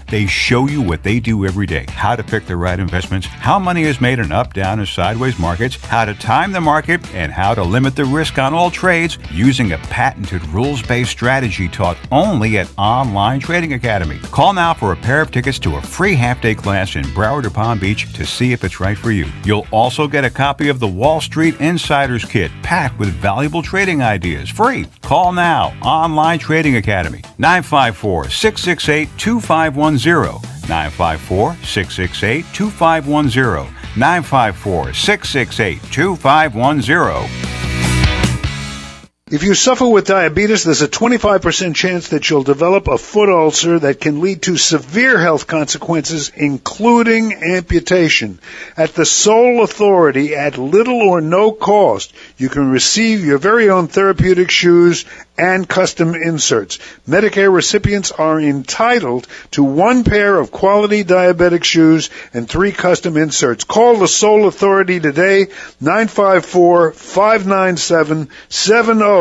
They show you what they do every day, how to pick the right investments, how money is made in up, down, and sideways markets, how to time the market, and how to limit the risk on all trades using a patented rules-based strategy taught only at Online Trading Academy. Call now for a pair of tickets to a free half-day class in Broward or Palm Beach to see if it's right for you. You'll also get a copy of the Wall Street Insiders Kit, packed with valuable trading ideas, free. Call now. Online Trading Academy, 954-668-2510. 954-668-2510. 954-668-2510. If you suffer with diabetes, there's a 25% chance that you'll develop a foot ulcer that can lead to severe health consequences, including amputation. At the Sole Authority, at little or no cost, you can receive your very own therapeutic shoes and custom inserts. Medicare recipients are entitled to one pair of quality diabetic shoes and 3 custom inserts. Call the Sole Authority today, 954-597-7060.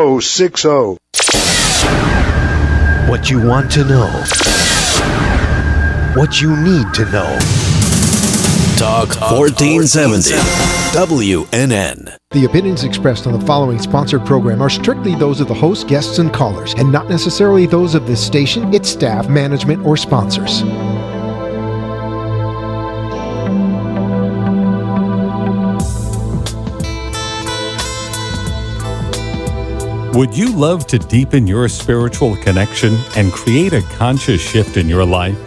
What you want to know. What you need to know. Talk 1470. WNN. The opinions expressed on the following sponsored program are strictly those of the host, guests, and callers, and not necessarily those of this station, its staff, management, or sponsors. Would you love to deepen your spiritual connection and create a conscious shift in your life?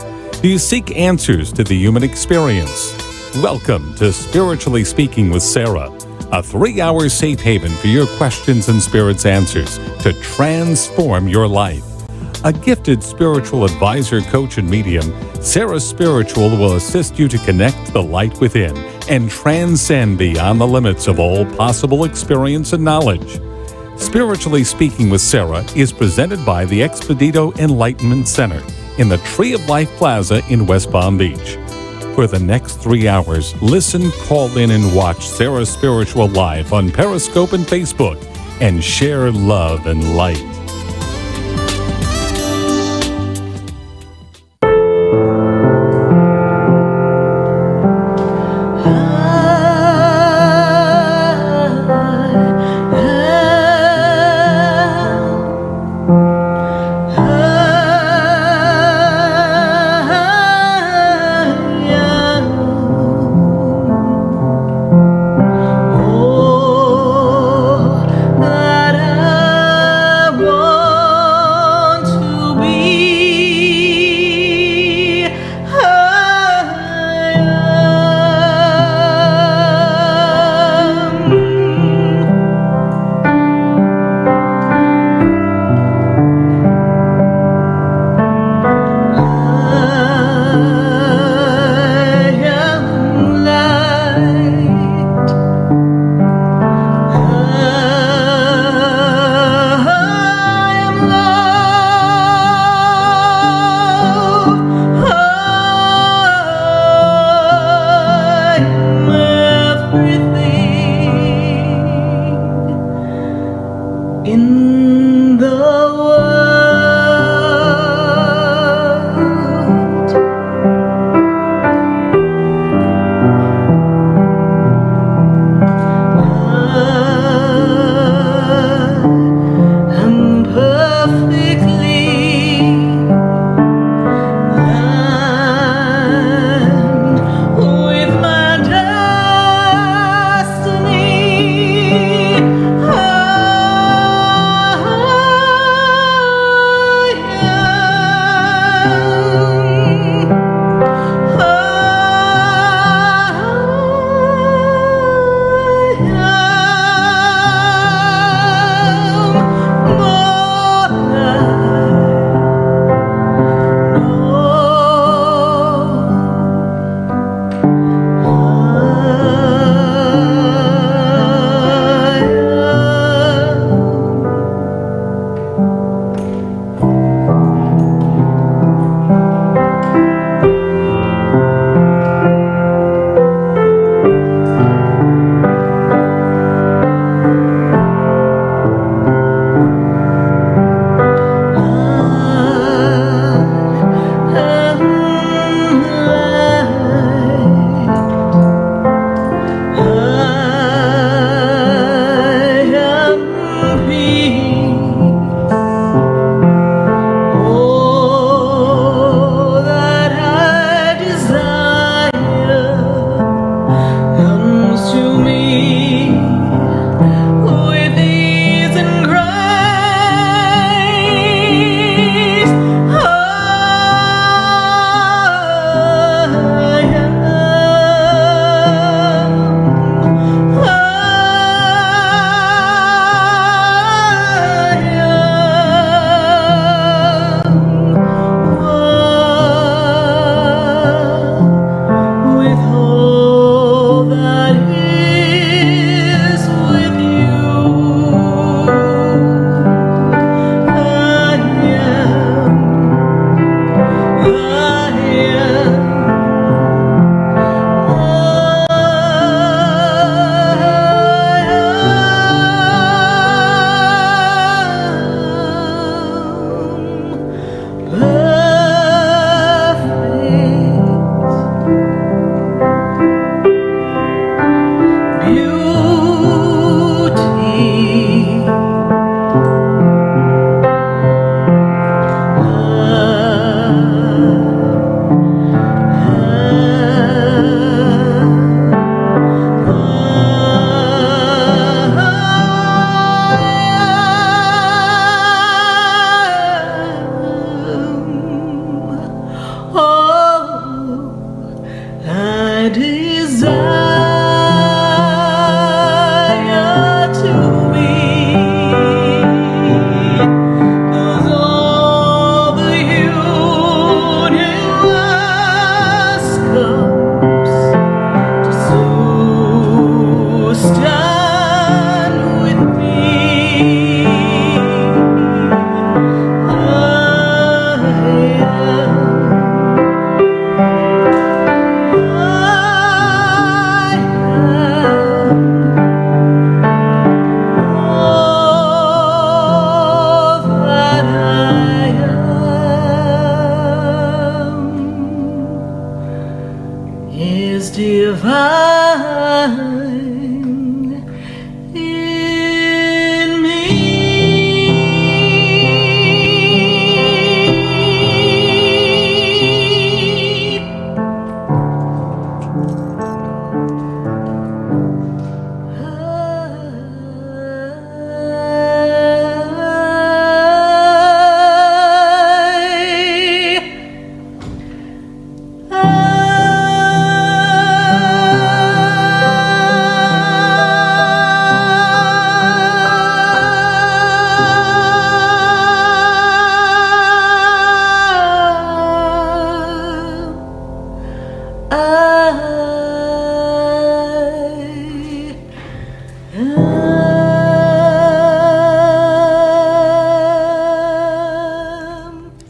Do you seek answers to the human experience? Welcome to Spiritually Speaking with Sarah, a 3-hour safe haven for your questions and spirit's answers to transform your life. A gifted spiritual advisor, coach, and medium, Sarah Spiritual will assist you to connect the light within and transcend beyond the limits of all possible experience and knowledge. Spiritually Speaking with Sarah is presented by the Expedito Enlightenment Center in the Tree of Life Plaza in West Palm Beach. For the next 3 hours, listen, call in, and watch Sarah Spiritual live on Periscope and Facebook, and share love and light.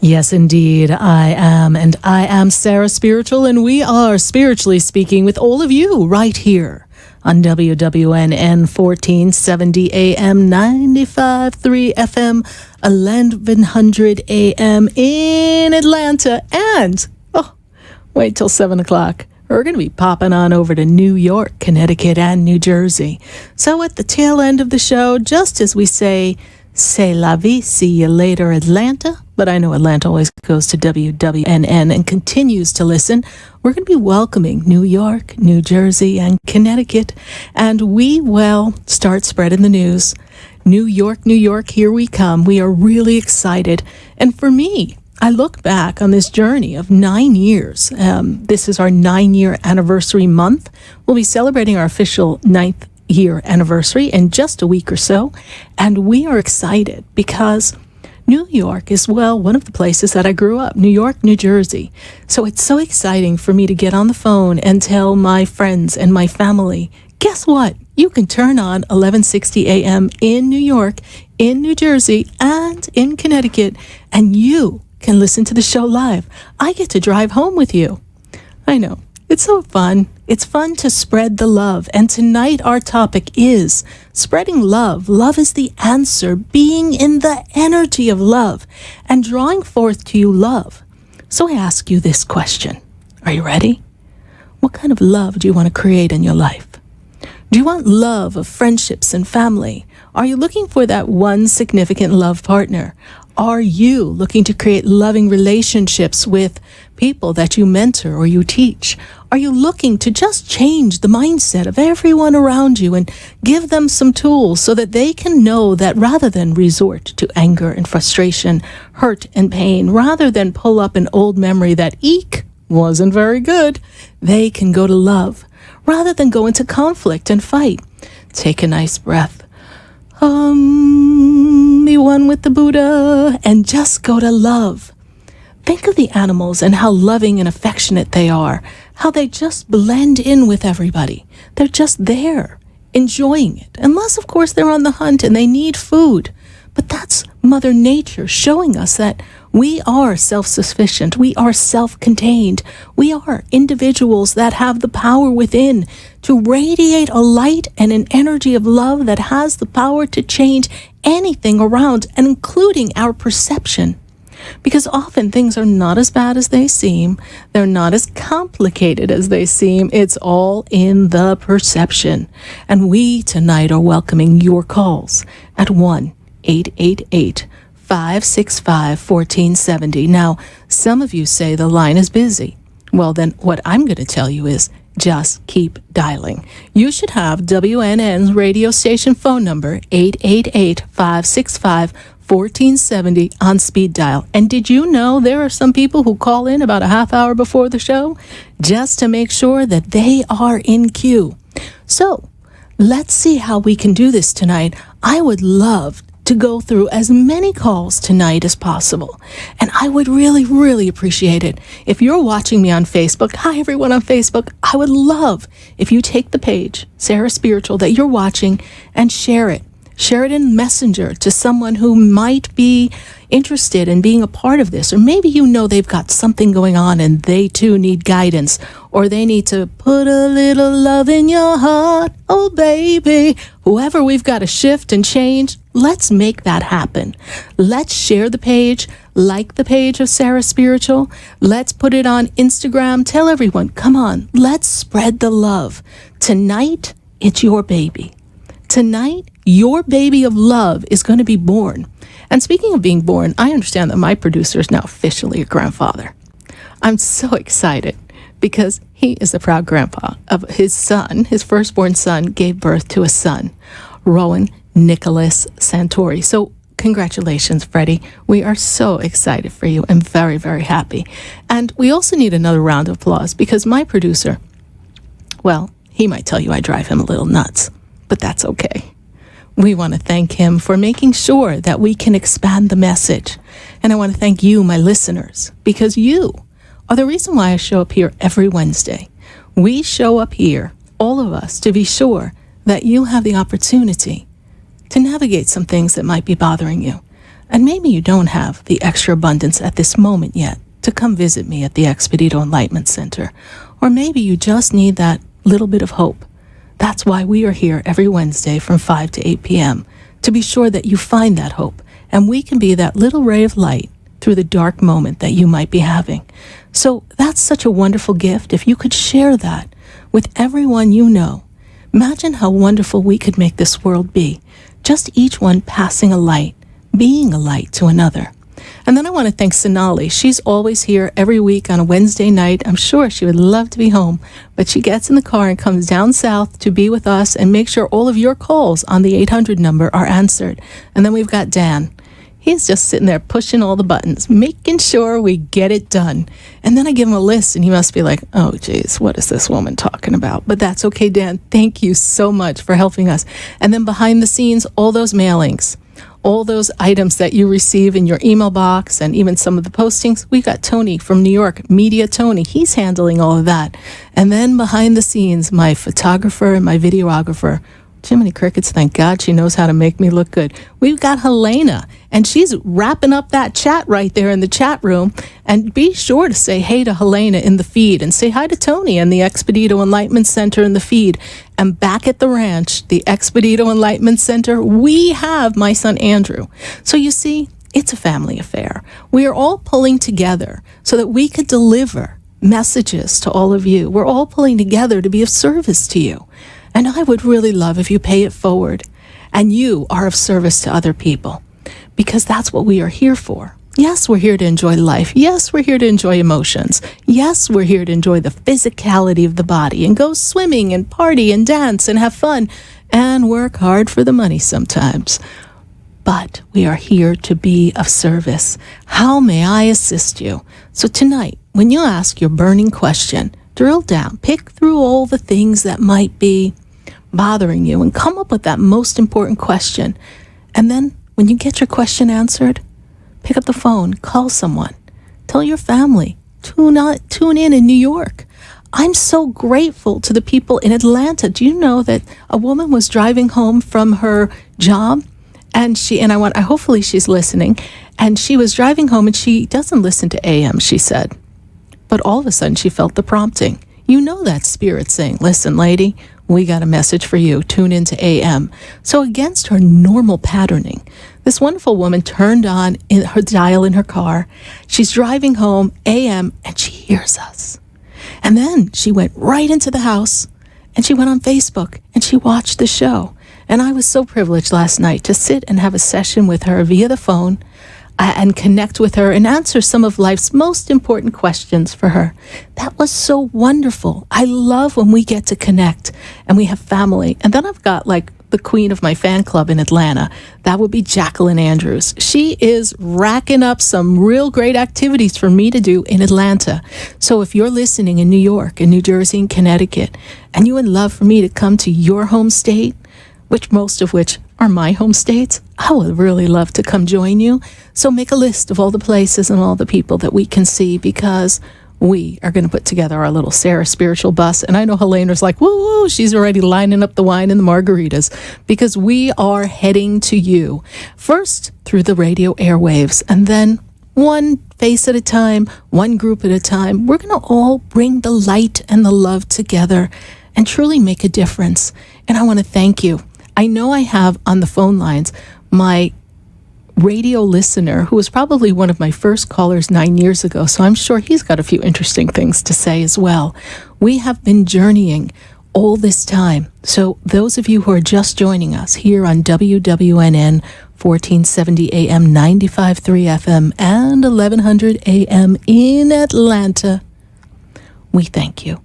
Yes, indeed, I am. And I am Sarah Spiritual, and we are spiritually speaking with all of you right here on WWNN 1470 AM, 95.3 FM, 1100 AM in Atlanta. And, wait till 7 o'clock. We're going to be popping on over to New York, Connecticut, and New Jersey. So at the tail end of the show, just as we say, c'est la vie, see you later, Atlanta. But I know Atlanta always goes to WWNN and continues to listen. We're going to be welcoming New York, New Jersey, and Connecticut. And we will start spreading the news. New York, New York, here we come. We are really excited. And for me, I look back on this journey of 9 years. This is our 9-year anniversary month. We'll be celebrating our official 9th year anniversary in just a week or so. And we are excited because New York is, well, one of the places that I grew up, New York, New Jersey. So it's so exciting for me to get on the phone and tell my friends and my family, guess what? You can turn on 1160 AM in New York, in New Jersey, and in Connecticut, and you can listen to the show live. I get to drive home with you. I know. It's so fun. It's fun to spread the love. And tonight our topic is spreading love. Love is the answer, being in the energy of love and drawing forth to you love. So I ask you this question. Are you ready? What kind of love do you want to create in your life? Do you want love of friendships and family? Are you looking for that one significant love partner? Are you looking to create loving relationships with people that you mentor or you teach? Are you looking to just change the mindset of everyone around you and give them some tools so that they can know that rather than resort to anger and frustration, hurt and pain, rather than pull up an old memory that, eek, wasn't very good, they can go to love rather than go into conflict and fight? Take a nice breath. Be one with the Buddha and just go to love. Think of the animals and how loving and affectionate they are, how they just blend in with everybody. They're just there, enjoying it. Unless, of course, they're on the hunt and they need food. But that's Mother Nature showing us that We are self-sufficient. We are self-contained. We are individuals that have the power within to radiate a light and an energy of love that has the power to change anything around, and including our perception. Because often things are not as bad as they seem. They're not as complicated as they seem. It's all in the perception. And we tonight are welcoming your calls at 1-888-565-1470. Now, some of you say the line is busy. Well, then what I'm going to tell you is just keep dialing. You should have WNN's radio station phone number, 888-565-1470 on speed dial. And did you know there are some people who call in about a half hour before the show just to make sure that they are in queue? So let's see how we can do this tonight. I would love to go through as many calls tonight as possible. And I would really, really appreciate it if you're watching me on Facebook. Hi, everyone on Facebook. I would love if you take the page, Sarah Spiritual, that you're watching and share it. Share it in Messenger to someone who might be interested in being a part of this. Or maybe you know they've got something going on and they too need guidance. Or they need to put a little love in your heart. Oh, baby. Whoever we've got to shift and change, let's make that happen. Let's share the page, like the page of Sarah Spiritual. Let's put it on Instagram. Tell everyone, come on, let's spread the love. Tonight, it's your baby. Tonight, your baby of love is going to be born. And speaking of being born, I understand that my producer is now officially a grandfather. I'm so excited because he is the proud grandpa of his son. His firstborn son gave birth to a son, Rowan Nicholas Santori. So congratulations, Freddie. We are so excited for you and very, very happy. And we also need another round of applause because my producer, well, he might tell you I drive him a little nuts, but that's okay. We want to thank him for making sure that we can expand the message. And I want to thank you, my listeners, because you are the reason why I show up here every Wednesday. We show up here, all of us, to be sure that you have the opportunity to navigate some things that might be bothering you. And maybe you don't have the extra abundance at this moment yet to come visit me at the Expedito Enlightenment Center. Or maybe you just need that little bit of hope. That's why we are here every Wednesday from 5 to 8 p.m. to be sure that you find that hope. And we can be that little ray of light through the dark moment that you might be having. So that's such a wonderful gift. If you could share that with everyone you know, imagine how wonderful we could make this world be. Just each one passing a light, being a light to another. And then I want to thank Sonali. She's always here every week on a Wednesday night. I'm sure she would love to be home, but she gets in the car and comes down south to be with us and make sure all of your calls on the 800 number are answered. And then we've got Dan. He's just sitting there pushing all the buttons, making sure we get it done. And then I give him a list and he must be like, oh, geez, what is this woman talking about? But that's okay, Dan. Thank you so much for helping us. And then behind the scenes, all those mailings, all those items that you receive in your email box and even some of the postings. We've got Tony from New York, Media Tony. He's handling all of that. And then behind the scenes, my photographer and my videographer, Jiminy Crickets, thank God she knows how to make me look good. We've got Helena, and she's wrapping up that chat right there in the chat room. And be sure to say hey to Helena in the feed and say hi to Tony and the Expedito Enlightenment Center in the feed. And back at the ranch, the Expedito Enlightenment Center, we have my son Andrew. So you see, it's a family affair. We are all pulling together so that we could deliver messages to all of you. We're all pulling together to be of service to you. And I would really love if you pay it forward and you are of service to other people, because that's what we are here for. Yes, we're here to enjoy life. Yes, we're here to enjoy emotions. Yes, we're here to enjoy the physicality of the body and go swimming and party and dance and have fun and work hard for the money sometimes. But we are here to be of service. How may I assist you? So tonight, when you ask your burning question, drill down, pick through all the things that might be bothering you and come up with that most important question. And then when you get your question answered, pick up the phone, call someone, tell your family, tune in New York. I'm so grateful to the people in Atlanta. Do you know that a woman was driving home from her job, and hopefully she's listening, And she was driving home, and she doesn't listen to AM, she said. But all of a sudden, she felt the prompting. You know that spirit saying, listen, lady, we got a message for you. Tune into AM. So against her normal patterning, this wonderful woman turned on her dial in her car. She's driving home, AM, and she hears us. And then she went right into the house, and she went on Facebook, and she watched the show. And I was so privileged last night to sit and have a session with her via the phone and connect with her and answer some of life's most important questions for her. That was so wonderful. I love when we get to connect and we have family. And then I've got like the queen of my fan club in Atlanta. That would be Jacqueline Andrews. She is racking up some real great activities for me to do in Atlanta. So if you're listening in New York and New Jersey and Connecticut, and you would love for me to come to your home state, which most of which are my home states, I would really love to come join you. So make a list of all the places and all the people that we can see, because we are going to put together our little Sarah Spiritual bus. And I know Helena's like, woo, she's already lining up the wine and the margaritas, because we are heading to you. First, through the radio airwaves, and then one face at a time, one group at a time. We're going to all bring the light and the love together and truly make a difference. And I want to thank you. I know I have on the phone lines my radio listener who was probably one of my first callers 9 years ago, so I'm sure he's got a few interesting things to say as well. We have been journeying all this time. So those of you who are just joining us here on WWNN 1470 AM, 95.3 FM, and 1100 AM in Atlanta, we thank you.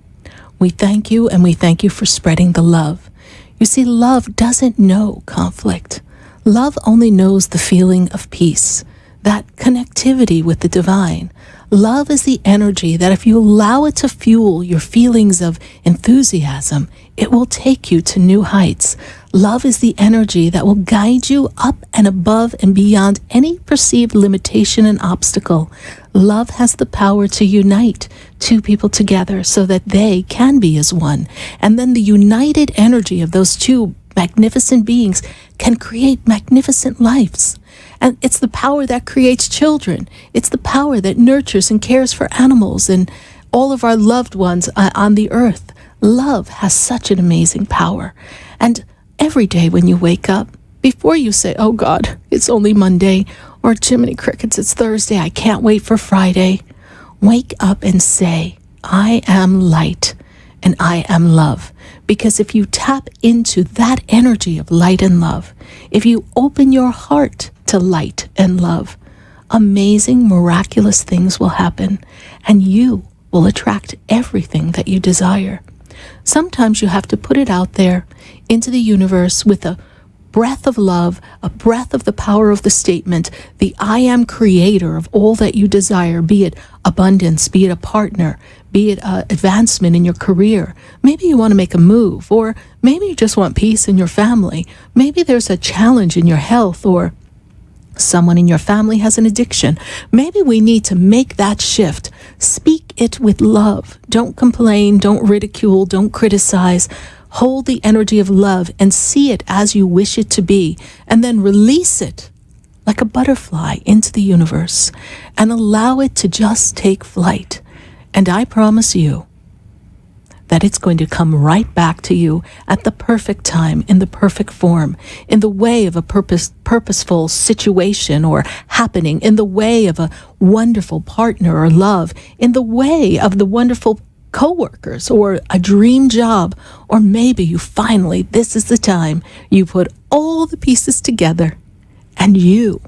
We thank you, and we thank you for spreading the love. You see, love doesn't know conflict. Love only knows the feeling of peace, that connectivity with the divine. Love is the energy that if you allow it to fuel your feelings of enthusiasm, it will take you to new heights. Love is the energy that will guide you up and above and beyond any perceived limitation and obstacle. Love has the power to unite two people together so that they can be as one. And then the united energy of those two magnificent beings can create magnificent lives. And it's the power that creates children. It's the power that nurtures and cares for animals and all of our loved ones on the earth. Love has such an amazing power. And every day when you wake up, before you say, oh God, it's only Monday, or Jiminy Crickets, it's Thursday, I can't wait for Friday, wake up and say, I am light and I am love. Because if you tap into that energy of light and love, if you open your heart to light and love, amazing, miraculous things will happen, and you will attract everything that you desire. Sometimes you have to put it out there into the universe with a breath of love, a breath of the power of the statement, the I am creator of all that you desire, be it abundance, be it a partner, be it advancement in your career. Maybe you want to make a move, or maybe you just want peace in your family. Maybe there's a challenge in your health, or someone in your family has an addiction. Maybe we need to make that shift. Speak it with love. Don't complain, don't ridicule, don't criticize. Hold the energy of love and see it as you wish it to be, and then release it like a butterfly into the universe and allow it to just take flight. And I promise you that it's going to come right back to you at the perfect time, in the perfect form, in the way of a purposeful situation or happening, in the way of a wonderful partner or love, in the way of the wonderful co-workers or a dream job, or maybe you finally, this is the time, you put all the pieces together and you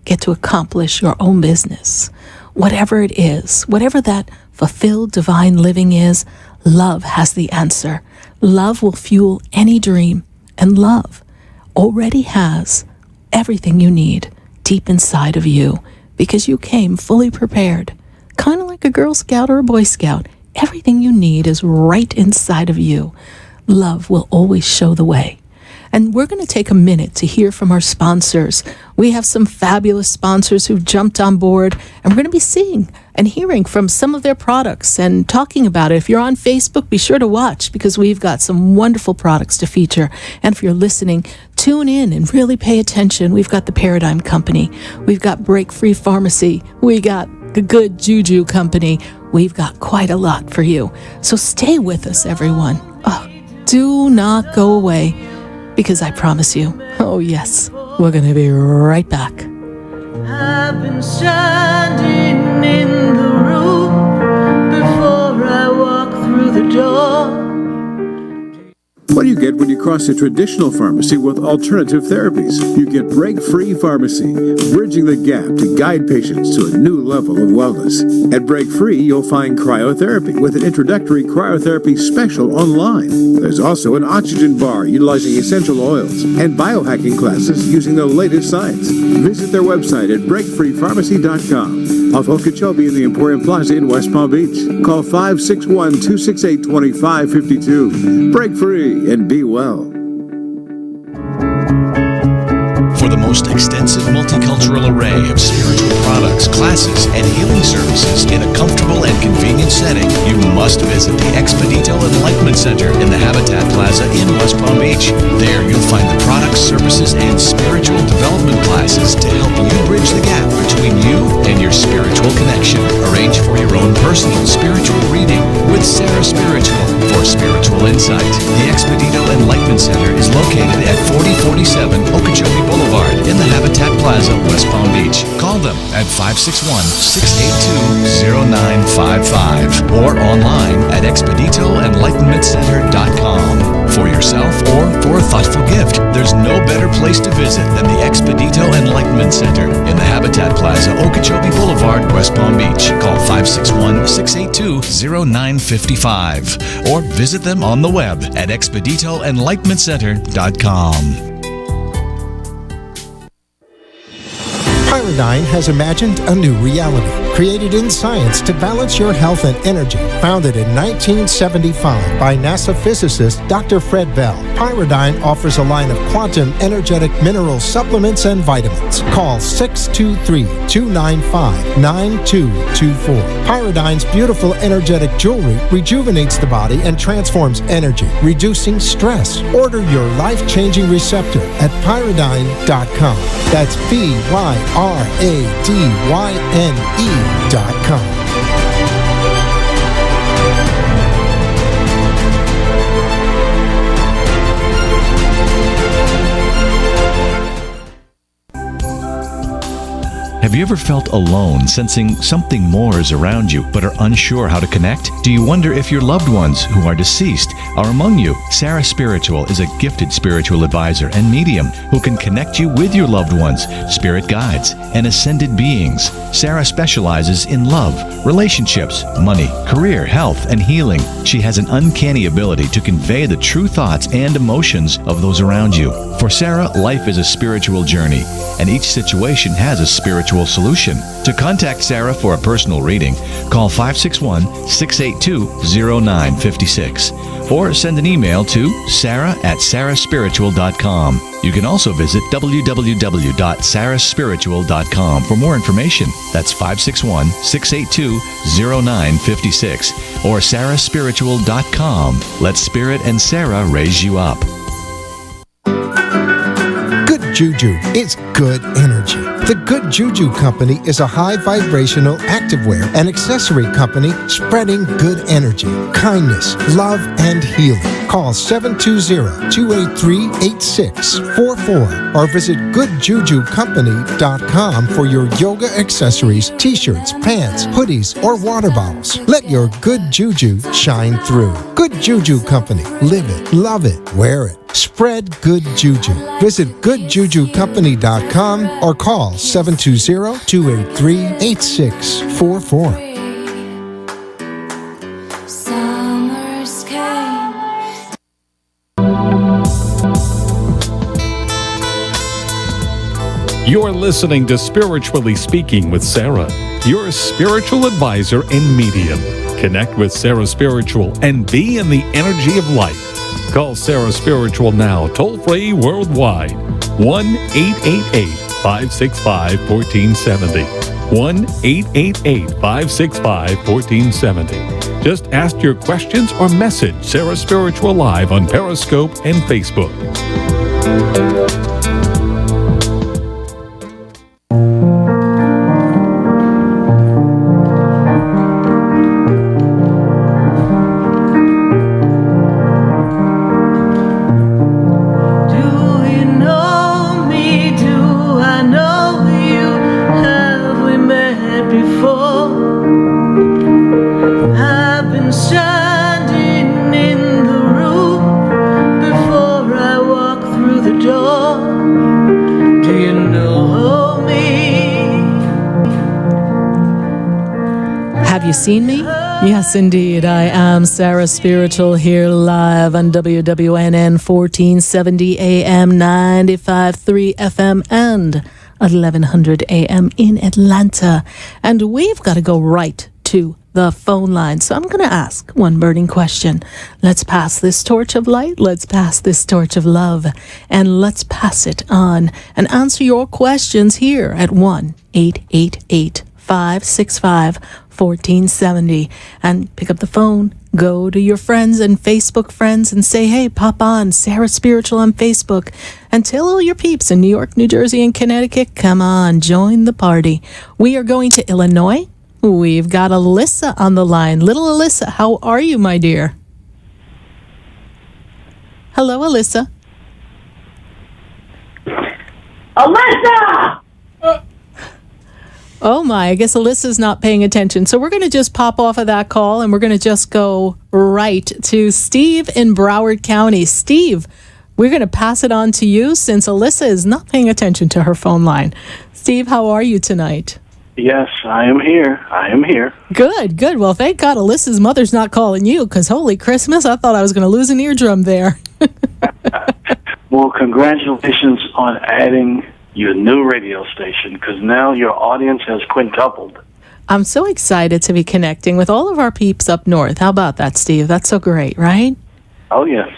get to accomplish your own business. Whatever it is, whatever that fulfilled divine living is, love has the answer. Love will fuel any dream, and love already has everything you need deep inside of you, because you came fully prepared, kind of like a Girl Scout or a Boy Scout. Everything you need is right inside of you. Love will always show the way. And we're going to take a minute to hear from our sponsors. We have some fabulous sponsors who jumped on board, and we're going to be seeing and hearing from some of their products and talking about it. If you're on Facebook, be sure to watch because we've got some wonderful products to feature. And if you're listening, tune in and really pay attention. We've got the Paradigm Company. We've got Break Free Pharmacy. We got the Good Juju Company. We've got quite a lot for you. So stay with us, everyone. Oh, do not go away because I promise you, oh yes, we're going to be right back. I've been standing in the room before I walk through the door. What do you get when you cross a traditional pharmacy with alternative therapies? You get Break Free Pharmacy, bridging the gap to guide patients to a new level of wellness. At Break Free, you'll find cryotherapy with an introductory cryotherapy special online. There's also an oxygen bar utilizing essential oils and biohacking classes using the latest science. Visit their website at breakfreepharmacy.com. Off Okeechobee in the Emporium Plaza in West Palm Beach. Call 561-268-2552. Break Free and be well. For the most extensive multicultural array of spiritual products, classes, and healing services in a comfortable and convenient setting, you must visit the Expedito Enlightenment Center in the Habitat Plaza in West Palm Beach. There you'll find the products, services, and spiritual development classes to help you bridge the gap between you and your spiritual connection. Arrange for your own personal spiritual reading with Sarah Spiritual for spiritual insight. The Expedito Enlightenment Center is located at 4047 Okeechobee Boulevard in the Habitat Plaza, West Palm Beach. Call them at 561-682-0955 or online at expeditoenlightenmentcenter.com. For yourself or for a thoughtful gift, there's no better place to visit than the Expedito Enlightenment Center in the Habitat Plaza, Okeechobee Boulevard, West Palm Beach. Call 561-682-0955 or visit them on the web at expeditoenlightenmentcenter.com. Pyridine has imagined a new reality, created in science to balance your health and energy. Founded in 1975 by NASA physicist Dr. Fred Bell, Pyridine offers a line of quantum energetic mineral supplements and vitamins. Call 623-295-9224. Pyridine's beautiful energetic jewelry rejuvenates the body and transforms energy, reducing stress. Order your life-changing receptor at pyridine.com. That's PYRADYNE.com. Have you ever felt alone, sensing something more is around you, but are unsure how to connect? Do you wonder if your loved ones who are deceased are among you? Sarah Spiritual is a gifted spiritual advisor and medium who can connect you with your loved ones, spirit guides, and ascended beings. Sarah specializes in love, relationships, money, career, health, and healing. She has an uncanny ability to convey the true thoughts and emotions of those around you. For Sarah, life is a spiritual journey, and each situation has a spiritual solution. To contact Sarah for a personal reading, call 561-682-0956 or send an email to sarah@sarahspiritual.com. You can also visit www.sarahspiritual.com for more information. That's 561-682-0956 or sarahspiritual.com. Let Spirit and Sarah raise you up. Good Juju is good energy. The Good Juju Company is a high vibrational activewear and accessory company spreading good energy, kindness, love, and healing. Call 720-283-8644 or visit goodjujucompany.com for your yoga accessories, t-shirts, pants, hoodies, or water bottles. Let your good juju shine through. Good Juju Company. Live it, love it, wear it. Spread good juju. Visit goodjujucompany.com or call 720-283-8644. Summers came. You're listening to Spiritually Speaking with Sarah, your spiritual advisor and medium. Connect with Sarah Spiritual and be in the energy of life. Call Sarah Spiritual now, toll free worldwide. 1-888-565-1470. 1-888-565-1470. Just ask your questions or message Sarah Spiritual live on Periscope and Facebook. Seen me? Yes, indeed. I am Sarah Spiritual here live on WWNN 1470 AM, 95.3 FM, and 1100 AM in Atlanta. And we've got to go right to the phone line. So I'm going to ask one burning question. Let's pass this torch of light. Let's pass this torch of love. And let's pass it on and answer your questions here at 1-888-565-1470, and pick up the phone, go to your friends and Facebook friends and say, hey, pop on Sarah Spiritual on Facebook, and tell all your peeps in New York, New Jersey, and Connecticut, come on, join the party. We are going to Illinois. We've got Alyssa on the line. Little Alyssa, how are you, my dear? Hello, Alyssa. Alyssa! Oh my, I guess Alyssa's not paying attention. So we're going to just pop off of that call and we're going to just go right to Steve in Broward County. Steve, we're going to pass it on to you since Alyssa is not paying attention to her phone line. Steve, how are you tonight? Yes, I am here. Good, good. Well, thank God Alyssa's mother's not calling you, because holy Christmas, I thought I was going to lose an eardrum there. Well, congratulations on adding your new radio station, because now your audience has quintupled. I'm so excited to be connecting with all of our peeps up north. How about that, Steve? That's so great, right? Oh, yes.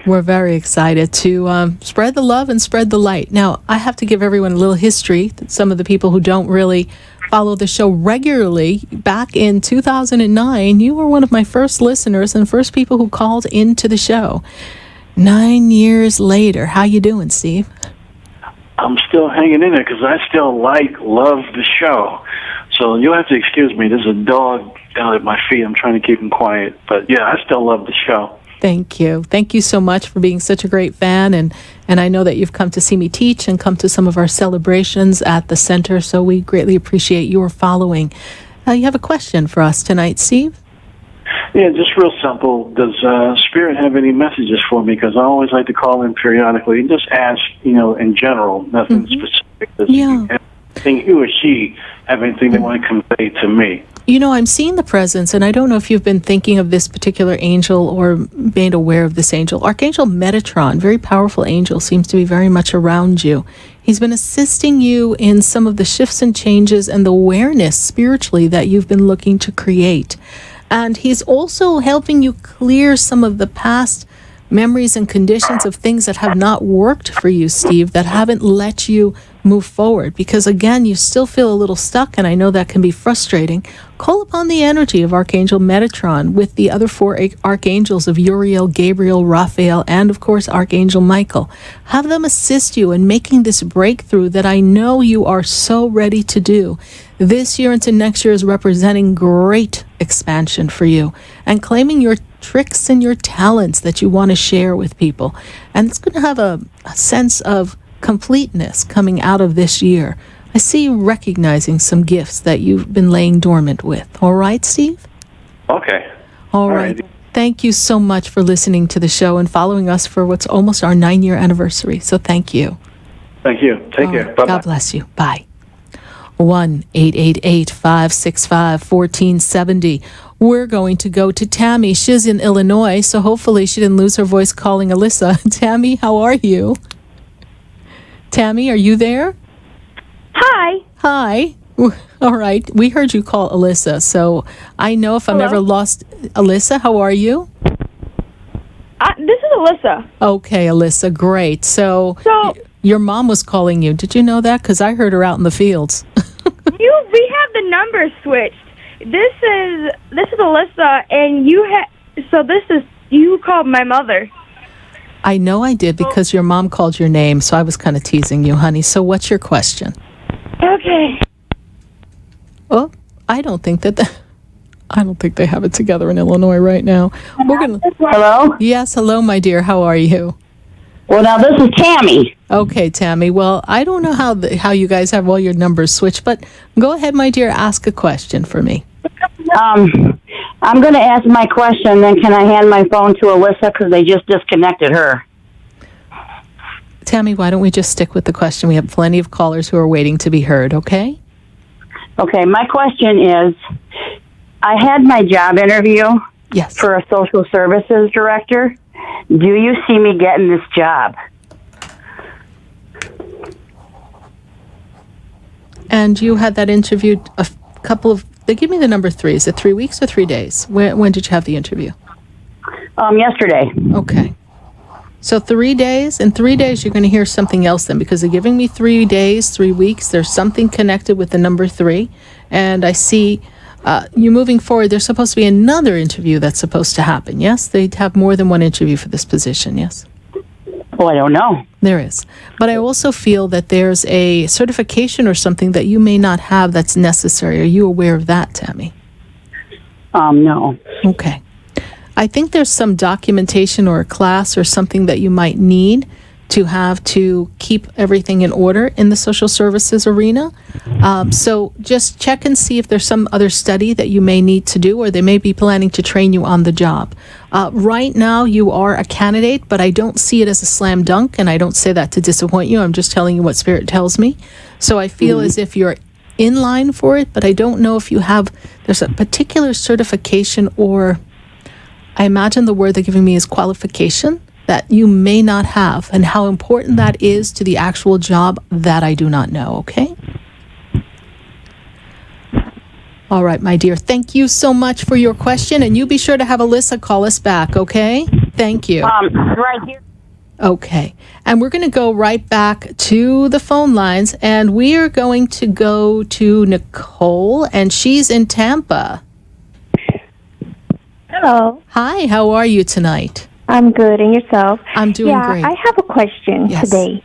We're very excited to spread the love and spread the light. Now, I have to give everyone a little history. Some of the people who don't really follow the show regularly, back in 2009, you were one of my first listeners and first people who called into the show. 9 years later, how you doing, Steve? I'm still hanging in there because I still love the show. So you'll have to excuse me. There's a dog down at my feet. I'm trying to keep him quiet. But yeah, I still love the show. Thank you. Thank you so much for being such a great fan. And I know that you've come to see me teach and come to some of our celebrations at the center. So we greatly appreciate your following. You have a question for us tonight, Steve? Yeah, just real simple. Does Spirit have any messages for me? Because I always like to call in periodically and just ask, in general, nothing specific. Does he or she have anything they want to convey to me? I'm seeing the presence, and I don't know if you've been thinking of this particular angel or made aware of this angel. Archangel Metatron, very powerful angel, seems to be very much around you. He's been assisting you in some of the shifts and changes and the awareness spiritually that you've been looking to create. And he's also helping you clear some of the past memories and conditions of things that have not worked for you, Steve, that haven't let you move forward. Because again, you still feel a little stuck, and I know that can be frustrating. Call upon the energy of Archangel Metatron with the other four archangels of Uriel, Gabriel, Raphael, and of course Archangel Michael. Have them assist you in making this breakthrough that I know you are so ready to do. This year into next year is representing great expansion for you and claiming your tricks and your talents that you want to share with people. And it's going to have a sense of completeness coming out of this year. I see you recognizing some gifts that you've been laying dormant with. All right, Steve? Okay. All right. Thank you so much for listening to the show and following us for what's almost our 9-year anniversary. So thank you. Thank you. Take care. Bye-bye. God bless you. Bye. 1-888-565-1470. We're going to go to Tammy. She's in Illinois, so hopefully she didn't lose her voice calling Alyssa. Tammy, how are you? Tammy, are you there? Hi. Hi. All right. We heard you call Alyssa, so I know if I'm ever lost. Alyssa, how are you? This is Alyssa. Okay, Alyssa, great. So your mom was calling you. Did you know that? Because I heard her out in the fields. We have the numbers switched. This is Alyssa, and you called my mother. I know I did because your mom called your name, so I was kind of teasing you, honey. So what's your question? Okay. Oh, I don't think they have it together in Illinois right now. Hello? Yes, hello, my dear. How are you? Well, now this is Tammy. Okay, Tammy. Well, I don't know how you guys have all your numbers switched, but go ahead, my dear. Ask a question for me. I'm going to ask my question, then can I hand my phone to Alyssa because they just disconnected her. Tammy, why don't we just stick with the question? We have plenty of callers who are waiting to be heard, okay? Okay, my question is, I had my job interview for a social services director. Do you see me getting this job? And you had that interview they give me the number 3. Is it 3 weeks or 3 days? When did you have the interview? Yesterday. Okay. So 3 days? In 3 days, you're going to hear something else then, because they're giving me 3 days, 3 weeks. There's something connected with the number 3. And I see you moving forward. There's supposed to be another interview that's supposed to happen, yes? They have more than one interview for this position, yes? Oh, I don't know. There is. But I also feel that there's a certification or something that you may not have that's necessary. Are you aware of that, Tammy? No. Okay. I think there's some documentation or a class or something that you might need to have to keep everything in order in the social services arena. So just check and see if there's some other study that you may need to do, or they may be planning to train you on the job. Right now, you are a candidate, but I don't see it as a slam dunk, and I don't say that to disappoint you. I'm just telling you what Spirit tells me. So I feel as if you're in line for it, but I don't know if there's a particular certification, or I imagine the word they're giving me is qualification, that you may not have, and how important that is to the actual job, that I do not know, okay? All right, my dear. Thank you so much for your question, and you be sure to have Alyssa call us back, okay? Thank you. Right here. Okay. And we're going to go right back to the phone lines, and we are going to go to Nicole, and she's in Tampa. Hello. Hi, how are you tonight? I'm good, and yourself? I'm doing great. Yeah, I have a question today.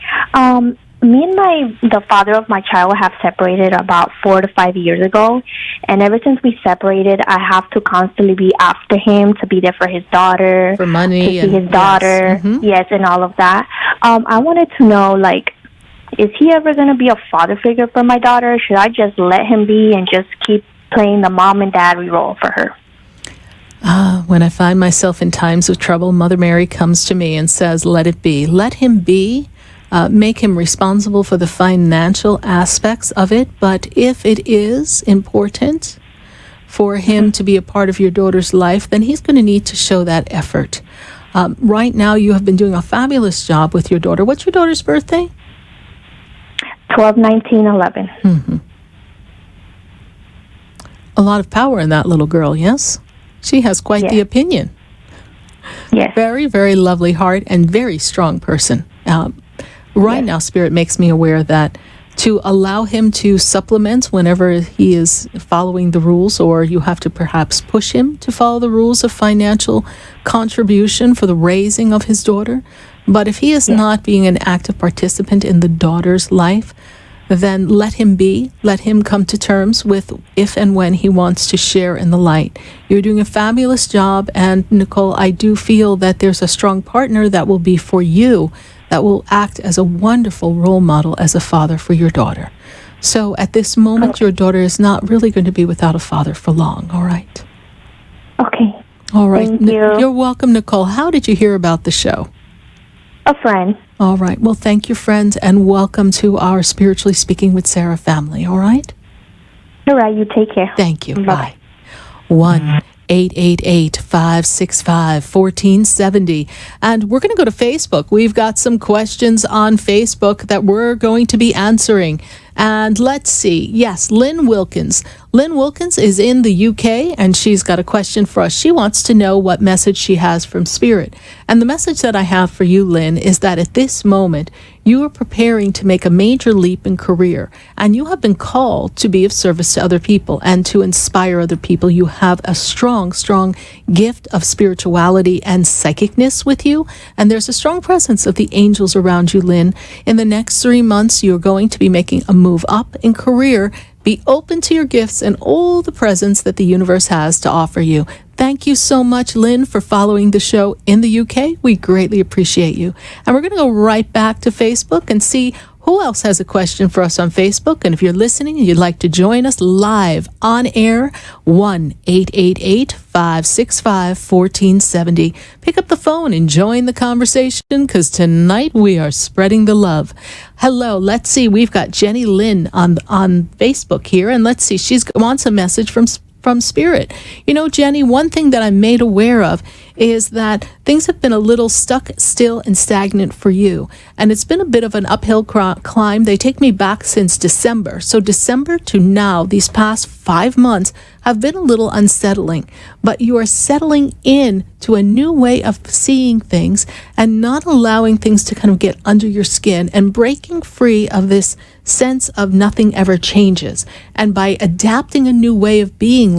Me and the father of my child have separated about 4 to 5 years ago, and ever since we separated, I have to constantly be after him to be there for his daughter, for money, to see his daughter, yes, and all of that. I wanted to know, is he ever going to be a father figure for my daughter? Should I just let him be and just keep playing the mom and dad role for her? When I find myself in times of trouble, Mother Mary comes to me and says, let it be. Let him be. Make him responsible for the financial aspects of it. But if it is important for him to be a part of your daughter's life, then he's going to need to show that effort. Right now, you have been doing a fabulous job with your daughter. What's your daughter's birthday? 12/19/11. Mm-hmm. A lot of power in that little girl, yes? She has quite the opinion. Yes. Very, very lovely heart and very strong person. Right now, Spirit makes me aware that to allow him to supplement whenever he is following the rules, or you have to perhaps push him to follow the rules of financial contribution for the raising of his daughter. But if he is not being an active participant in the daughter's life, then let him be. Let him come to terms with if and when he wants to share in the light. You're doing a fabulous job, and Nicole, I do feel that there's a strong partner that will be for you, that will act as a wonderful role model as a father for your daughter. So at this moment, your daughter is not really going to be without a father for long, all right? Okay. All right. Thank you. You're welcome, Nicole. How did you hear about the show? A friend. All right. Well, thank you, friends, and welcome to our Spiritually Speaking with Sarah family, all right? All right. You take care. Thank you. Bye. 1-888-565-1470. And we're going to go to Facebook. We've got some questions on Facebook that we're going to be answering. And let's see. Yes, Lynn Wilkins. Lynn Wilkins is in the UK, and she's got a question for us. She wants to know what message she has from Spirit. And the message that I have for you, Lynn, is that at this moment, you are preparing to make a major leap in career, and you have been called to be of service to other people and to inspire other people. You have a strong, strong gift of spirituality and psychicness with you, and there's a strong presence of the angels around you, Lynn. In the next 3 months, you're going to be making a move up in career. Be open to your gifts and all the presents that the universe has to offer you. Thank you so much, Lynn, for following the show in the UK. We greatly appreciate you. And we're going to go right back to Facebook and see who else has a question for us on Facebook. And if you're listening and you'd like to join us live on air, 1-888-565-1470. Pick up the phone and join the conversation, because tonight we are spreading the love. Hello, let's see. We've got Jenny Lynn on Facebook here, and let's see. She wants a message from Spirit. You know, Jenny, one thing that I'm made aware of is that things have been a little stuck still and stagnant for you. And it's been a bit of an uphill climb. They take me back since December. So December to now, these past 5 months have been a little unsettling. But you are settling in to a new way of seeing things and not allowing things to kind of get under your skin and breaking free of this sense of nothing ever changes. And by adapting a new way of being,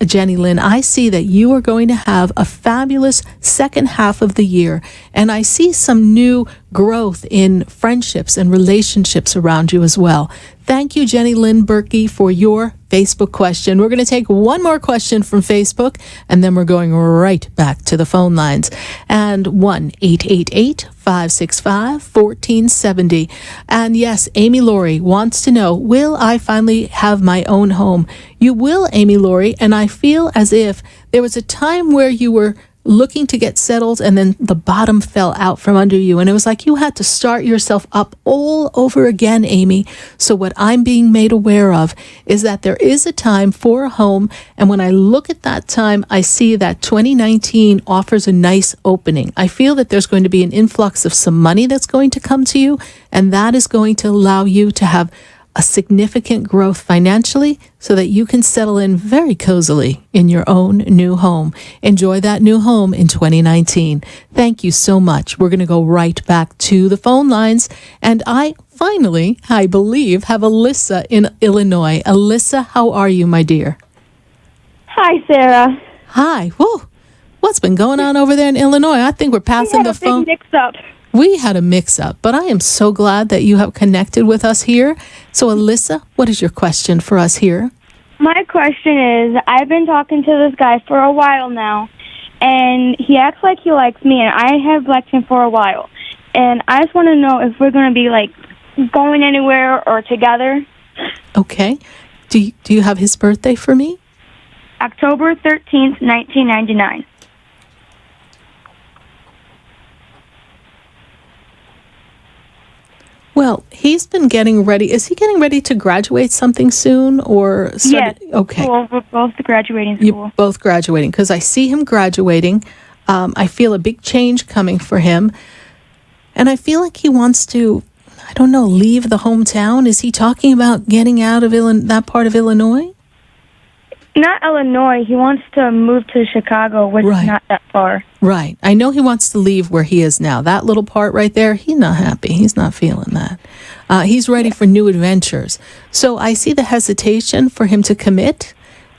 Jenny Lynn, I see that you are going to have a fabulous second half of the year. And I see some new growth in friendships and relationships around you as well. Thank you, Jenny Lynn Berkey, for your Facebook question. We're going to take one more question from Facebook, and then we're going right back to the phone lines. And 1-888-565-1470. And yes, Amy Laurie wants to know, will I finally have my own home? You will, Amy Laurie, and I feel as if there was a time where you were looking to get settled and then the bottom fell out from under you, and it was like you had to start yourself up all over again, Amy. So what I'm being made aware of is that there is a time for a home, and when I look at that time, I see that 2019 offers a nice opening. I feel that there's going to be an influx of some money that's going to come to you, and that is going to allow you to have a significant growth financially so that you can settle in very cozily in your own new home. Enjoy that new home in 2019. Thank you so much. We're going to go right back to the phone lines. And I believe, have Alyssa in Illinois. Alyssa, how are you, my dear? Hi, Sarah. Hi. Whoa. What's been going on over there in Illinois? I think we're passing the phone. We had a mix-up, but I am so glad that you have connected with us here. So, Alyssa, what is your question for us here? My question is, I've been talking to this guy for a while now, and he acts like he likes me, and I have liked him for a while. And I just want to know if we're going to be, going anywhere or together. Okay. Do you have his birthday for me? October 13th, 1999. Well, he's been getting ready. Is he getting ready to graduate something soon, or yes? Okay. Well, we're both graduating school. You're both graduating, because I see him graduating. I feel a big change coming for him, and I feel like he wants to, I don't know, leave the hometown. Is he talking about getting out of that part of Illinois? Not Illinois. He wants to move to Chicago, which is not that far. Right. I know he wants to leave where he is now. That little part right there, he's not happy. He's not feeling that. He's ready for new adventures. So I see the hesitation for him to commit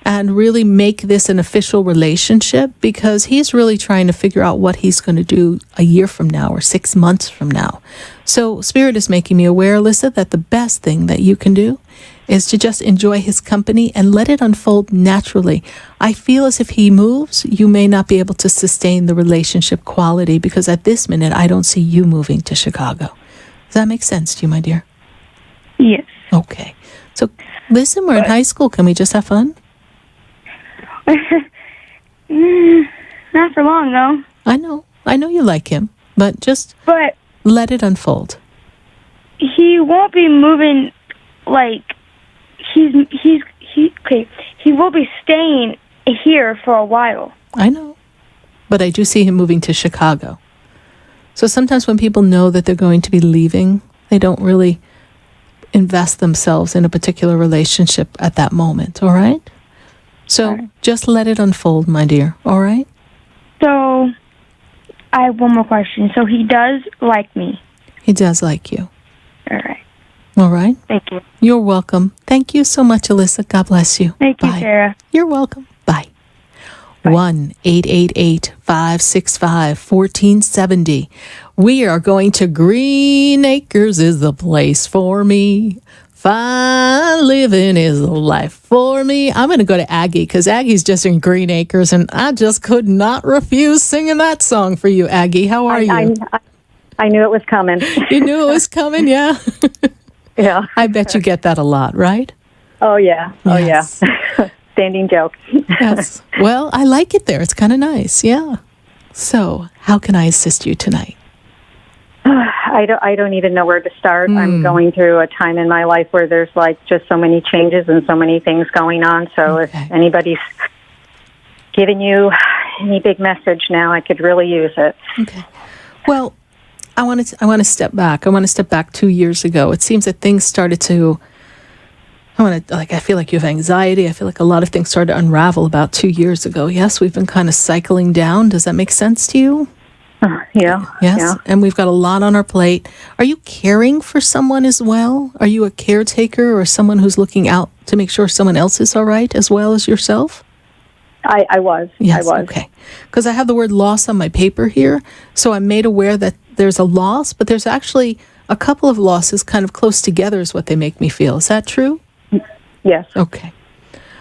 and really make this an official relationship, because he's really trying to figure out what he's going to do a year from now or 6 months from now. So Spirit is making me aware, Alyssa, that the best thing that you can do is to just enjoy his company and let it unfold naturally. I feel as if he moves, you may not be able to sustain the relationship quality, because at this minute, I don't see you moving to Chicago. Does that make sense to you, my dear? Yes. Okay. So listen, we're in high school. Can we just have fun? Not for long, though. I know you like him, but just let it unfold. He won't be moving, he will be staying here for a while. I know, but I do see him moving to Chicago. So sometimes when people know that they're going to be leaving, they don't really invest themselves in a particular relationship at that moment, all right? So just let it unfold, my dear, all right? So I have one more question. So he does like me. He does like you. All right. All right? Thank you. You're welcome. Thank you so much, Alyssa. God bless you. Thank you, Bye. Sarah. You're welcome. Bye. 1-888-565-1470. We are going to Green Acres is the place for me. Fine living is the life for me. I'm going to go to Aggie because Aggie's just in Green Acres, and I just could not refuse singing that song for you, Aggie. How are you? I knew it was coming. You knew it was coming, yeah? Yeah. I bet you get that a lot, right? Oh, yeah. Oh, Yes. yeah. Standing joke. Yes. Well, I like it there. It's kind of nice, yeah. So, how can I assist you tonight? I don't even know where to start. I'm going through a time in my life where there's like just so many changes and so many things going on. So if anybody's giving you any big message now, I could really use it. Okay. Well, I want to step back. I want to step back 2 years ago. It seems that things started to I feel like you have anxiety. I feel like a lot of things started to unravel about 2 years ago. Yes, we've been kind of cycling down. Does that make sense to you? Yeah. Yes. Yeah. And we've got a lot on our plate. Are you caring for someone as well? Are you a caretaker or someone who's looking out to make sure someone else is all right as well as yourself? I was. Yes. I was. Okay. Because I have the word loss on my paper here. So I'm made aware that there's a loss, but there's actually a couple of losses kind of close together is what they make me feel. Is that true? Yes. Okay.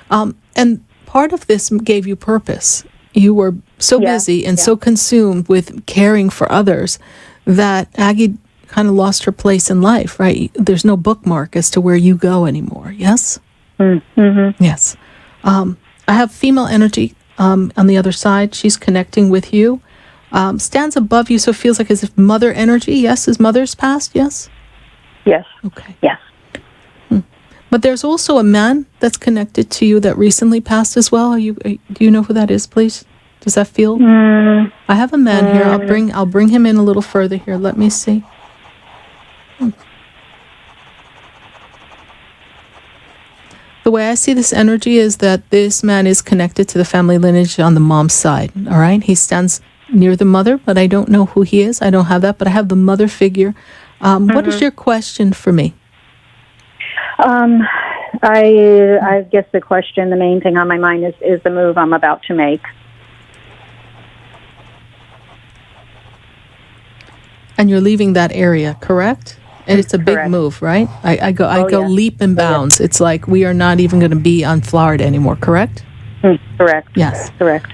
And part of this gave you purpose. You were so busy and so consumed with caring for others that Aggie kind of lost her place in life, right? There's no bookmark as to where you go anymore, yes? Mm-hmm. Yes. I have female energy on the other side. She's connecting with you. Stands above you, so it feels like as if mother energy, yes? Is mother's passed, yes? Yes. Okay. Yes. But there's also a man that's connected to you that recently passed as well. Do you know who that is, please? Does that feel? I have a man here. I'll bring him in a little further here. Let me see. The way I see this energy is that this man is connected to the family lineage on the mom's side. All right, he stands near the mother, but I don't know who he is. I don't have that, but I have the mother figure. What is your question for me? I guess the main thing on my mind is the move I'm about to make. And you're leaving that area, correct? And it's a big move, right? I go leap and bounds. It's like we are not even going to be on Florida anymore, correct? Correct. Yes. Correct.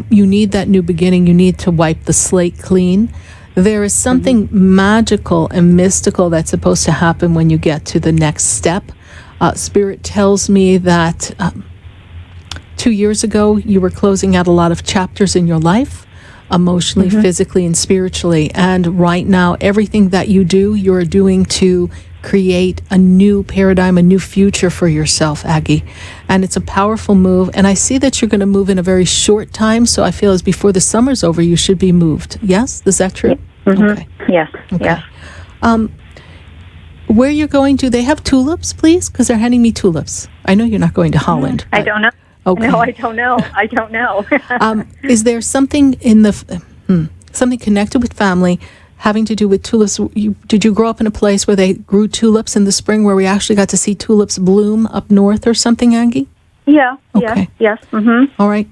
You need that new beginning. You need to wipe the slate clean. There is something magical and mystical that's supposed to happen when you get to the next step. Spirit tells me that 2 years ago, you were closing out a lot of chapters in your life, emotionally, physically, and spiritually. And right now, everything that you do, you're doing to create a new paradigm, a new future for yourself, Aggie. And it's a powerful move. And I see that you're going to move in a very short time. So I feel as before the summer's over, you should be moved. Yes? Is that true? Okay. Yes. Okay. Yes. Where you're going to, they have tulips, please? Because they're handing me tulips. I know you're not going to Holland. I don't know. Okay. No, I don't know. I don't know. Is there something in the something connected with family having to do with tulips? Did you grow up in a place where they grew tulips in the spring, where we actually got to see tulips bloom up north or something, Aggie? Yeah. Okay. Yes. Mm-hmm. All right.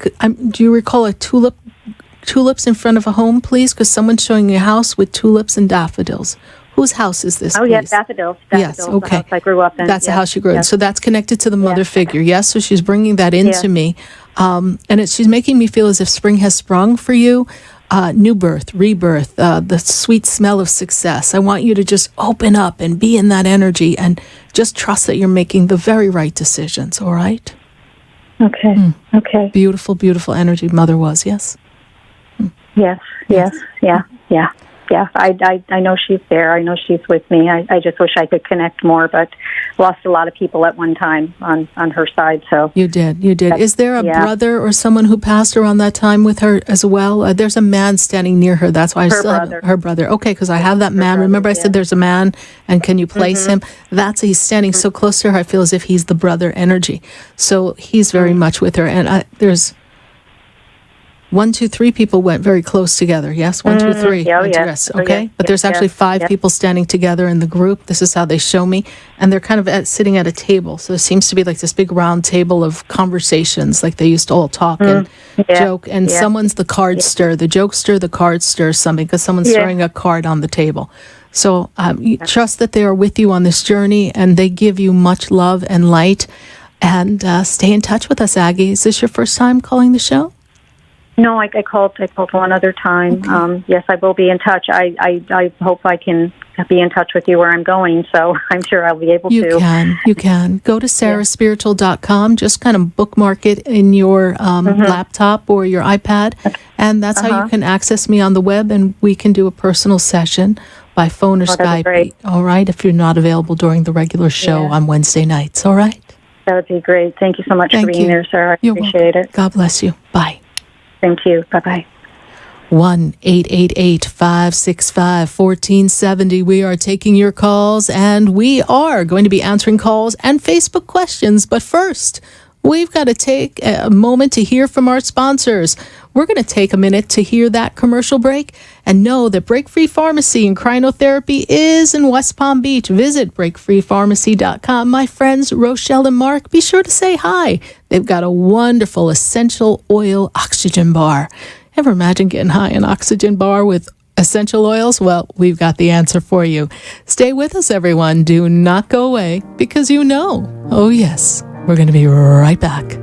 Do you recall tulips in front of a home, please? Because someone's showing me a house with tulips and daffodils. Whose house is this, please? Yes, daffodils. Yes, okay. The house I grew up in. That's the house you grew up in. So that's connected to the mother figure, yes? So she's bringing that into me. And she's making me feel as if spring has sprung for you. New birth, rebirth, the sweet smell of success. I want you to just open up and be in that energy and just trust that you're making the very right decisions, all right? Okay, okay. Beautiful, beautiful energy mother was, yes? Yes. Yeah. yeah, I know she's there. I know she's with me. I just wish I could connect more, but lost a lot of people at one time on her side. So you did. Is there a brother or someone who passed around that time with her as well? There's a man standing near her. That's why her brother. Okay, because I have that man. Remember, I said there's a man, and can you place him? He's standing so close to her. I feel as if he's the brother energy. So he's very much with her, and there's 1, 2, 3 people went very close together. Yes, 1, 2, 3. Yes. Okay, but there's actually 5 people standing together in the group. This is how they show me, and they're kind of sitting at a table. So it seems to be like this big round table of conversations, like they used to all talk and joke. And someone's the cardster, the jokester, the cardster, something because someone's throwing a card on the table. So you trust that they are with you on this journey, and they give you much love and light. And stay in touch with us, Aggie. Is this your first time calling the show? No, I called one other time. Okay. Yes, I will be in touch. I hope I can be in touch with you where I'm going, so I'm sure I'll be able to. You can. Go to sarahspiritual.com. Just kind of bookmark it in your laptop or your iPad, and that's how you can access me on the web, and we can do a personal session by phone or Skype. All right, if you're not available during the regular show on Wednesday nights. All right? That would be great. Thank you so much for being there, Sarah. I appreciate it. God bless you. Bye. Same to you. Bye-bye. 1-888-565-1470. We are taking your calls, and we are going to be answering calls and Facebook questions. But first, we've got to take a moment to hear from our sponsors. We're going to take a minute to hear that commercial break and know that Break Free Pharmacy and Cryotherapy is in West Palm Beach. Visit breakfreepharmacy.com. My friends Rochelle and Mark, be sure to say hi. They've got a wonderful essential oil oxygen bar. Ever imagine getting high in oxygen bar with essential oils? Well, we've got the answer for you. Stay with us, everyone. Do not go away, because you know, oh yes, we're going to be right back.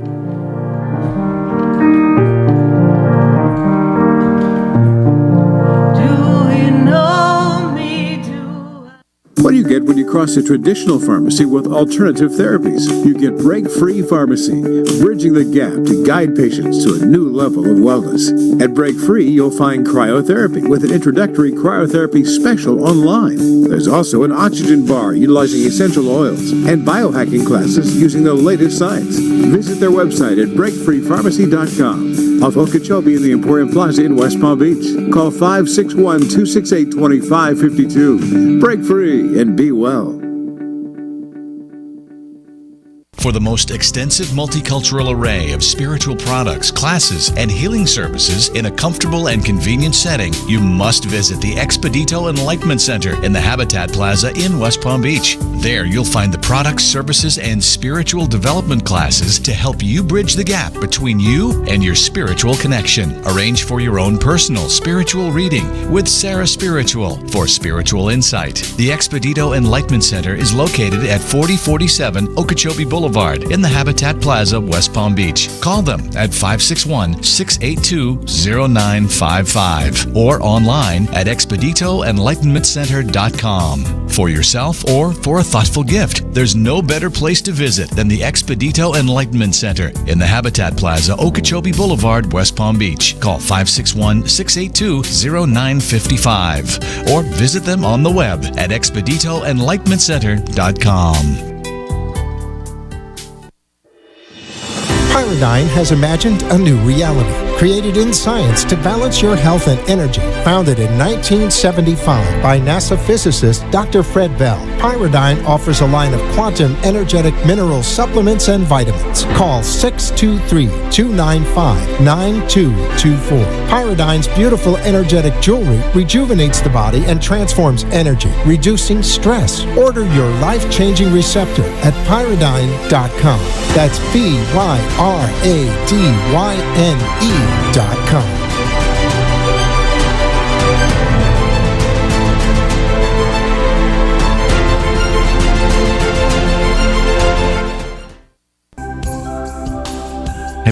What do you get when you cross a traditional pharmacy with alternative therapies? You get Break Free Pharmacy, bridging the gap to guide patients to a new level of wellness. At Break Free, you'll find cryotherapy with an introductory cryotherapy special online. There's also an oxygen bar utilizing essential oils and biohacking classes using the latest science. Visit their website at breakfreepharmacy.com. Off Okeechobee in the Emporium Plaza in West Palm Beach. Call 561-268-2552. Break Free and be well. For the most extensive multicultural array of spiritual products, classes, and healing services in a comfortable and convenient setting, you must visit the Expedito Enlightenment Center in the Habitat Plaza in West Palm Beach. There you'll find the products, services, and spiritual development classes to help you bridge the gap between you and your spiritual connection. Arrange for your own personal spiritual reading with Sarah Spiritual for spiritual insight. The Expedito Enlightenment Center is located at 4047 Okeechobee Boulevard in the Habitat Plaza, West Palm Beach. Call them at 561-682-0955 or online at expeditoenlightenmentcenter.com. For yourself or for a thoughtful gift, there's no better place to visit than the Expedito Enlightenment Center in the Habitat Plaza, Okeechobee Boulevard, West Palm Beach. Call 561-682-0955 or visit them on the web at expeditoenlightenmentcenter.com. Pyridine has imagined a new reality, created in science to balance your health and energy. Founded in 1975 by NASA physicist Dr. Fred Bell, Pyridine offers a line of quantum energetic mineral supplements and vitamins. Call 623-295-9224. Pyridine's beautiful energetic jewelry rejuvenates the body and transforms energy, reducing stress. Order your life-changing receptor at pyridine.com. That's BYRADYNE.com.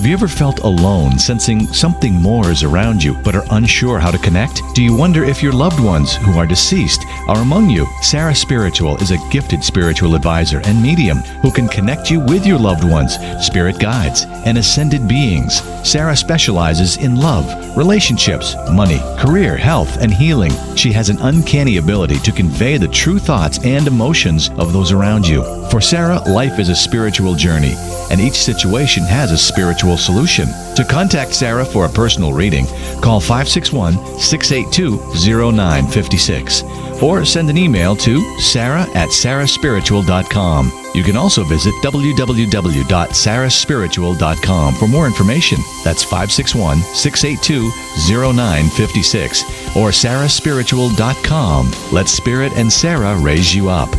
Have you ever felt alone, sensing something more is around you, but are unsure how to connect? Do you wonder if your loved ones who are deceased are among you? Sarah Spiritual is a gifted spiritual advisor and medium who can connect you with your loved ones, spirit guides, and ascended beings. Sarah specializes in love, relationships, money, career, health, and healing. She has an uncanny ability to convey the true thoughts and emotions of those around you. For Sarah, life is a spiritual journey, and each situation has a spiritual solution. To contact Sarah for a personal reading, call 561-682-0956 or send an email to sarah@sarahspiritual.com. You can also visit www.sarahspiritual.com for more information. That's 561-682-0956 or sarahspiritual.com. Let Spirit and Sarah raise you up.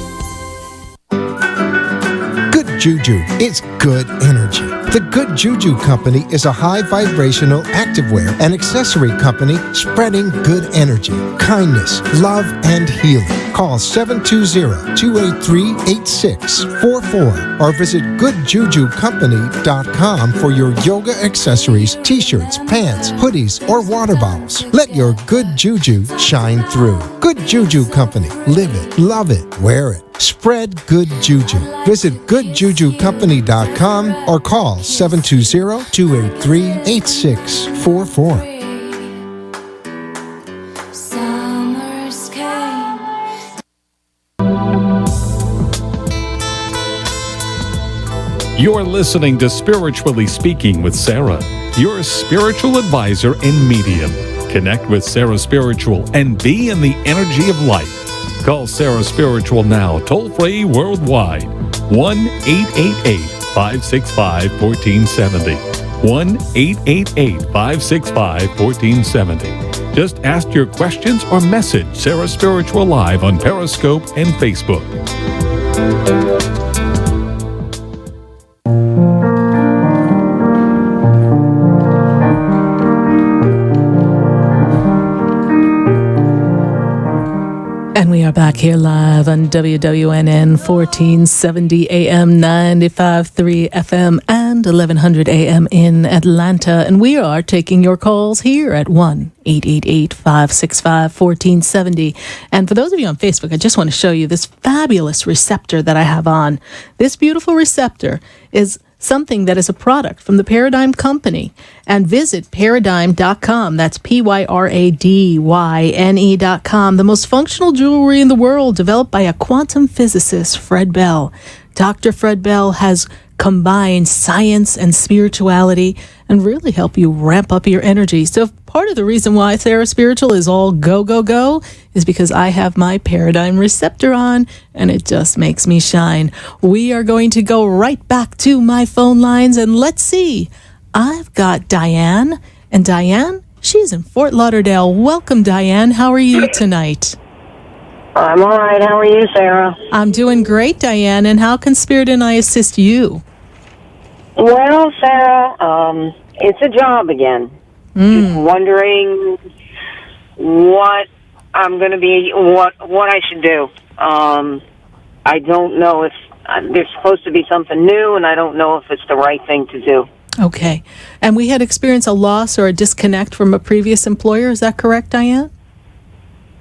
Good Juju is good energy. The Good Juju Company is a high vibrational activewear and accessory company spreading good energy, kindness, love, and healing. Call 720-283-8644 or visit goodjujucompany.com for your yoga accessories, t-shirts, pants, hoodies, or water bottles. Let your good juju shine through. Good Juju Company. Live it, love it, wear it. Spread good juju. Visit goodjujucompany.com or call 720-283-8644. Summers came. You're listening to Spiritually Speaking with Sarah, your spiritual advisor and medium. Connect with Sarah Spiritual and be in the energy of light. Call Sarah Spiritual now, toll-free worldwide, 1-888-565-1470. 1-888-565-1470. Just ask your questions or message Sarah Spiritual live on Periscope and Facebook. And we are back here live on WWNN 1470 AM, 95.3 FM, and 1100 AM in Atlanta. And we are taking your calls here at 1-888-565-1470. And for those of you on Facebook, I just want to show you this fabulous receptor that I have on. This beautiful receptor is something that is a product from the Paradigm Company. And visit paradigm.com. That's PYRADYNE.com. The most functional jewelry in the world, developed by a quantum physicist, Fred Bell. Dr. Fred Bell has combined science and spirituality and really help you ramp up your energy. So part of the reason why Sarah Spiritual is all go, go, go is because I have my Paradigm receptor on and it just makes me shine. We are going to go right back to my phone lines and let's see. I've got Diane, and Diane, she's in Fort Lauderdale. Welcome, Diane. How are you tonight? I'm all right. How are you, Sarah? I'm doing great, Diane. And how can Spirit and I assist you? Well, Sarah, it's a job again. Just wondering what I'm going to be, what I should do. I don't know if there's supposed to be something new, and I don't know if it's the right thing to do. Okay. And we had experienced a loss or a disconnect from a previous employer. Is that correct, Diane?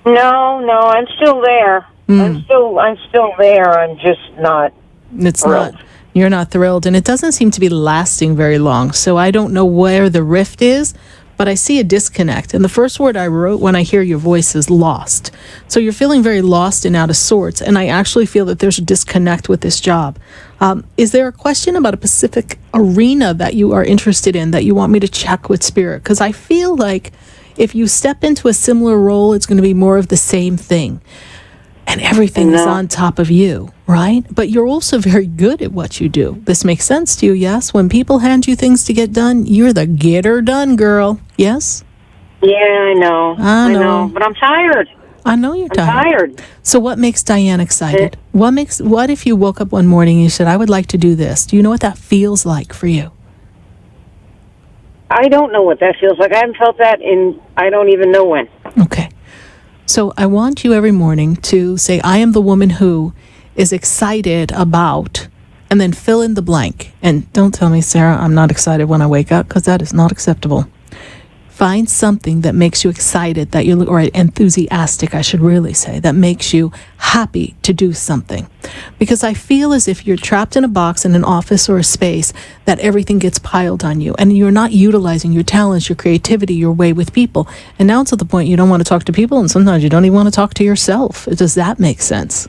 No, I'm still there. I'm still there. I'm just not. It's thrilled. Not. You're not thrilled, and it doesn't seem to be lasting very long. So I don't know where the rift is, but I see a disconnect. And the first word I wrote when I hear your voice is lost. So you're feeling very lost and out of sorts, and I actually feel that there's a disconnect with this job. Is there a question about a specific arena that you are interested in that you want me to check with Spirit? Because I feel like if you step into a similar role, it's going to be more of the same thing. And everything is on top of you, right? But you're also very good at what you do. This makes sense to you, yes? When people hand you things to get done, you're the get-her done girl, yes? Yeah, I know. I know. But I'm tired. I know you're tired. I'm tired. So what makes Diane excited? What if you woke up one morning and you said, I would like to do this? Do you know what that feels like for you? I don't know what that feels like. I haven't felt that I don't even know when. Okay. So I want you every morning to say, I am the woman who is excited about and then fill in the blank. And don't tell me, Sarah, I'm not excited when I wake up, because that is not acceptable. Find something that makes you excited, or enthusiastic, I should really say, that makes you happy to do something. Because I feel as if you're trapped in a box in an office or a space, that everything gets piled on you, and you're not utilizing your talents, your creativity, your way with people. And now it's at the point you don't want to talk to people, and sometimes you don't even want to talk to yourself. Does that make sense?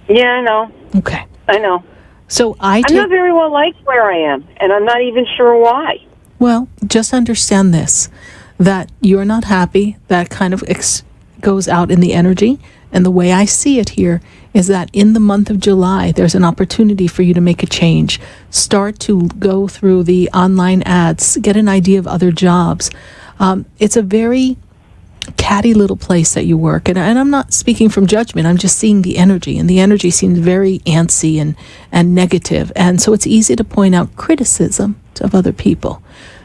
Yeah, I know. Okay. I know. So I'm not very well liked where I am, and I'm not even sure why. Well, just understand this, that you're not happy. That kind of goes out in the energy. And the way I see it here is that in the month of July, there's an opportunity for you to make a change. Start to go through the online ads, get an idea of other jobs. It's a very catty little place that you work. And I'm not speaking from judgment. I'm just seeing the energy. And the energy seems very antsy and negative. And so it's easy to point out criticism of other people.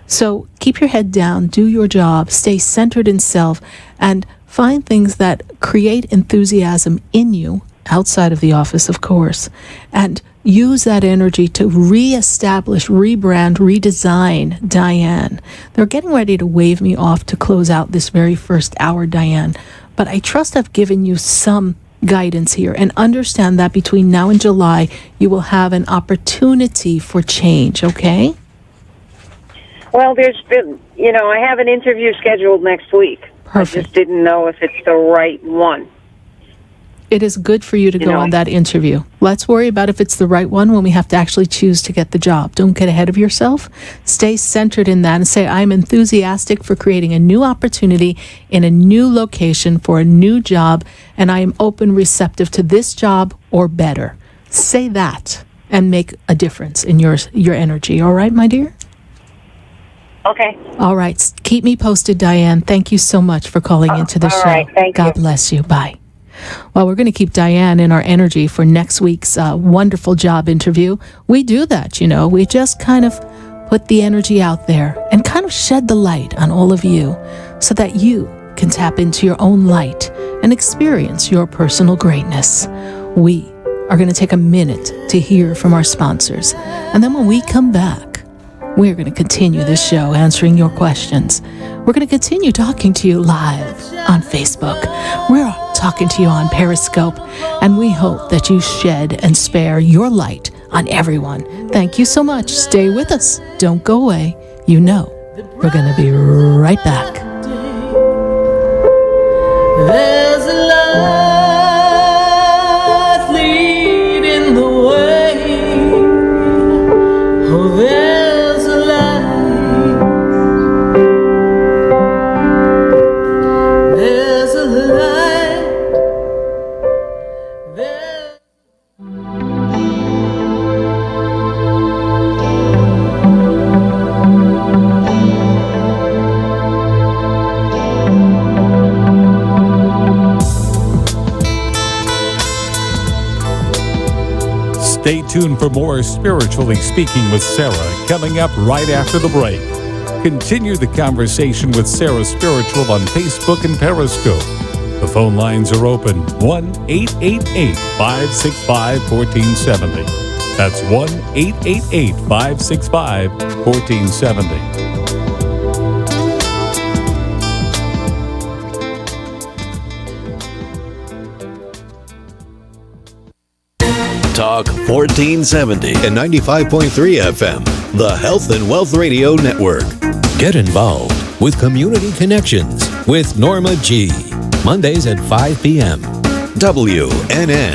So keep your head down, do your job, stay centered in self, and find things that create enthusiasm in you, outside of the office, of course, and use that energy to reestablish, rebrand, redesign Diane. They're getting ready to wave me off to close out this very first hour, Diane, but I trust I've given you some guidance here, and understand that between now and July, you will have an opportunity for change, okay? Well, there's been, I have an interview scheduled next week. Perfect. I just didn't know if it's the right one. It is good for you to go on that interview. Let's worry about if it's the right one when we have to actually choose to get the job. Don't get ahead of yourself. Stay centered in that and say, I'm enthusiastic for creating a new opportunity in a new location for a new job, and I am open, receptive to this job or better. Say that and make a difference in your energy. All right, my dear? Okay. All right. Keep me posted, Diane. Thank you so much for calling into the show. All right. Thank you. God bless you. Bye. Well, we're going to keep Diane in our energy for next week's wonderful job interview. We do that, We just kind of put the energy out there and kind of shed the light on all of you so that you can tap into your own light and experience your personal greatness. We are going to take a minute to hear from our sponsors. And then when we come back, we're going to continue this show answering your questions. We're going to continue talking to you live on Facebook. We're talking to you on Periscope. And we hope that you shed and spare your light on everyone. Thank you so much. Stay with us. Don't go away. We're going to be right back. There's a light leading the way. Oh, there's a light. There's a light. Stay tuned for more Spiritually Speaking with Sarah coming up right after the break. Continue the conversation with Sarah Spiritual on Facebook and Periscope. The phone lines are open, 1-888-565-1470. That's 1-888-565-1470. Talk 1470 and 95.3 FM, the Health and Wealth Radio Network. Get involved with Community Connections with Norma G. Mondays at 5 p.m. WNN.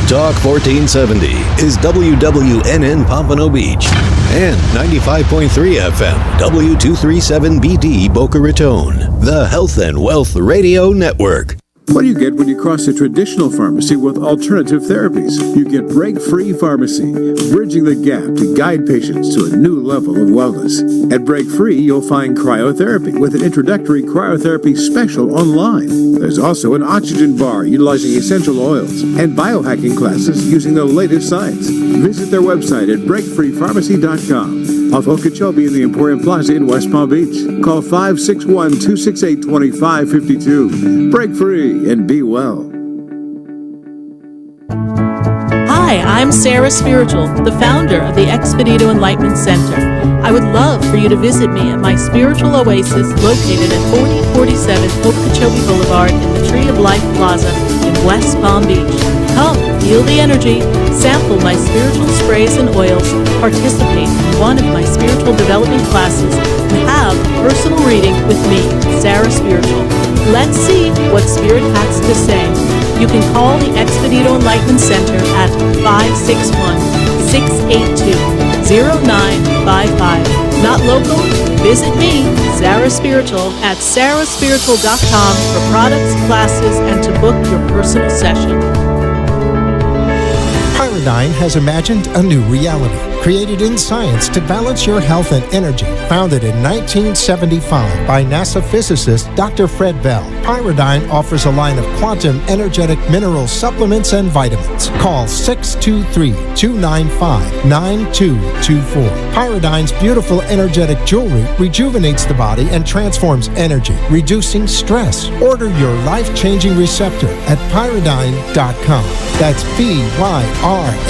Talk 1470 is WWNN Pompano Beach and 95.3 FM W237BD Boca Raton, the Health and Wealth Radio Network. What do you get when you cross a traditional pharmacy with alternative therapies? You get Break-Free Pharmacy, bridging the gap to guide patients to a new level of wellness. At Break-Free, you'll find cryotherapy with an introductory cryotherapy special online. There's also an oxygen bar utilizing essential oils and biohacking classes using the latest science. Visit their website at breakfreepharmacy.com. Off Okeechobee in the Emporium Plaza in West Palm Beach. Call 561-268-2552. Break free and be well. Hi, Hi, I'm Sarah Spiritual, the founder of the Expedito Enlightenment Center. I would love for you to visit me at my spiritual oasis located at 4047 Okeechobee Boulevard in the Tree of Life Plaza in West Palm Beach. Come, feel the energy, sample my spiritual sprays and oils, participate in one of my spiritual development classes, and have a personal reading with me, Sarah Spiritual. Let's see what Spirit has to say. You can call the Expedito Enlightenment Center at 561-682-0955. Not local? Visit me, Sarah Spiritual, at sarahspiritual.com for products, classes, and to book your personal session. Pyridine has imagined a new reality, created in science to balance your health and energy. Founded in 1975 by NASA physicist Dr. Fred Bell, Pyridine offers a line of quantum energetic mineral supplements and vitamins. Call 623-295-9224. Pyridine's beautiful energetic jewelry rejuvenates the body and transforms energy, reducing stress. Order your life-changing receptor at pyridine.com. That's BYRADYNE.com.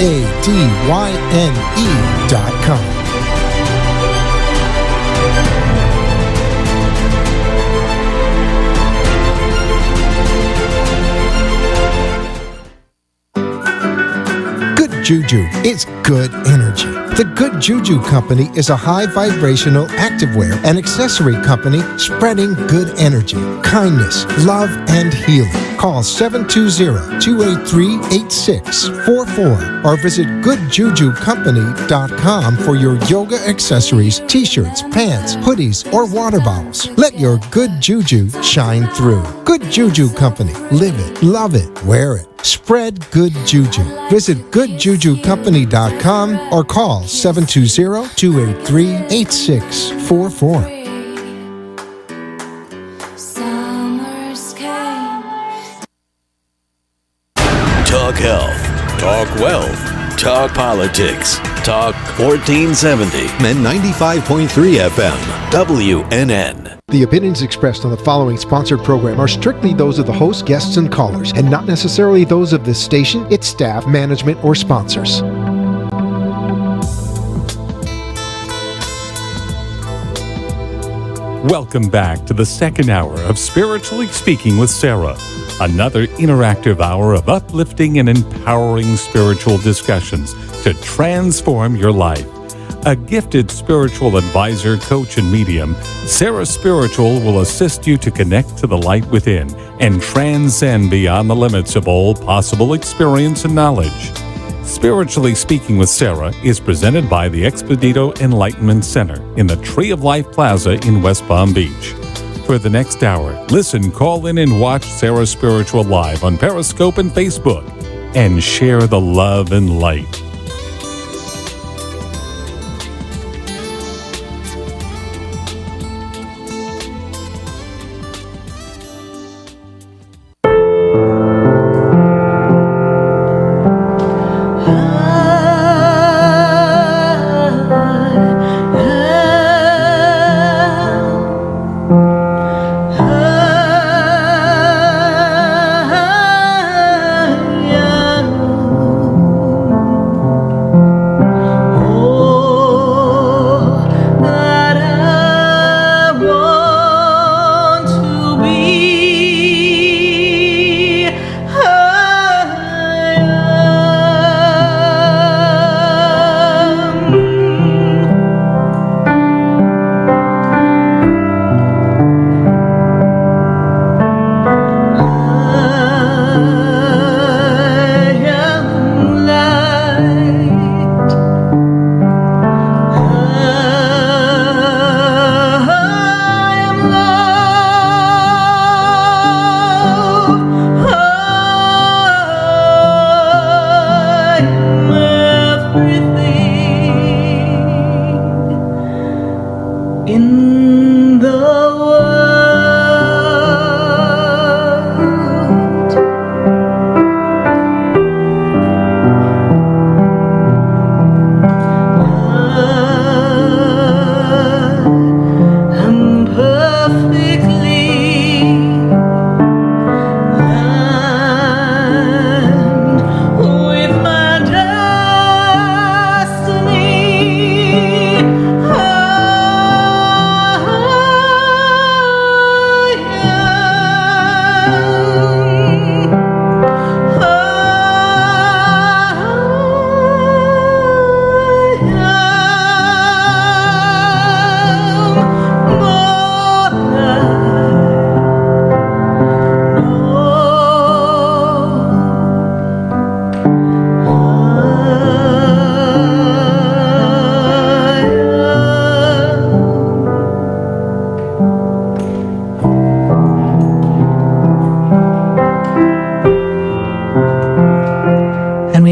Good Juju is good energy. The Good Juju Company is a high vibrational activewear and accessory company spreading good energy, kindness, love, and healing. Call 720-283-8644 or visit goodjujucompany.com for your yoga accessories, t-shirts, pants, hoodies, or water bottles. Let your good juju shine through. Good Juju Company. Live it, love it, wear it. Spread good juju. Visit goodjujucompany.com or call 720-283-8644. Talk health. Talk wealth. Talk politics. Talk 1470 and 95.3 FM. WNN. The opinions expressed on the following sponsored program are strictly those of the host, guests, and callers, and not necessarily those of this station, its staff, management, or sponsors. Welcome back to the second hour of Spiritually Speaking with Sarah, another interactive hour of uplifting and empowering spiritual discussions to transform your life. A gifted spiritual advisor, coach, and medium, Sarah Spiritual will assist you to connect to the light within and transcend beyond the limits of all possible experience and knowledge. Spiritually Speaking with Sarah is presented by the Expedito Enlightenment Center in the Tree of Life Plaza in West Palm Beach. For the next hour, listen, call in, and watch Sarah Spiritual live on Periscope and Facebook, and share the love and light.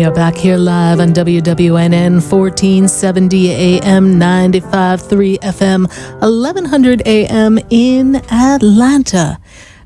are back here live on WWNN 1470 AM, 95.3 FM, 1100 AM in Atlanta.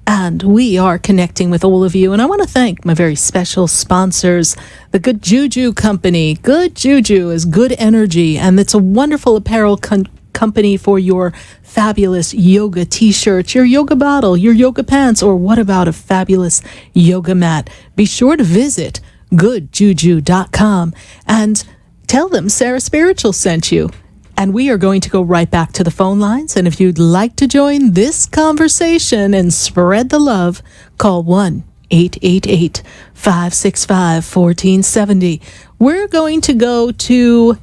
And we are connecting with all of you. And I want to thank my very special sponsors, the Good Juju Company. Good Juju is good energy, and it's a wonderful apparel company for your fabulous yoga t-shirts, your yoga bottle, your yoga pants, or what about a fabulous yoga mat? Be sure to visit goodjuju.com and tell them Sarah Spiritual sent you. And we are going to go right back to the phone lines. And if you'd like to join this conversation and spread the love, call 1-888-565-1470. We're going to go to,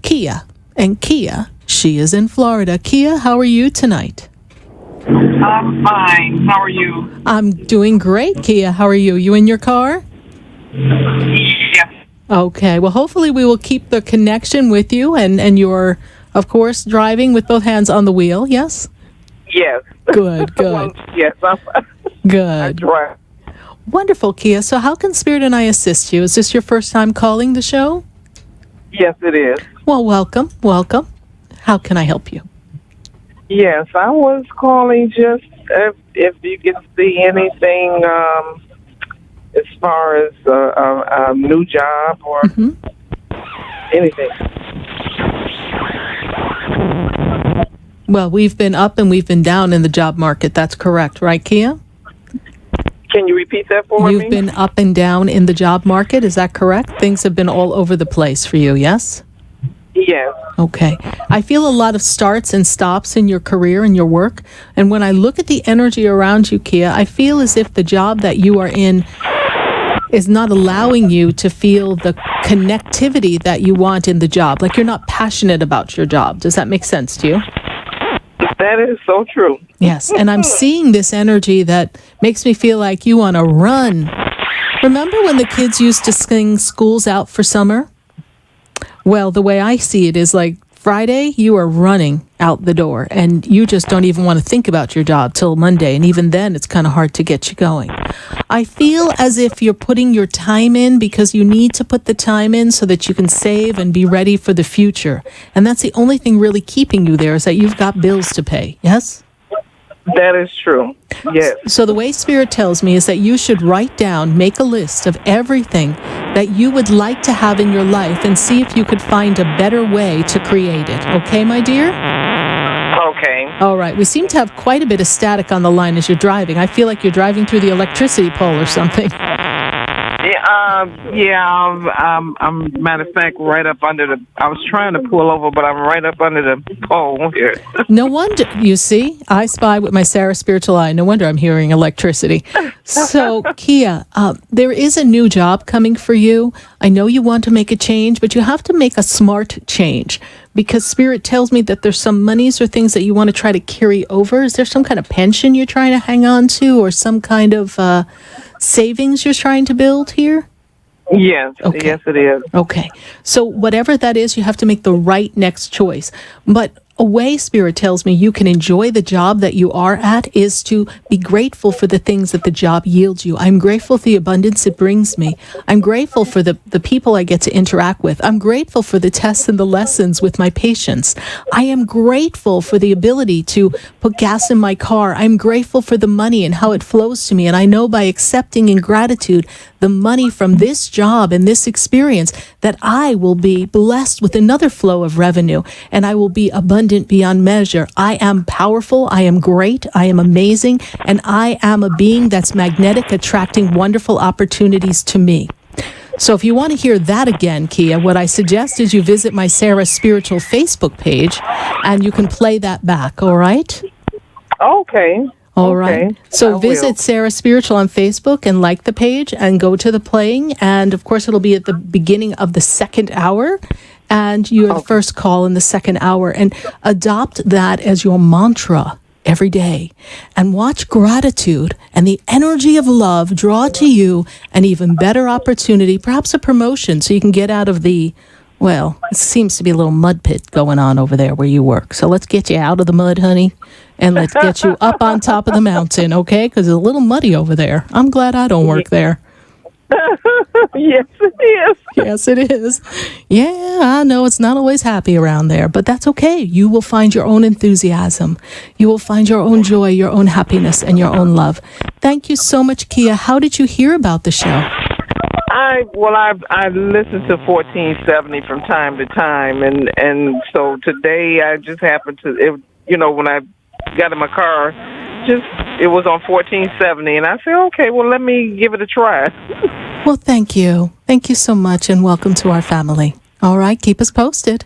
Kia. And Kia, she is in Florida. Kia, how are you tonight? I'm fine. How are you? I'm doing great, Kia. How are you? You in your car? Yes. Okay. Well, hopefully we will keep the connection with you, and you're, of course, driving with both hands on the wheel, yes? Yes. Good, good. Yes, I'm good. Right. Wonderful, Kia. So how can Spirit and I assist you? Is this your first time calling the show? Yes, it is. Well, welcome, welcome. How can I help you? Yes, I was calling just if you could see anything as far as a new job or anything. Well, we've been up and we've been down in the job market. That's correct, right, Kia? Can you repeat that for me? You've been up and down in the job market. Is that correct? Things have been all over the place for you, yes? Yes. Okay. I feel a lot of starts and stops in your career and your work. And when I look at the energy around you, Kia, I feel as if the job that you are in is not allowing you to feel the connectivity that you want in the job. Like you're not passionate about your job. Does that make sense to you? That is so true. Yes. And I'm seeing this energy that makes me feel like you want to run. Remember when the kids used to sing schools out for summer? Well, the way I see it is like Friday, you are running out the door and you just don't even want to think about your job till Monday. And even then, it's kind of hard to get you going. I feel as if you're putting your time in because you need to put the time in so that you can save and be ready for the future. And that's the only thing really keeping you there is that you've got bills to pay. Yes? That is true. Yes. So the way Spirit tells me is that you should write down, make a list of everything that you would like to have in your life and see if you could find a better way to create it. Okay, my dear? Okay. All right. We seem to have quite a bit of static on the line as you're driving. I feel like you're driving through the electricity pole or something. I'm matter of fact right up under the. I was trying to pull over, but I'm right up under the pole here. No wonder. You see, I spy with my Sarah spiritual eye. No wonder I'm hearing electricity. So, Kia, there is a new job coming for you. I know you want to make a change, but you have to make a smart change because Spirit tells me that there's some monies or things that you want to try to carry over. Is there some kind of pension you're trying to hang on to, or some kind of savings you're trying to build here? Yes, okay. Yes, it is. Okay. So whatever that is, you have to make the right next choice. But a way Spirit tells me you can enjoy the job that you are at is to be grateful for the things that the job yields you. I'm grateful for the abundance it brings me. I'm grateful for the people I get to interact with. I'm grateful for the tests and the lessons with my patients. I am grateful for the ability to put gas in my car. I'm grateful for the money and how it flows to me. And I know by accepting in gratitude the money from this job and this experience that I will be blessed with another flow of revenue and I will be abundant beyond measure. I am powerful. I am great. I am amazing. And I am a being that's magnetic, attracting wonderful opportunities to me. So if you want to hear that again, Kia, what I suggest is you visit my Sarah Spiritual Facebook page and you can play that back. All right? Okay. All right. So visit Sarah Spiritual on Facebook and like the page and go to the playing. And of course, it'll be at the beginning of the second hour. And you are the first call in the second hour. And adopt that as your mantra every day. And watch gratitude and the energy of love draw to you an even better opportunity, perhaps a promotion, so you can get out of the, well, it seems to be a little mud pit going on over there where you work. So let's get you out of the mud, honey. And let's get you up on top of the mountain, okay? Because it's a little muddy over there. I'm glad I don't work there. Yes, it is. Yes, it is. Yeah, I know it's not always happy around there, but that's okay. You will find your own enthusiasm. You will find your own joy, your own happiness, and your own love. Thank you so much, Kia. How did you hear about the show? I listen to 1470 from time to time, and so today I just happened to, when I got in my car, it was on 1470, and I said, okay, well, let me give it a try. Well, thank you. Thank you so much, and welcome to our family. All right, keep us posted.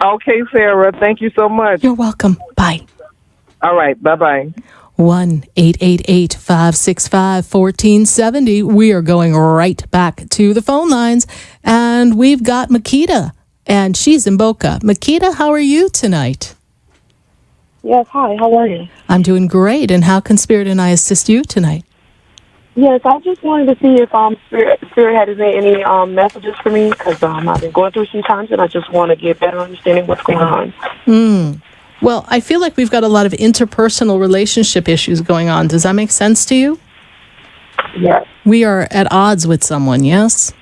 Okay, Sarah, thank you so much. You're welcome. Bye. All right, bye-bye. 1-888-565-1470. We are going right back to the phone lines, and we've got Makita, and she's in Boca. Makita, how are you tonight? Yes, hi, how are you? I'm doing great, and how can Spirit and I assist you tonight? Yes, I just wanted to see if Spirit had any messages for me, because I've been going through some times, and I just want to get better understanding what's going on. Well, I feel like we've got a lot of interpersonal relationship issues going on. Does that make sense to you? Yes. We are at odds with someone, yes?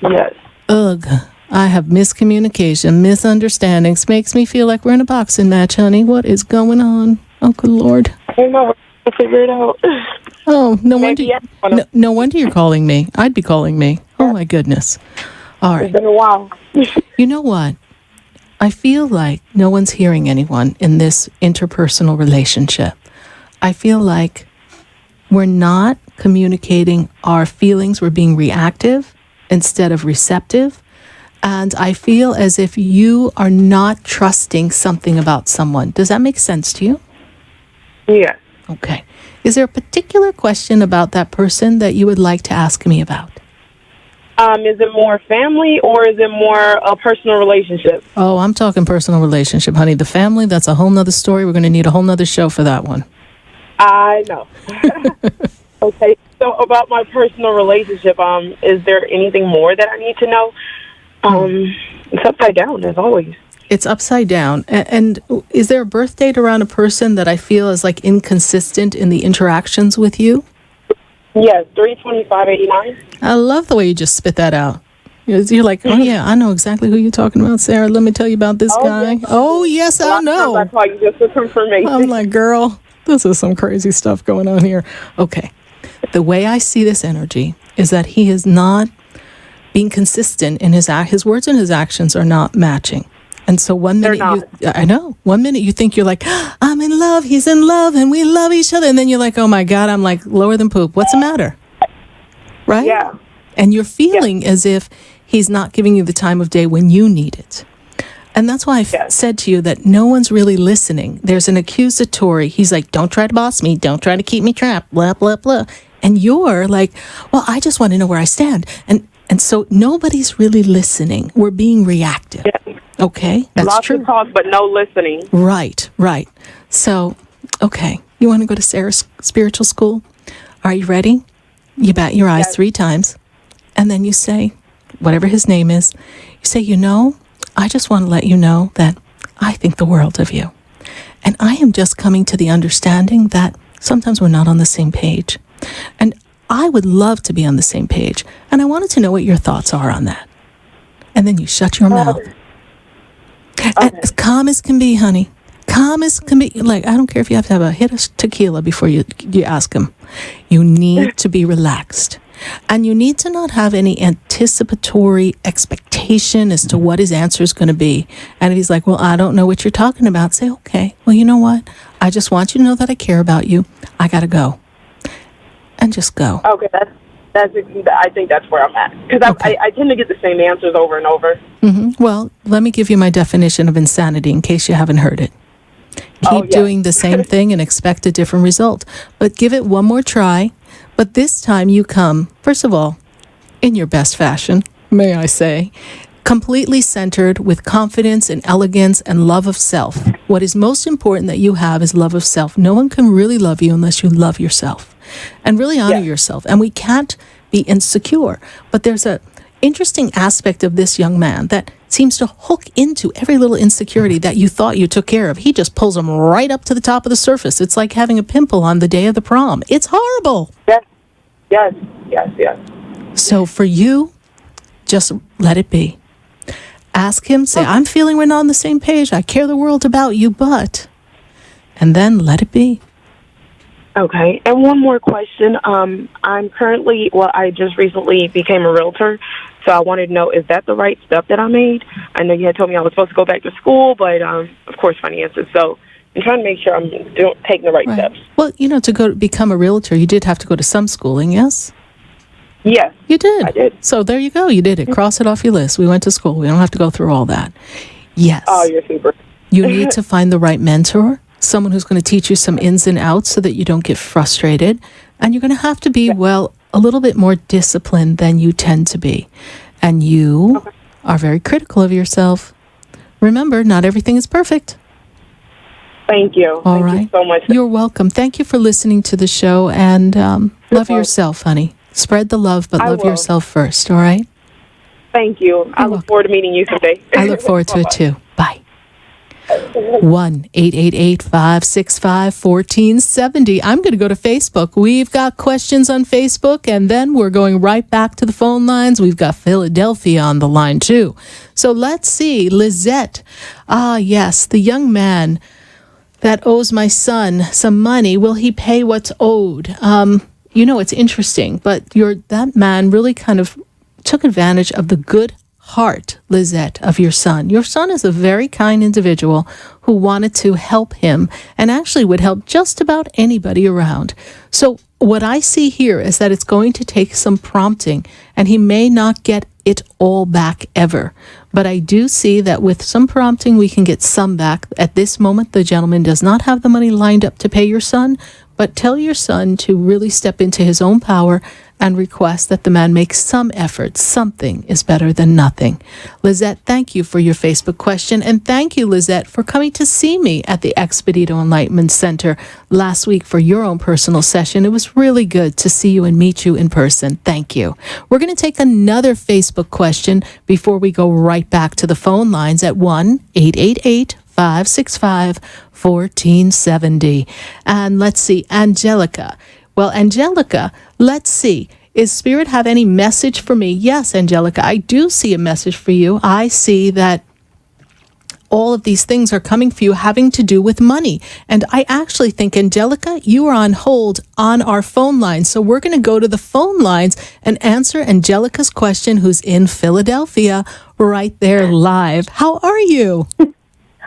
Yes. Ugh. I have miscommunication, misunderstandings. Makes me feel like we're in a boxing match, honey. What is going on? Oh, good Lord. I know. I'll figure it out. Oh, no wonder you're calling me. I'd be calling me. Oh, my goodness. All right. It's been a while. You know what? I feel like no one's hearing anyone in this interpersonal relationship. I feel like we're not communicating our feelings. We're being reactive instead of receptive. And I feel as if you are not trusting something about someone. Does that make sense to you? Yeah. Okay. Is there a particular question about that person that you would like to ask me about? Is it more family or is it more a personal relationship? Oh, I'm talking personal relationship, honey. The family, that's a whole nother story. We're going to need a whole nother show for that one. I know. Okay. So about my personal relationship, is there anything more that I need to know? It's upside down, as always. It's upside down. And is there a birth date around a person that I feel is like inconsistent in the interactions with you? Yes, 3/25/89. I love the way you just spit that out. You're like, oh yeah, I know exactly who you're talking about, Sarah. Let me tell you about this guy. Yes. Oh yes, I know. I call you just for confirmation. I'm like, girl, this is some crazy stuff going on here. Okay. The way I see this energy is that he is not being consistent in his words and his actions are not matching. And so one minute you think you're like, I'm in love, he's in love, and we love each other. And then you're like, oh my God, I'm like lower than poop. What's the matter? Right? Yeah. And you're feeling as if he's not giving you the time of day when you need it. And that's why I said to you that no one's really listening. There's an accusatory. He's like, don't try to boss me. Don't try to keep me trapped, blah, blah, blah. And you're like, well, I just want to know where I stand. And so nobody's really listening. We're being reactive. Yeah. Okay, that's Lots true. of talk, but no listening. Right. So, okay, you want to go to Sarah's spiritual school? Are you ready? You bat your eyes 3 times, and then you say, whatever his name is, you say, I just want to let you know that I think the world of you. And I am just coming to the understanding that sometimes we're not on the same page. And I would love to be on the same page. And I wanted to know what your thoughts are on that. And then you shut your mouth. Okay. As calm as can be, honey. Calm as can be. Like, I don't care if you have to have a hit of tequila before you ask him. You need to be relaxed. And you need to not have any anticipatory expectation as to what his answer is going to be. And if he's like, well, I don't know what you're talking about, say, okay, well, you know what? I just want you to know that I care about you. I got to go. And just go. Okay, I think that's where I'm at. Because I tend to get the same answers over and over. Mm-hmm. Well, let me give you my definition of insanity in case you haven't heard it. Keep doing the same thing and expect a different result. But give it one more try. But this time you come, first of all, in your best fashion, may I say, completely centered with confidence and elegance and love of self. What is most important that you have is love of self. No one can really love you unless you love yourself and really honor yourself. And we can't be insecure. But there's a interesting aspect of this young man that seems to hook into every little insecurity that you thought you took care of. He just pulls them right up to the top of the surface. It's like having a pimple on the day of the prom. It's horrible. Yes. So for you, just let it be. Ask him, say, I'm feeling we're not on the same page. I care the world about you, but... And then let it be. Okay. And one more question. I'm currently, I just recently became a realtor, so I wanted to know, is that the right step that I made? I know you had told me I was supposed to go back to school, but, of course, finances. So I'm trying to make sure I'm taking the right steps. Well, to become a realtor, you did have to go to some schooling, yes? Yes. You did. I did. So there you go. You did it. Cross it off your list. We went to school. We don't have to go through all that. Yes. Oh, you're super. You need to find the right mentor, someone who's going to teach you some ins and outs so that you don't get frustrated. And you're going to have to be, a little bit more disciplined than you tend to be. And you are very critical of yourself. Remember, not everything is perfect. Thank you. Thank you so much. You're welcome. Thank you for listening to the show. And love yourself, honey. Spread the love, but love yourself first, all right? Thank you. I look forward to meeting you someday. I look forward to it, too. Bye. 1-888-565-1470. I'm going to go to Facebook. We've got questions on Facebook, and then we're going right back to the phone lines. We've got Philadelphia on the line, too. So let's see. Lizette. Ah, yes, the young man that owes my son some money. Will he pay what's owed? It's interesting, but that man really kind of took advantage of the good heart, Lizette, of your son. Your son is a very kind individual who wanted to help him and actually would help just about anybody around. So what I see here is that it's going to take some prompting, and he may not get it all back ever. But I do see that with some prompting, we can get some back. At this moment, the gentleman does not have the money lined up to pay your son, but tell your son to really step into his own power and request that the man make some effort. Something is better than nothing. Lizette, thank you for your Facebook question. And thank you, Lizette, for coming to see me at the Expedito Enlightenment Center last week for your own personal session. It was really good to see you and meet you in person. Thank you. We're going to take another Facebook question before we go right back to the phone lines at 1-888-565-1470. And let's see, Angelica. Well, Angelica, let's see. Is Spirit have any message for me? Yes, Angelica, I do see a message for you. I see that all of these things are coming for you having to do with money. And I actually think, Angelica, you are on hold on our phone line. So we're going to go to the phone lines and answer Angelica's question, who's in Philadelphia, right there live. How are you?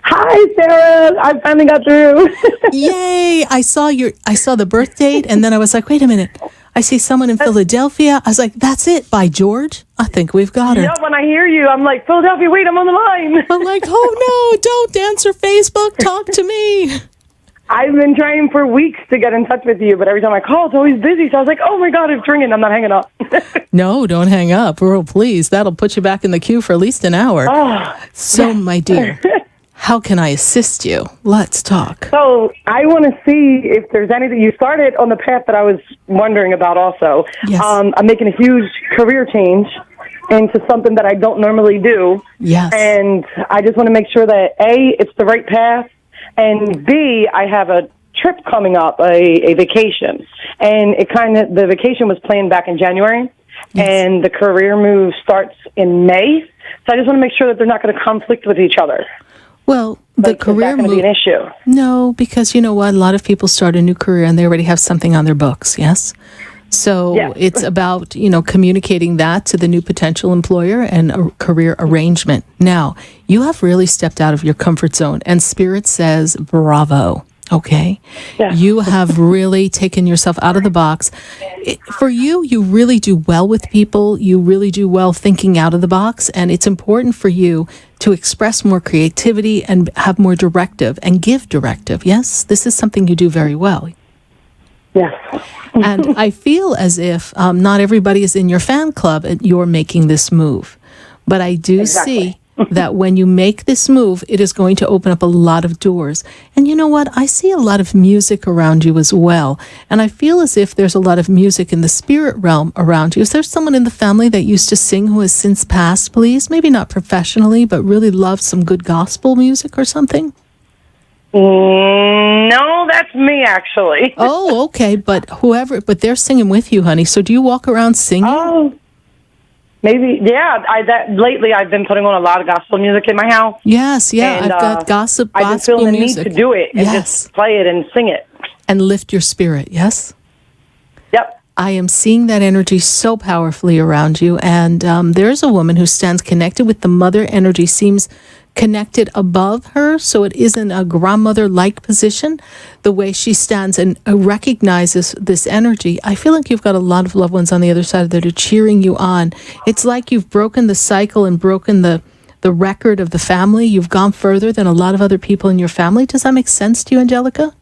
Hi, Sarah. I finally got through. Yay. I saw the birth date, and then I was like, wait a minute. I see someone in Philadelphia. I was like, that's it, by George. I think we've got her. Yeah, when I hear you, I'm like, Philadelphia, wait, I'm on the line. I'm like, oh no, don't answer Facebook. Talk to me. I've been trying for weeks to get in touch with you, but every time I call, it's always busy. So I was like, oh my God, it's ringing. I'm not hanging up. No, don't hang up. Oh, please. That'll put you back in the queue for at least an hour. Oh, so, my dear. How can I assist you? Let's talk. So I want to see if there's anything. You started on the path that I was wondering about also. Yes. I'm making a huge career change into something that I don't normally do. Yes. And I just want to make sure that, A, it's the right path, and B, I have a trip coming up, a vacation. And the vacation was planned back in January, and the career move starts in May. So I just want to make sure that they're not going to conflict with each other. Well, the career move. Is that going to be an issue? No, because you know what? A lot of people start a new career and they already have something on their books, yes? So it's about, communicating that to the new potential employer and a career arrangement. Now, you have really stepped out of your comfort zone, and Spirit says, bravo. Okay. Yeah. You have really taken yourself out of the box. For you, you really do well with people. You really do well thinking out of the box. And it's important for you to express more creativity and have more directive and give directive. Yes, this is something you do very well. Yes. And I feel as if not everybody is in your fan club and you're making this move. But I do see that when you make this move, it is going to open up a lot of doors. And you know what? I see a lot of music around you as well. And I feel as if there's a lot of music in the spirit realm around you. Is there someone in the family that used to sing who has since passed, please? Maybe not professionally, but really loved some good gospel music or something? No, that's me, actually. Oh, okay. But they're singing with you, honey. So do you walk around singing? Oh, Maybe, yeah. Lately I've been putting on a lot of gospel music in my house. Yes, yeah. And, I've got gospel I've been feeling the music. need to do it and just play it and sing it. And lift your spirit, yes? Yep. I am seeing that energy so powerfully around you. And there's a woman who stands connected with the mother energy, seems connected above her, so it isn't a grandmother-like position. The way she stands and recognizes this energy, I feel like you've got a lot of loved ones on the other side that are cheering you on. It's like you've broken the cycle and broken the record of the family. You've gone further than a lot of other people in your family. Does that make sense to you, Angelica?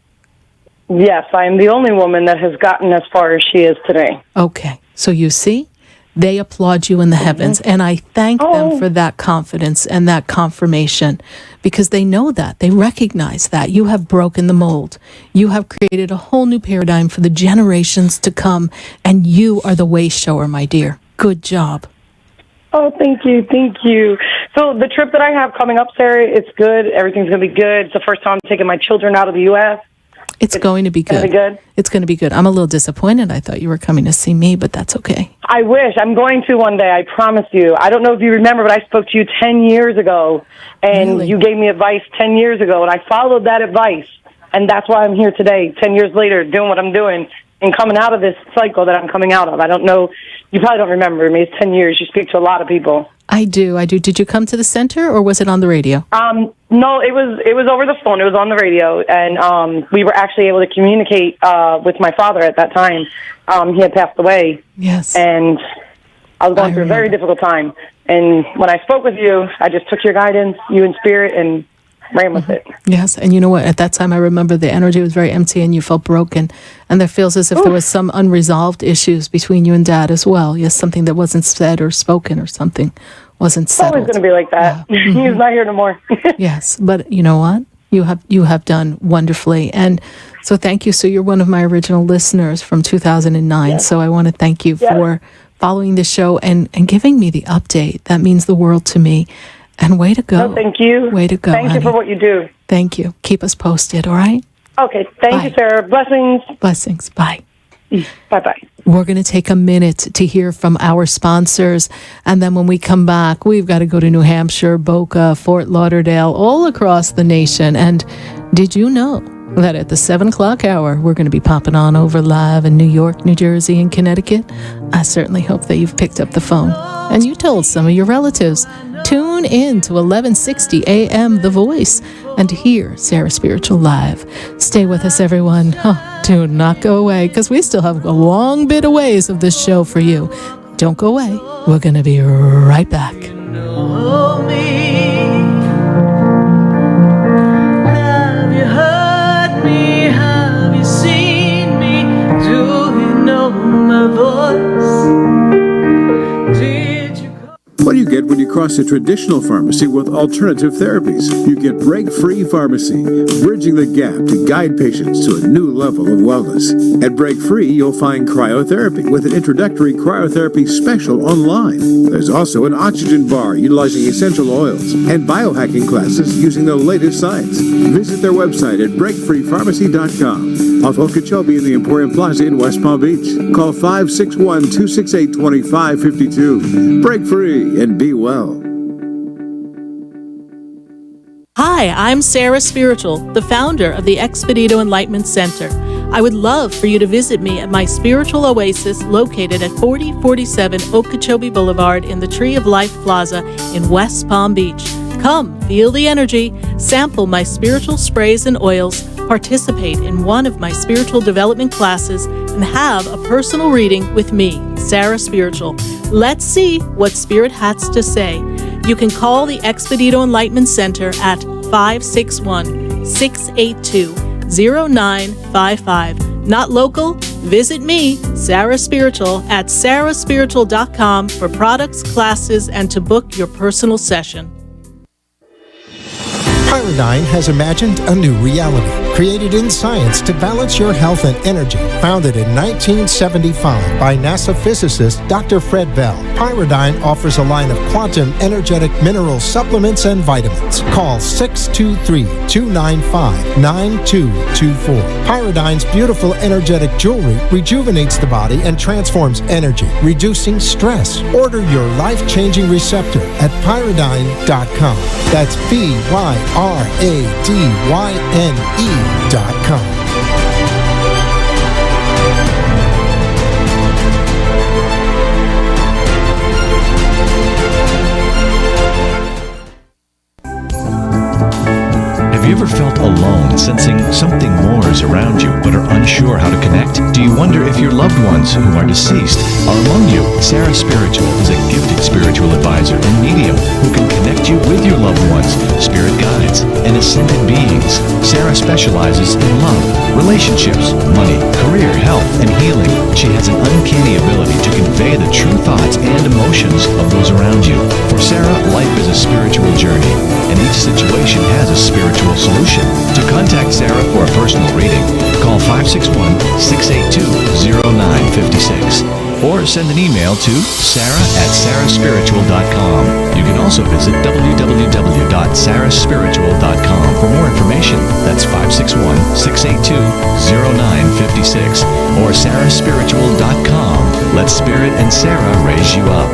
Yes, I am the only woman that has gotten as far as she is today. Okay, so you see, they applaud you in the heavens, and I thank them for that confidence and that confirmation, because they know that, they recognize that you have broken the mold. You have created a whole new paradigm for the generations to come, and you are the way shower, my dear. Good job. Oh, thank you. So the trip that I have coming up, Sarah, it's good. Everything's going to be good. It's the first time I'm taking my children out of the U.S. It's going to be good. It's going to be good. I'm a little disappointed. I thought you were coming to see me, but that's okay. I wish. I'm going to one day. I promise you. I don't know if you remember, but I spoke to you 10 years ago, and you gave me advice 10 years ago, and I followed that advice, and that's why I'm here today, 10 years later, doing what I'm doing and coming out of this cycle that I'm coming out of. I don't know. You probably don't remember me. It's 10 years. You speak to a lot of people. I do. Did you come to the center, or was it on the radio? No, it was over the phone. It was on the radio, and we were actually able to communicate with my father at that time. He had passed away. Yes. And I was going through a very difficult time. And when I spoke with you, I just took your guidance, you in spirit, and ran with it. Yes, and you know what? At that time, I remember the energy was very empty, and you felt broken. And there feels as if there was some unresolved issues between you and Dad as well. Yes, something that wasn't said or spoken, or something wasn't settled. It's always going to be like that. Yeah. He's not here no more. Yes, but you know what? You have done wonderfully, and so thank you. So you're one of my original listeners from 2009. Yes. So I want to thank you for following the show and giving me the update. That means the world to me. And way to go. No, thank you. Way to go. Thank you for what you do. Thank you. Keep us posted, all right? Okay. Thank you, Sarah. Blessings. Blessings. Bye. Bye-bye. We're going to take a minute to hear from our sponsors. And then when we come back, we've got to go to New Hampshire, Boca, Fort Lauderdale, all across the nation. And did you know that at the 7 o'clock hour, we're going to be popping on over live in New York, New Jersey, and Connecticut? I certainly hope that you've picked up the phone and you told some of your relatives. Tune in to 1160 a.m. The Voice and hear Sarah Spiritual live. Stay with us, everyone. Do not go away, because we still have a long bit of ways of this show for you. Don't go away. We're going to be right back. Have you heard me? Have you seen me? Do you know my voice? What do you get when you cross a traditional pharmacy with alternative therapies? You get Break-Free Pharmacy, bridging the gap to guide patients to a new level of wellness. At Break-Free, you'll find cryotherapy with an introductory cryotherapy special online. There's also an oxygen bar utilizing essential oils and biohacking classes using the latest science. Visit their website at breakfreepharmacy.com. Off Okeechobee in the Emporium Plaza in West Palm Beach. Call 561-268-2552. Break Free and be well. Hi, I'm Sarah Spiritual, the founder of the Expedito Enlightenment Center. I would love for you to visit me at my spiritual oasis located at 4047 Okeechobee Boulevard in the Tree of Life Plaza in West Palm Beach. Come, feel the energy, sample my spiritual sprays and oils, participate in one of my spiritual development classes, and have a personal reading with me, Sarah Spiritual. Let's see what Spirit has to say. You can call the Expedito Enlightenment Center at 561-682-0955. Not local? Visit me, Sarah Spiritual, at sarahspiritual.com for products, classes, and to book your personal session. Pyridine has imagined a new reality. created in science to balance your health and energy. Founded in 1975 by NASA physicist Dr. Fred Bell, Pyridine offers a line of quantum energetic mineral supplements and vitamins. Call 623-295-9224. Pyridine's beautiful energetic jewelry rejuvenates the body and transforms energy, reducing stress. Order your life-changing receptor at pyridine.com. That's BYRADYNE.com. Have you ever felt alone, sensing something more is around you, but are unsure how to connect? Do you wonder if your loved ones who are deceased are among you? Sarah Spiritual is a gifted spiritual advisor and medium who can connect you with your loved ones, spirit guides, and ascended beings. Sarah specializes in love, relationships, money, career, health, and healing. She has an uncanny ability to convey the true thoughts and emotions of those around you. For Sarah, life is a spiritual journey, and each situation has a spiritual solution. To contact Sarah for a personal reading, call 561-682-0956 or send an email to sarah@sarahspiritual.com. You can also visit www.sarahspiritual.com for more information. That's 561-682-0956 or sarahspiritual.com. Let Spirit and Sarah raise you up.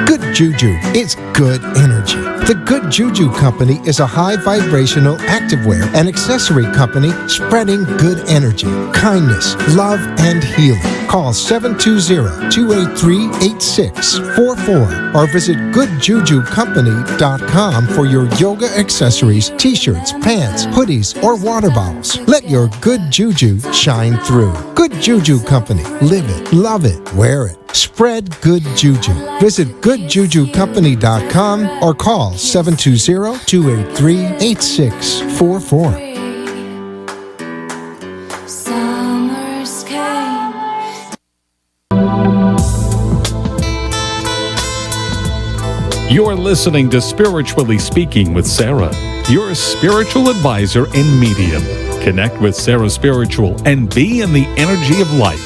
Good Juju is good energy. The Good Juju Company is a high vibrational activewear and accessory company spreading good energy, kindness, love, and healing. Call 720-283-8644 or visit goodjujucompany.com for your yoga accessories, t-shirts, pants, hoodies, or water bottles. Let your good juju shine through. Good Juju Company. Live it, love it, wear it. Spread good juju. Visit goodjujucompany.com or call 720-283-8644. Summers came. You're listening to Spiritually Speaking with Sarah, your spiritual advisor and medium. Connect with Sarah Spiritual and be in the energy of light.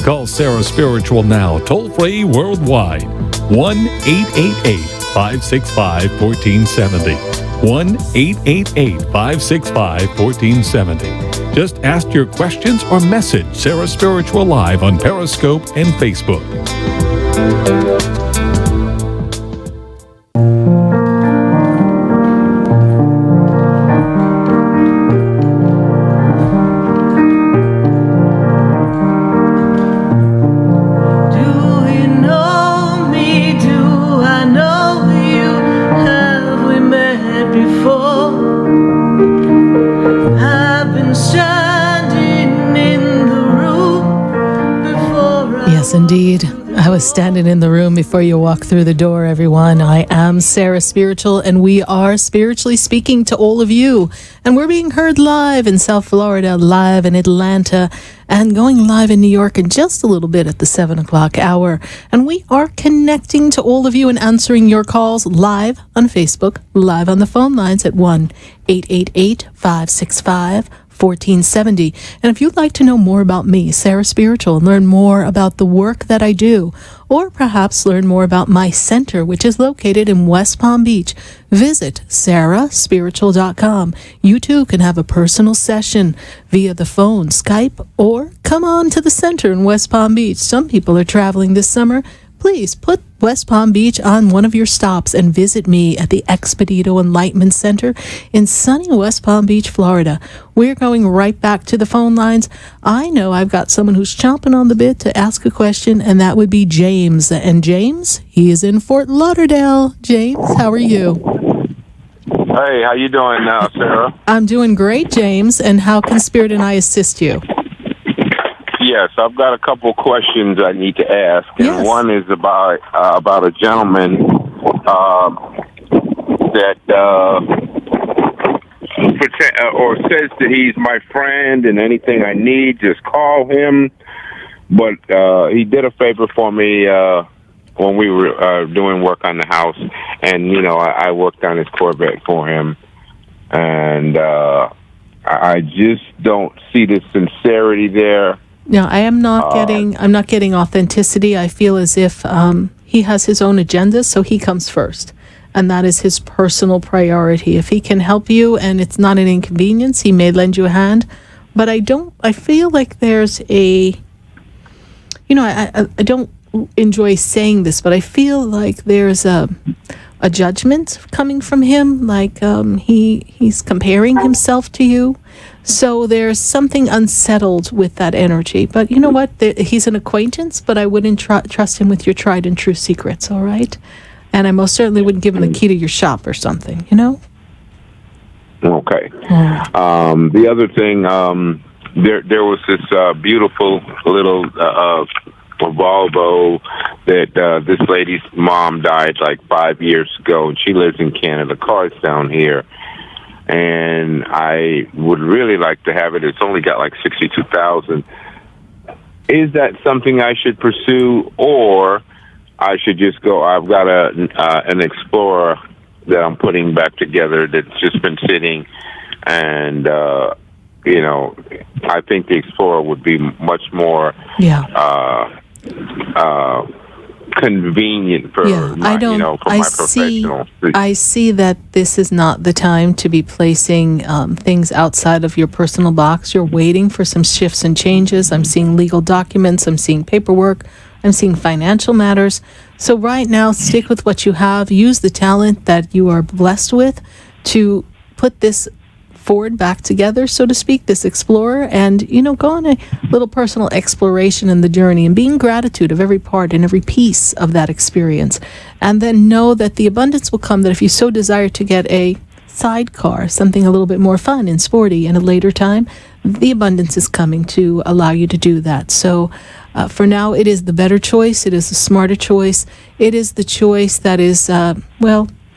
Call Sarah Spiritual now, toll-free worldwide. 1-888-565-1470. 1-888-565-1470. Just ask your questions or message Sarah Spiritual live on Periscope and Facebook. Indeed. I was standing in the room before you walk through the door, everyone. I am Sarah Spiritual, and we are spiritually speaking to all of you. And we're being heard live in South Florida, live in Atlanta, and going live in New York in just a little bit at the 7 o'clock hour. And we are connecting to all of you and answering your calls live on Facebook, live on the phone lines at 1-888-565-1470. And if you'd like to know more about me, Sarah Spiritual, and learn more about the work that I do, or perhaps learn more about my center, which is located in West Palm Beach, visit sarahspiritual.com. You too can have a personal session via the phone, Skype, or come on to the center in West Palm Beach. Some people are traveling this summer. Please put West Palm Beach on one of your stops and visit me at the Expedito Enlightenment Center in sunny West Palm Beach, Florida. We're going right back to the phone lines. I know I've got someone who's chomping on the bit to ask a question, and that would be James. And James, he is in Fort Lauderdale. James, how are you? Hey, how you doing now, Sarah? I'm doing great, James. And how can Spirit and I assist you? Yes, I've got a couple questions I need to ask. And one is about a gentleman that or says that he's my friend and anything I need, just call him. But he did a favor for me when we were doing work on the house, and I worked on his Corvette for him. and I just don't see the sincerity there. No, I'm not getting authenticity. I feel as if he has his own agenda, so he comes first. And that is his personal priority. If he can help you and it's not an inconvenience, he may lend you a hand. But I feel like there's I don't enjoy saying this, but I feel like there's a judgment coming from him, like he's comparing himself to you. So there's something unsettled with that energy. But you know what? He's an acquaintance, but I wouldn't trust him with your tried and true secrets, all right? And I most certainly wouldn't give him the key to your shop or something, you know? Okay. The other thing, there was this beautiful little Volvo that this lady's mom died like 5 years ago, and she lives in Canada. The car's down here. And I would really like to have it. It's only got like 62,000. Is that something I should pursue, or I should just go? I've got an Explorer that I'm putting back together that's just been sitting, and I think the Explorer would be much more convenient for my professional. I see that this is not the time to be placing things outside of your personal box. You're waiting for some shifts and changes. I'm seeing legal documents. I'm seeing paperwork. I'm seeing financial matters. So right now, stick with what you have. Use the talent that you are blessed with to put this Ford back together, so to speak, this Explorer, and go on a little personal exploration in the journey and be in gratitude of every part and every piece of that experience. And then know that the abundance will come, that if you so desire to get a sidecar, something a little bit more fun and sporty in a later time, the abundance is coming to allow you to do that. So for now, it is the better choice. It is the smarter choice. It is the choice that is,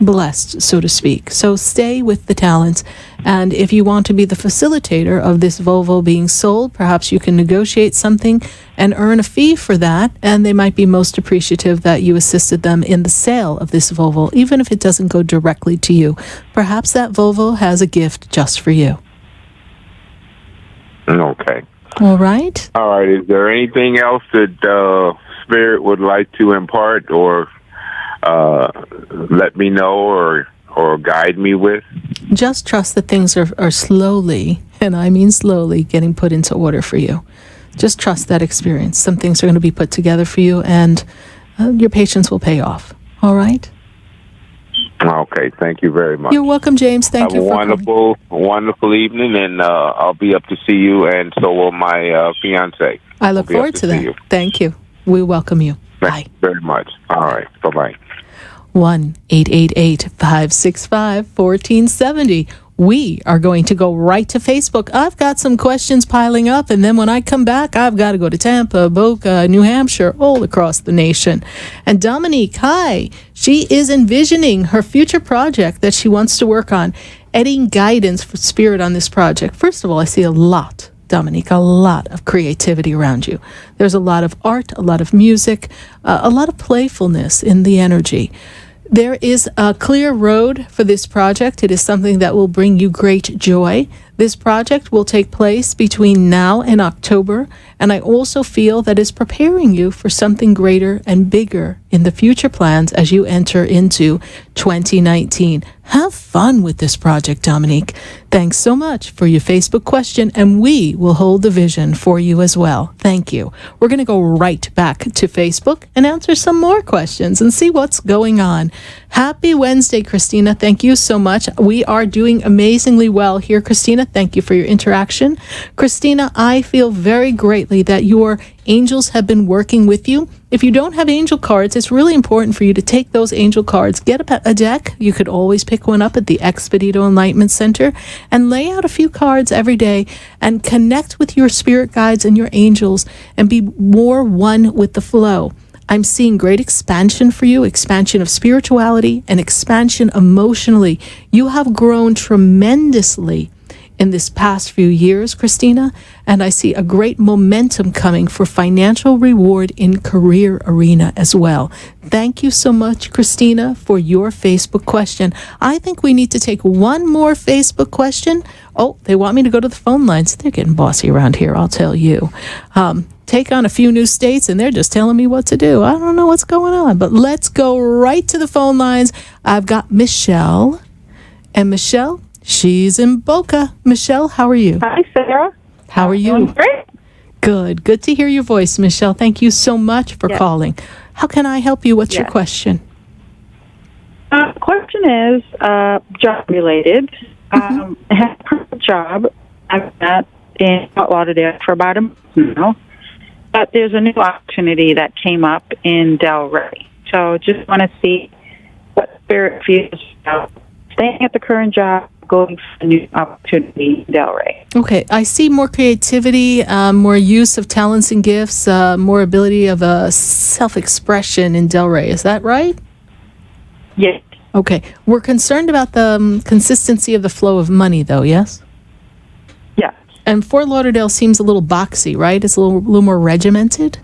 blessed, so to speak. So stay with the talents. And if you want to be the facilitator of this Volvo being sold, perhaps you can negotiate something and earn a fee for that. And they might be most appreciative that you assisted them in the sale of this Volvo, even if it doesn't go directly to you. Perhaps that Volvo has a gift just for you. Okay. All right. All right. Is there anything else that Spirit would like to impart or let me know or guide me with? Just trust that things are slowly, and I mean slowly, getting put into order for you. Just trust that experience. Some things are going to be put together for you, and your patience will pay off. All right? Okay. Thank you very much. You're welcome, James. Thank you for coming. Wonderful evening, and I'll be up to see you, and so will my fiance. I look forward to that. Thank you. We welcome you. Thank you very much. All right. Bye-bye. 1-888-565-1470. We are going to go right to Facebook. I've got some questions piling up, and then when I come back, I've got to go to Tampa, Boca, New Hampshire, all across the nation. And Dominique, hi. She is envisioning her future project that she wants to work on. Any guidance for Spirit on this project? First of all, I see a lot, Dominique, a lot of creativity around you. There's a lot of art, a lot of music, a lot of playfulness in the energy. There is a clear road for this project. It is something that will bring you great joy. This project will take place between now and October, and I also feel that it's preparing you for something greater and bigger in the future plans as you enter into 2019. Have fun with this project, Dominique. Thanks so much for your Facebook question, and we will hold the vision for you as well. Thank you. We're going to go right back to Facebook and answer some more questions and see what's going on. Happy Wednesday, Christina. Thank you so much. We are doing amazingly well here, Christina. Thank you for your interaction. Christina, I feel very greatly that your angels have been working with you. If you don't have angel cards, it's really important for you to take those angel cards, get a deck. You could always pick one up at the Expedito Enlightenment Center and lay out a few cards every day and connect with your spirit guides and your angels and be more one with the flow. I'm seeing great expansion for you, expansion of spirituality and expansion emotionally. You have grown tremendously in this past few years, Christina, and I see a great momentum coming for financial reward in career arena as well. Thank you so much, Christina, for your Facebook question. I think we need to take one more Facebook question. Oh, they want me to go to the phone lines. They're getting bossy around here, I'll tell you. Take on a few new states, and they're just telling me what to do. I don't know what's going on, but let's go right to the phone lines. I've got Michelle. And Michelle, she's in Boca. Michelle, how are you? Hi, Sarah. How are you? Doing great. Good. Good to hear your voice, Michelle. Thank you so much for calling. How can I help you? What's your question? The question is job related. I have a job. I've been in Fort Lauderdale for about a month now. But there's a new opportunity that came up in Delray. So just want to see what Spirit feels about staying at the current job, going for a new opportunity in Delray. Okay, I see more creativity, more use of talents and gifts, more ability of self-expression in Delray. Is that right? Yes. Okay, we're concerned about the consistency of the flow of money, though, yes? Yeah. And Fort Lauderdale seems a little boxy, right? It's a little more regimented?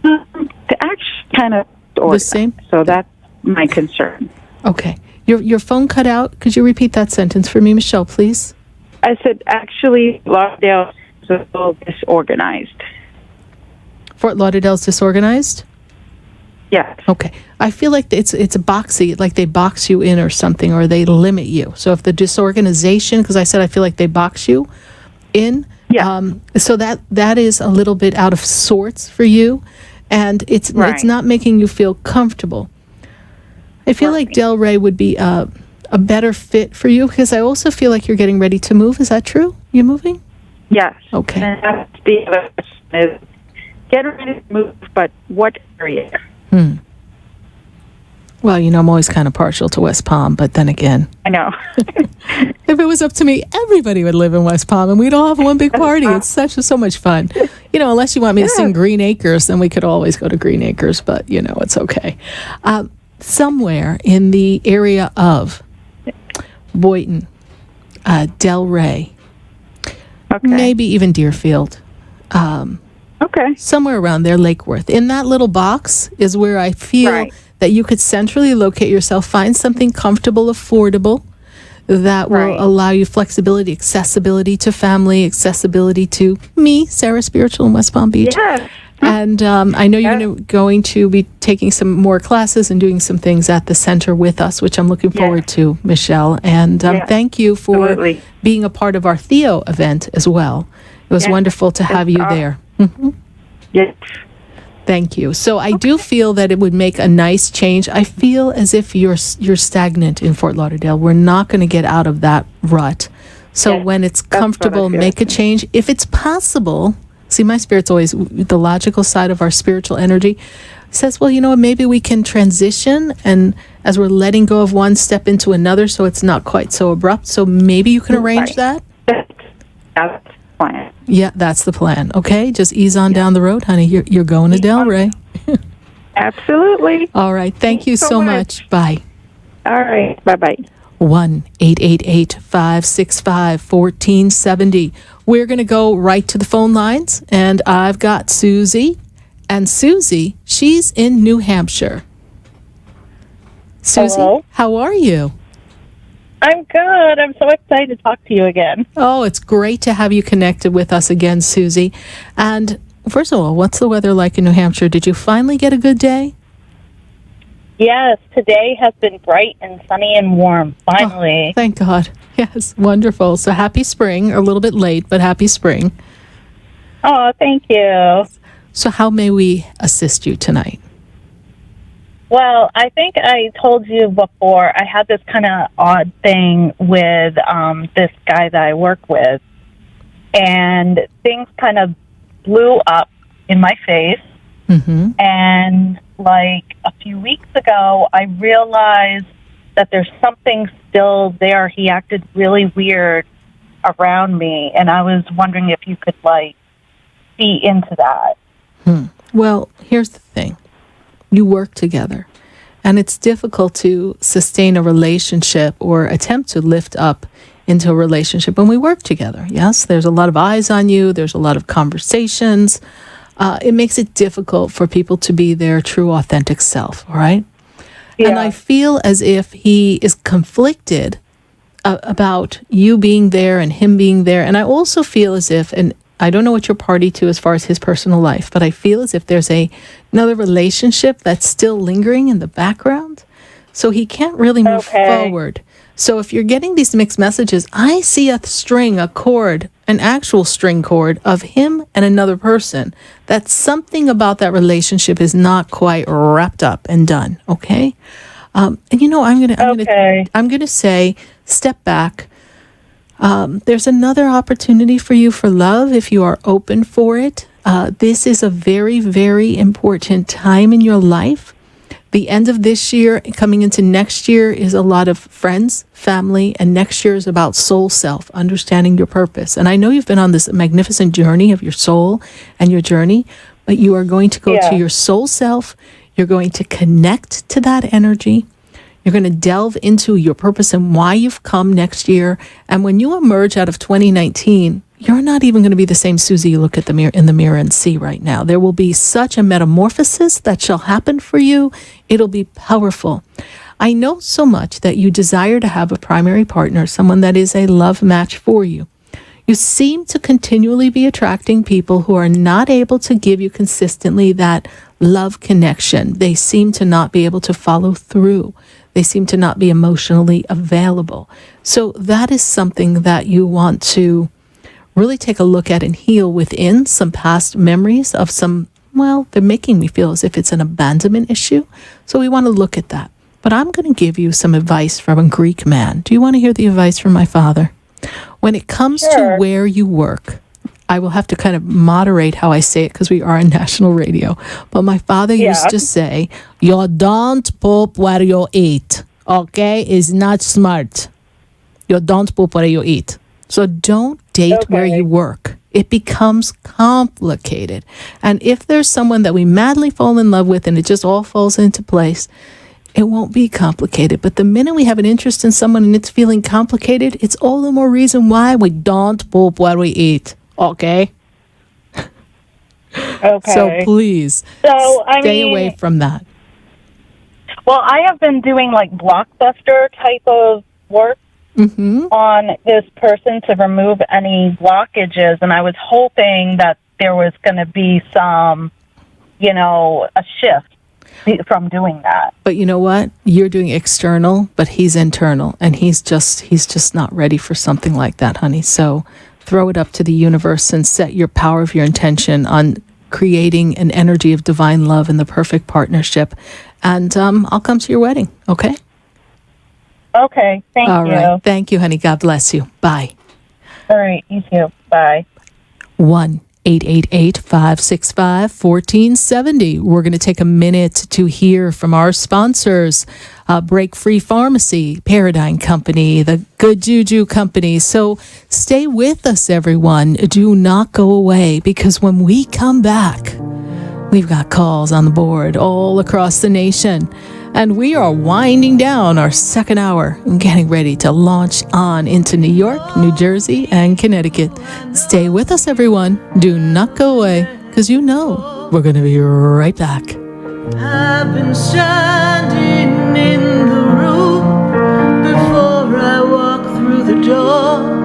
The actually kind of the same? So that's my concern. Okay. Your phone cut out. Could you repeat that sentence for me, Michelle, please? I said, actually, Lauderdale is a little disorganized. Fort Lauderdale's disorganized? Yes. Okay. I feel like it's a boxy, like they box you in or something, or they limit you. So if the disorganization, because I said I feel like they box you in, so that is a little bit out of sorts for you, and it's not making you feel comfortable. I feel like Delray would be a better fit for you, because I also feel like you're getting ready to move. Is that true? You're moving? Yes. Okay. And that's the other question is, get ready to move, but what area? Well, I'm always kind of partial to West Palm, but then again, I know. if it was up to me, everybody would live in West Palm, and we'd all have one big party. It's so much fun. Unless you want me to sing Green Acres, then we could always go to Green Acres, but, it's okay. Somewhere in the area of Boynton, Delray, maybe even Deerfield, somewhere around there, Lake Worth. In that little box is where I feel that you could centrally locate yourself, find something comfortable, affordable, that will allow you flexibility, accessibility to family, accessibility to me, Sarah Spiritual in West Palm Beach. Yes. And I know you're going to be taking some more classes and doing some things at the center with us, which I'm looking forward to, Michelle. And thank you for being a part of our Theo event as well. It was wonderful to have you there. Yes. Thank you. So I do feel that it would make a nice change. I feel as if you're stagnant in Fort Lauderdale. We're not going to get out of that rut. So when it's comfortable, make a change. If it's possible, see, my spirit's always the logical side of our spiritual energy. Says, well, maybe we can transition, and as we're letting go of one, step into another, so it's not quite so abrupt. So maybe you can arrange that. That's the plan. Yeah, that's the plan. Okay, just ease on down the road, honey. You're going to Delray. Absolutely. All right. Thank you so much. Bye. All right. Bye-bye. 1-888-565-1470. We're going to go right to the phone lines, and I've got Susie. And Susie, she's in New Hampshire. Susie, how are you? I'm good. I'm so excited to talk to you again. Oh, it's great to have you connected with us again, Susie. And first of all, what's the weather like in New Hampshire? Did you finally get a good day? Yes, today has been bright and sunny and warm, finally. Oh, thank God. Yes, wonderful. So happy spring, a little bit late, but happy spring. Oh, thank you. So how may we assist you tonight? Well, I think I told you before, I had this kind of odd thing with this guy that I work with, and things kind of blew up in my face. Mm-hmm. And like a few weeks ago, I realized that there's something still there. He acted really weird around me, and I was wondering if you could see into that. Well, here's the thing. You work together, and it's difficult to sustain a relationship or attempt to lift up into a relationship when we work together. Yes, there's a lot of eyes on you. There's a lot of conversations. It makes it difficult for people to be their true, authentic self, all right? Yeah. And I feel as if he is conflicted about you being there and him being there. And I also feel as if, and I don't know what you're party to as far as his personal life, but I feel as if there's another relationship that's still lingering in the background. So he can't really move forward. So if you're getting these mixed messages, I see a string, a cord, an actual string cord of him and another person. That something about that relationship is not quite wrapped up and done. Okay. And I'm gonna say, step back. There's another opportunity for you for love if you are open for it. This is a very, very important time in your life. The end of this year, coming into next year, is a lot of friends, family, and next year is about soul self, understanding your purpose. And I know you've been on this magnificent journey of your soul and your journey, but you are going to go to your soul self. You're going to connect to that energy. You're going to delve into your purpose and why you've come next year. And when you emerge out of 2019, you're not even going to be the same Susie you look at in the mirror and see right now. There will be such a metamorphosis that shall happen for you. It'll be powerful. I know so much that you desire to have a primary partner, someone that is a love match for you. You seem to continually be attracting people who are not able to give you consistently that love connection. They seem to not be able to follow through. They seem to not be emotionally available. So that is something that you want to really take a look at and heal within, some past memories of they're making me feel as if it's an abandonment issue. So we want to look at that. But I'm going to give you some advice from a Greek man. Do you want to hear the advice from my father? When it comes to where you work, I will have to kind of moderate how I say it because we are on national radio. But my father used to say, you don't poop where you eat, okay? It's not smart. You don't poop where you eat. So don't date where you work. It becomes complicated. And if there's someone that we madly fall in love with and it just all falls into place, it won't be complicated. But the minute we have an interest in someone and it's feeling complicated, it's all the more reason why we don't poop where we eat. Okay? Okay. So please stay away from that. Well, I have been doing like Blockbuster type of work on this person to remove any blockages, and I was hoping that there was going to be some, a shift from doing that. But you know what? You're doing external, but he's internal, and he's just not ready for something like that, honey. So throw it up to the universe and set your power of your intention on creating an energy of divine love and the perfect partnership. And I'll come to your wedding, okay? Okay, thank you. All right. Thank you, honey. God bless you. Bye. All right, you too. Bye. 1-888-565-1470. We're going to take a minute to hear from our sponsors, Break Free Pharmacy, Paradigm Company, the Good Juju Company. So stay with us, everyone. Do not go away, because when we come back, we've got calls on the board all across the nation. And we are winding down our second hour and getting ready to launch on into New York, New Jersey, and Connecticut. Stay with us, everyone. Do not go away, because we're going to be right back. I've been standing in the room before I walk through the door.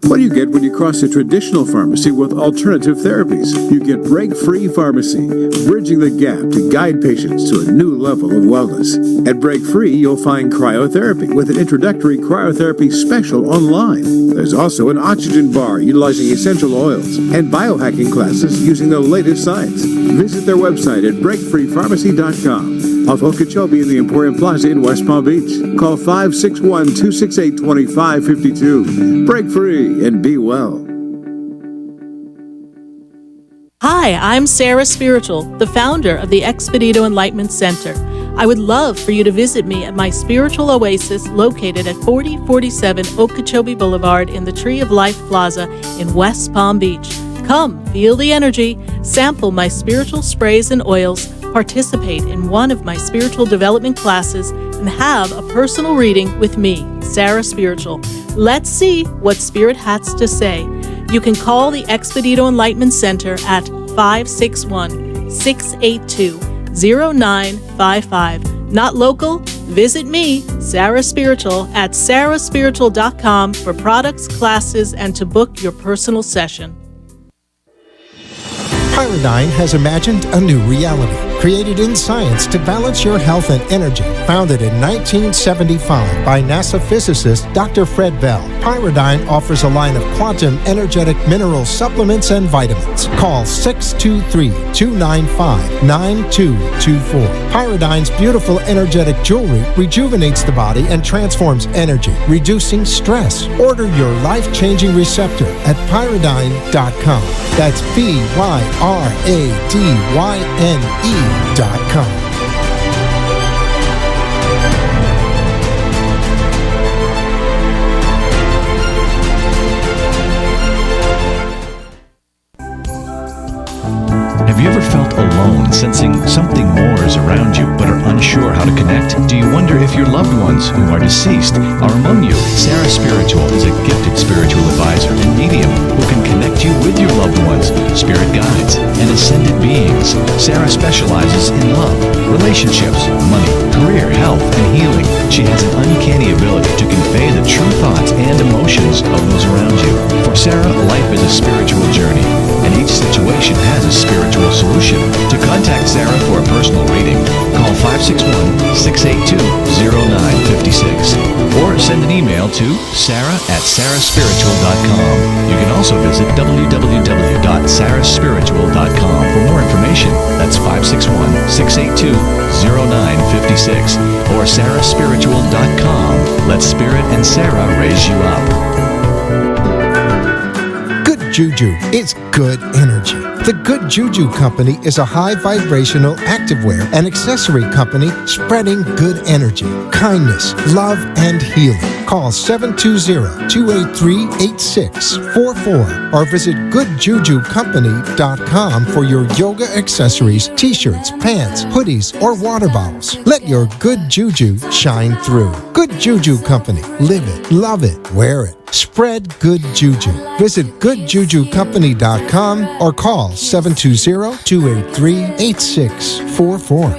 What do you get when you cross a traditional pharmacy with alternative therapies? You get Break Free Pharmacy, bridging the gap to guide patients to a new level of wellness. At Break Free, you'll find cryotherapy with an introductory cryotherapy special online. There's also an oxygen bar utilizing essential oils and biohacking classes using the latest science. Visit their website at breakfreepharmacy.com. Off Okeechobee in the Emporium Plaza in West Palm Beach. Call 561-268-2552. Break free and be well. Hi, I'm Sarah Spiritual, the founder of the Expedito Enlightenment Center. I would love for you to visit me at my spiritual oasis located at 4047 Okeechobee Boulevard in the Tree of Life Plaza in West Palm Beach. Come, feel the energy, sample my spiritual sprays and oils, Participate in one of my spiritual development classes and have a personal reading with me, Sarah Spiritual. Let's see what Spirit has to say. You can call the Expedito Enlightenment Center at 561-682-0955. Not local? Visit me, Sarah Spiritual, at sarahspiritual.com for products, classes, and to book your personal session. Pyridine has imagined a new reality, created in science to balance your health and energy. Founded in 1975 by NASA physicist Dr. Fred Bell, Pyridine offers a line of quantum energetic mineral supplements and vitamins. Call 623-295-9224. Pyridine's beautiful energetic jewelry rejuvenates the body and transforms energy, reducing stress. Order your life-changing receptor at pyridine.com. That's PYRADYNE.com. Have you ever felt alone, sensing something more is around you, but are unsure how to connect? Do you wonder if your loved ones who are deceased are among you? Sarah Spiritual is a gifted spiritual advisor and medium who can connect you with your loved ones, spirit guides, and ascended beings. Sarah specializes in love, relationships, money, career, health, and healing. She has an uncanny ability to convey the true thoughts and emotions of those around you. For Sarah, life is a spiritual journey, and each situation has a spiritual solution. To contact Sarah for a personal reading, call 561-682-0956 or send an email to sarah@sarahspiritual.com. You can also visit www.sarahspiritual.com for more information. That's 561-682-0956 or sarahspiritual.com. Let Spirit and Sarah raise you up. Juju is good energy. The Good Juju Company is a high vibrational activewear and accessory company spreading good energy, kindness, love, and healing. Call 720-283-8644 or visit goodjujucompany.com for your yoga accessories, t-shirts, pants, hoodies, or water bottles. Let your good juju shine through. Good Juju Company. Live it, love it, wear it. Spread good juju. Visit goodjujucompany.com or call 720-283-8644.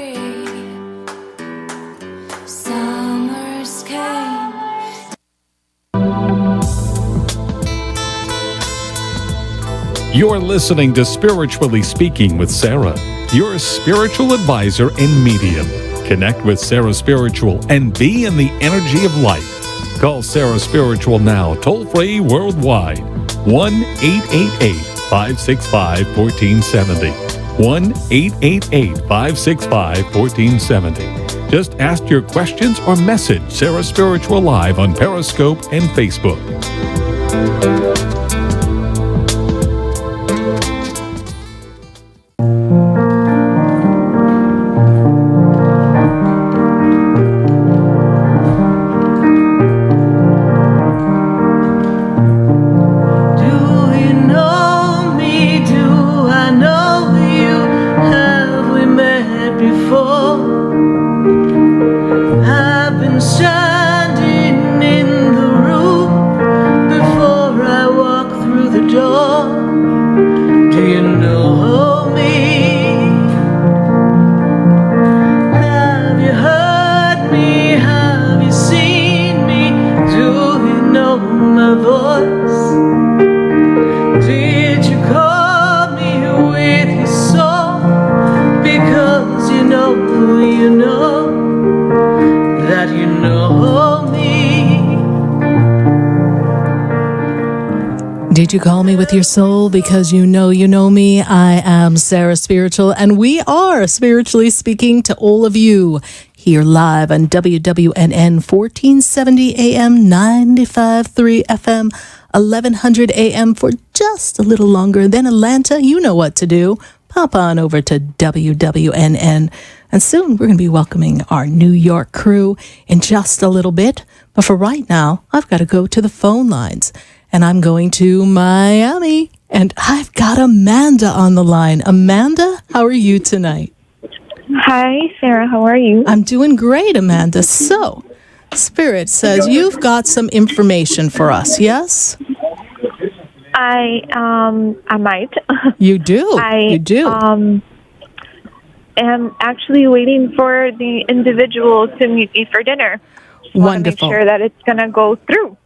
Summers came. You're listening to Spiritually Speaking with Sarah, your spiritual advisor and medium. Connect with Sarah Spiritual and be in the energy of light. Call Sarah Spiritual now, toll-free worldwide, 1-888-565-1470, 1-888-565-1470. Just ask your questions or message Sarah Spiritual live on Periscope and Facebook. Did you call me with your soul because you know me? I am Sarah Spiritual, and we are spiritually speaking to all of you here live on WWNN 1470 AM, 95.3 FM, 1100 AM for just a little longer. Then Atlanta, you know what to do. Pop on over to WWNN. And soon we're going to be welcoming our New York crew in just a little bit. But for right now, I've got to go to the phone lines. And I'm going to Miami. And I've got Amanda on the line. Amanda, how are you tonight? Hi, Sarah. How are you? I'm doing great, Amanda. So, Spirit says you've got some information for us, yes? I might. You do. You do. Am actually waiting for the individual to meet me for dinner. Wonderful. Make sure that it's going to go through.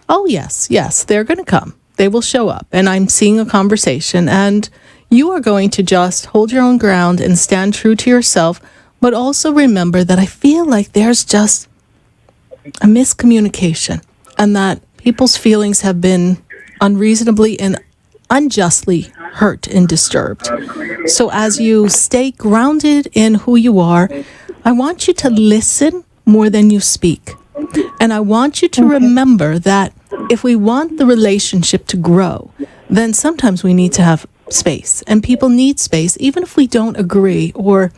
Oh, yes, they're going to come. They will show up, and I'm seeing a conversation, and you are going to just hold your own ground and stand true to yourself, but also remember that I feel like there's just a miscommunication, and that people's feelings have been unreasonably and unjustly hurt and disturbed. So as you stay grounded in who you are, I want you to listen more than you speak. And I want you to remember that if we want the relationship to grow, then sometimes we need to have space. And people need space, even if we don't agree or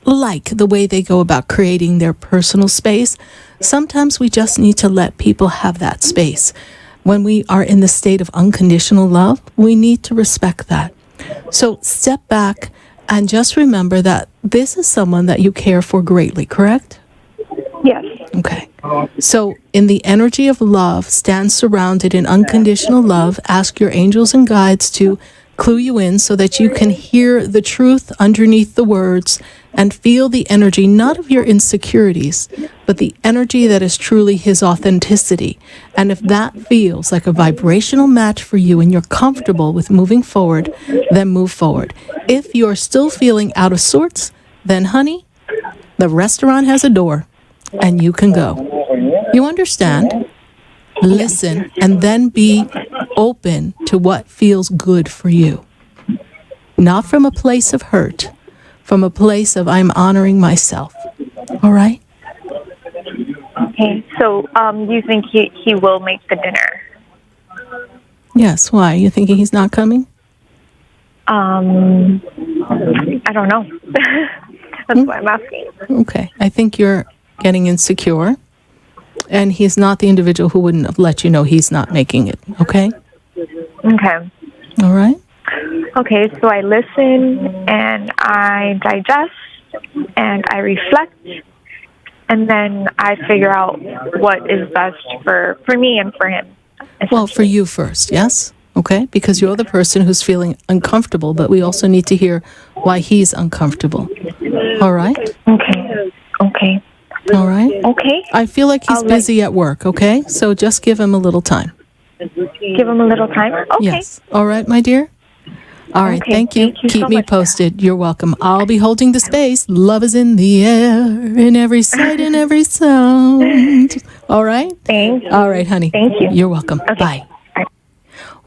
like the way they go about creating their personal space. Sometimes we just need to let people have that space. When we are in the state of unconditional love, we need to respect that. So step back and just remember that this is someone that you care for greatly, correct? Yes. Okay. So in the energy of love, stand surrounded in unconditional love. Ask your angels and guides to clue you in so that you can hear the truth underneath the words and feel the energy, not of your insecurities, but the energy that is truly his authenticity. And if that feels like a vibrational match for you and you're comfortable with moving forward, then move forward. If you're still feeling out of sorts, then honey, the restaurant has a door and you can go. You understand? Listen and then be open to what feels good for you. Not from a place of hurt, from a place of I'm honoring myself. All right? Okay. So you think he will make the dinner? Yes. Why? You thinking he's not coming? I don't know. That's why I'm asking. Okay. I think you're getting insecure. And he's not the individual who wouldn't have let you know he's not making it. Okay? Okay. All right? Okay, so I listen and I digest and I reflect and then I figure out what is best for me and for him. Well, for you first, yes? Okay? Because you're the person who's feeling uncomfortable, but we also need to hear why he's uncomfortable. All right? Okay. Okay. All right? Okay. I feel like he's busy at work, okay? So just give him a little time. Give him a little time? Okay. Yes. All right, my dear? All right, Okay, thank you. thank you Keep so me much, posted. You're welcome. I'll be holding the space. Love is in the air, in every sight, in every sound. All right? Thank you. All right, honey. Thank you. You're welcome. Bye.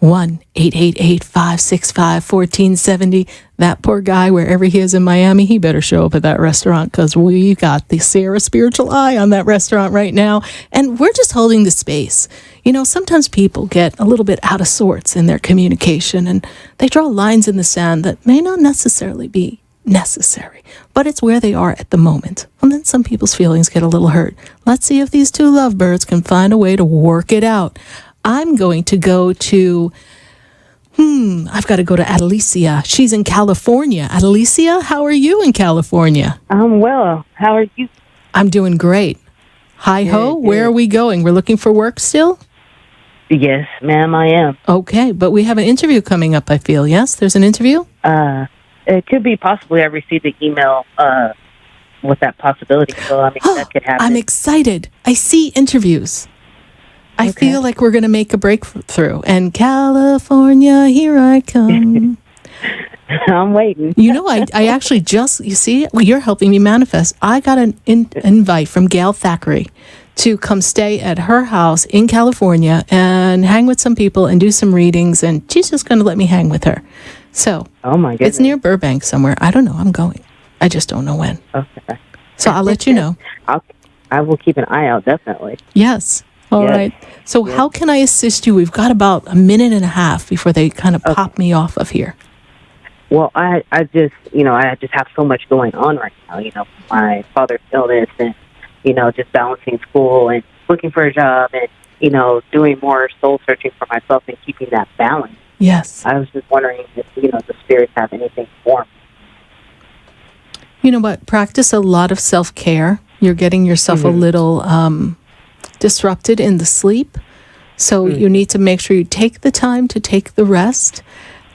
1-888-565-1470. That poor guy, wherever he is in Miami, he better show up at that restaurant because we got the Sarah Spiritual Eye on that restaurant right now. And we're just holding the space. You know, sometimes people get a little bit out of sorts in their communication and they draw lines in the sand that may not necessarily be necessary, but it's where they are at the moment. And then some people's feelings get a little hurt. Let's see if these two lovebirds can find a way to work it out. I'm going to go to, I've got to go to Adelicia. She's in California. Adelicia, how are you in California? I'm well. How are you? I'm doing great. Hi-ho, where are we going? We're looking for work still? Yes, ma'am, I am. Okay, but we have an interview coming up, I feel. Yes, there's an interview? It could be possibly. I received an email with that possibility, so I mean, that could happen. I'm excited. I see interviews. I feel like we're going to make a breakthrough. And California, here I come. I'm waiting. You know, I actually just, you see, you're helping me manifest. I got an invite from Gail Thackeray to come stay at her house in California and hang with some people and do some readings. And she's just going to let me hang with her. So, oh my goodness. It's near Burbank somewhere. I don't know. I'm going. I just don't know when. Okay. So I'll let you know. I will keep an eye out, definitely. Yes. All right. So how can I assist you? We've got about a minute and a half before they kind of pop me off of here. Well, I just, I just have so much going on right now. My father's illness and, just balancing school and looking for a job and, doing more soul searching for myself and keeping that balance. Yes. I was just wondering if, the spirits have anything for me. You know what? Practice a lot of self-care. You're getting yourself a little disrupted in the sleep. So you need to make sure you take the time to take the rest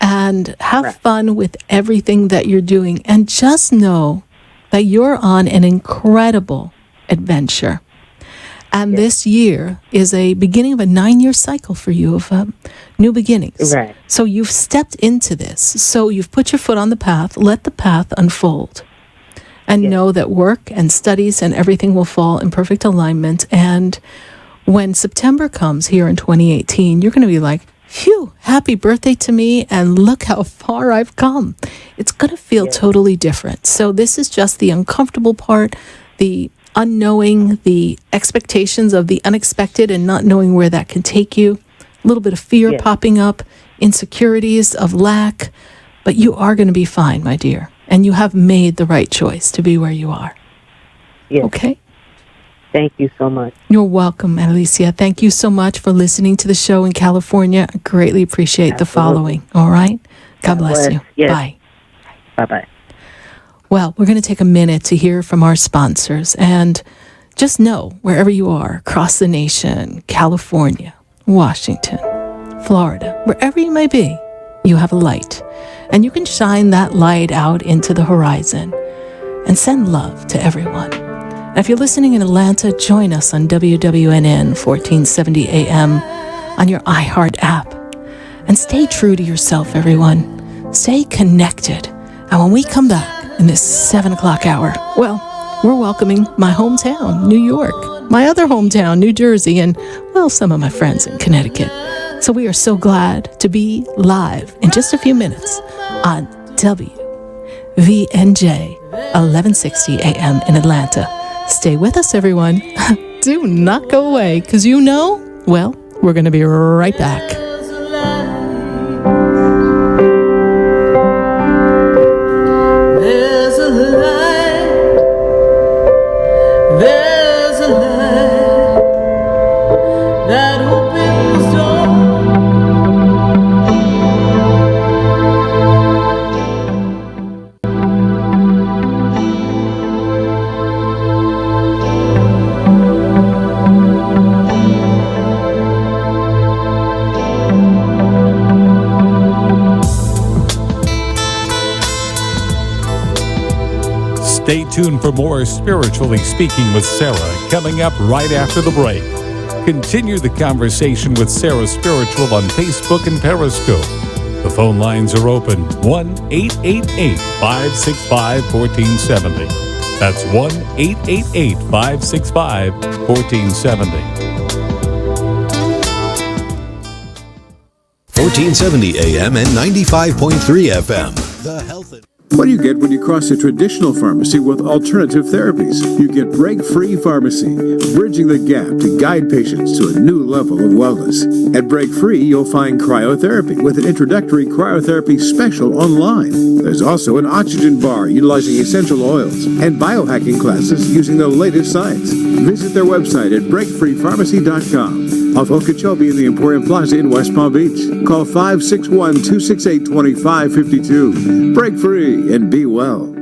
and have fun with everything that you're doing. And just know that you're on an incredible adventure. And this year is a beginning of a 9-year cycle for you of new beginnings. Right. So you've stepped into this. So you've put your foot on the path. Let the path unfold. And know that work and studies and everything will fall in perfect alignment. And when September comes here in 2018, you're going to be like, phew, happy birthday to me, and look how far I've come. It's going to feel totally different. So this is just the uncomfortable part, the unknowing, the expectations of the unexpected and not knowing where that can take you. A little bit of fear popping up, insecurities of lack, but you are going to be fine, my dear. And you have made the right choice to be where you are. Yes. Okay? Thank you so much. You're welcome, Alicia. Thank you so much for listening to the show in California. I greatly appreciate the following. All right? God bless you. Yes. Bye. Bye-bye. Well, we're going to take a minute to hear from our sponsors. And just know, wherever you are, across the nation, California, Washington, Florida, wherever you may be, you have a light. And you can shine that light out into the horizon and send love to everyone. And if you're listening in Atlanta, join us on WWNN 1470 AM on your iHeart app. And stay true to yourself, everyone. Stay connected. And when we come back in this 7 o'clock hour, well, we're welcoming my hometown, New York, my other hometown, New Jersey, and, well, some of my friends in Connecticut. So we are so glad to be live in just a few minutes on WVNJ 1160 AM in Atlanta. Stay with us, everyone. Do not go away, because well, we're going to be right back. There's a light, there's a light that opens doors. Stay tuned for more Spiritually Speaking with Sarah coming up right after the break. Continue the conversation with Sarah Spiritual on Facebook and Periscope. The phone lines are open, 1-888-565-1470. That's 1-888-565-1470. 1470 AM and 95.3 FM. The Health and What do you get when you cross a traditional pharmacy with alternative therapies? You get Break-Free Pharmacy, bridging the gap to guide patients to a new level of wellness. At Break-Free, you'll find cryotherapy with an introductory cryotherapy special online. There's also an oxygen bar utilizing essential oils and biohacking classes using the latest science. Visit their website at breakfreepharmacy.com. Off Okeechobee in the Emporium Plaza in West Palm Beach. Call 561-268-2552. Break free and be well.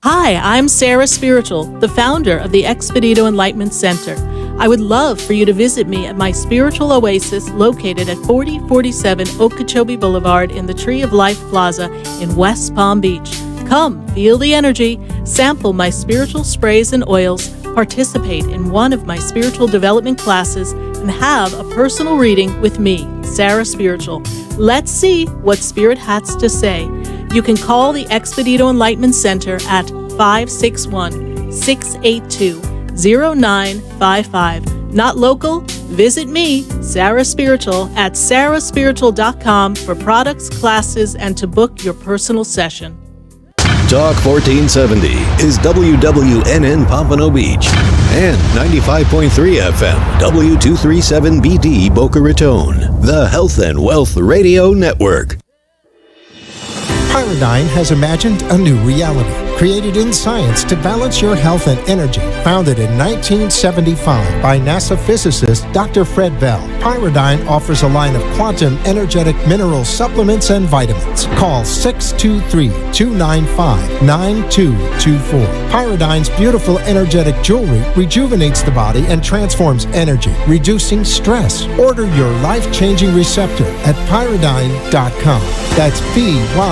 Hi, I'm Sarah Spiritual, the founder of the Expedito Enlightenment Center. I would love for you to visit me at my spiritual oasis located at 4047 Okeechobee Boulevard in the Tree of Life Plaza in West Palm Beach. Come, feel the energy, sample my spiritual sprays and oils, participate in one of my spiritual development classes, and have a personal reading with me, Sarah Spiritual. Let's see what Spirit has to say. You can call the Expedito Enlightenment Center at 561-682-0955. Not local? Visit me, Sarah Spiritual, at sarahspiritual.com for products, classes, and to book your personal session. Talk 1470 is WWNN Pompano Beach and 95.3 FM W237BD Boca Raton, the Health and Wealth Radio Network. Pyridine has imagined a new reality, created in science to balance your health and energy. Founded in 1975 by NASA physicist Dr. Fred Bell, Pyridine offers a line of quantum energetic mineral supplements and vitamins. Call 623-295-9224. Pyridine's beautiful energetic jewelry rejuvenates the body and transforms energy, reducing stress. Order your life-changing receptor at pyridine.com. That's PYRADYNE.com.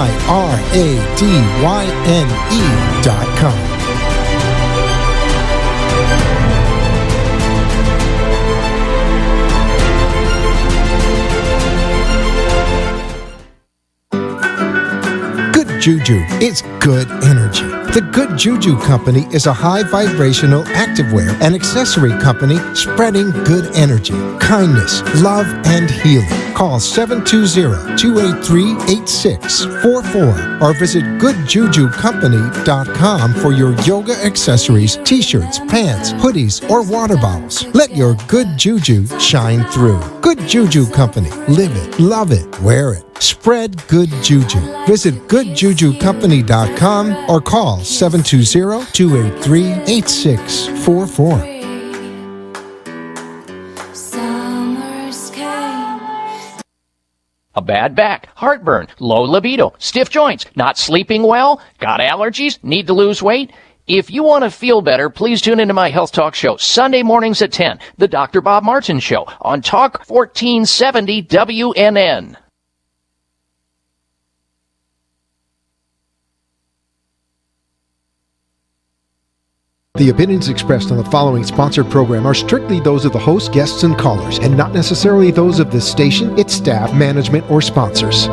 Good Juju is good energy. The Good Juju Company is a high vibrational activewear and accessory company spreading good energy, kindness, love, and healing. Call 720-283-8644 or visit goodjujucompany.com for your yoga accessories, t-shirts, pants, hoodies, or water bottles. Let your good juju shine through. Good Juju Company. Live it, love it, wear it. Spread good juju. Visit goodjujucompany.com or call 720-283-8644. A bad back, heartburn, low libido, stiff joints, not sleeping well, got allergies, need to lose weight? If you want to feel better, please tune into my health talk show Sunday mornings at 10, the Dr. Bob Martin Show on Talk 1470 WNN. The opinions expressed on the following sponsored program are strictly those of the host, guests, and callers, and not necessarily those of this station, its staff, management, or sponsors.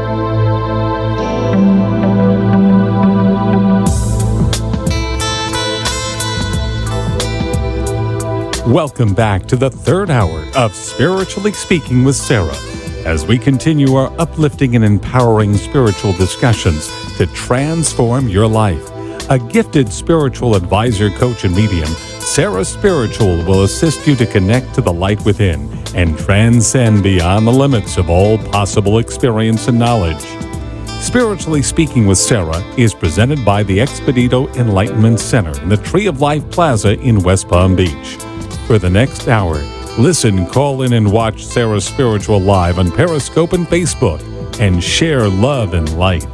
Welcome back to the third hour of Spiritually Speaking with Sarah, as we continue our uplifting and empowering spiritual discussions to transform your life. A gifted spiritual advisor, coach, and medium, Sarah Spiritual will assist you to connect to the light within and transcend beyond the limits of all possible experience and knowledge. Spiritually Speaking with Sarah is presented by the Expedito Enlightenment Center in the Tree of Life Plaza in West Palm Beach. For the next hour, listen, call in, and watch Sarah Spiritual live on Periscope and Facebook, and share love and light.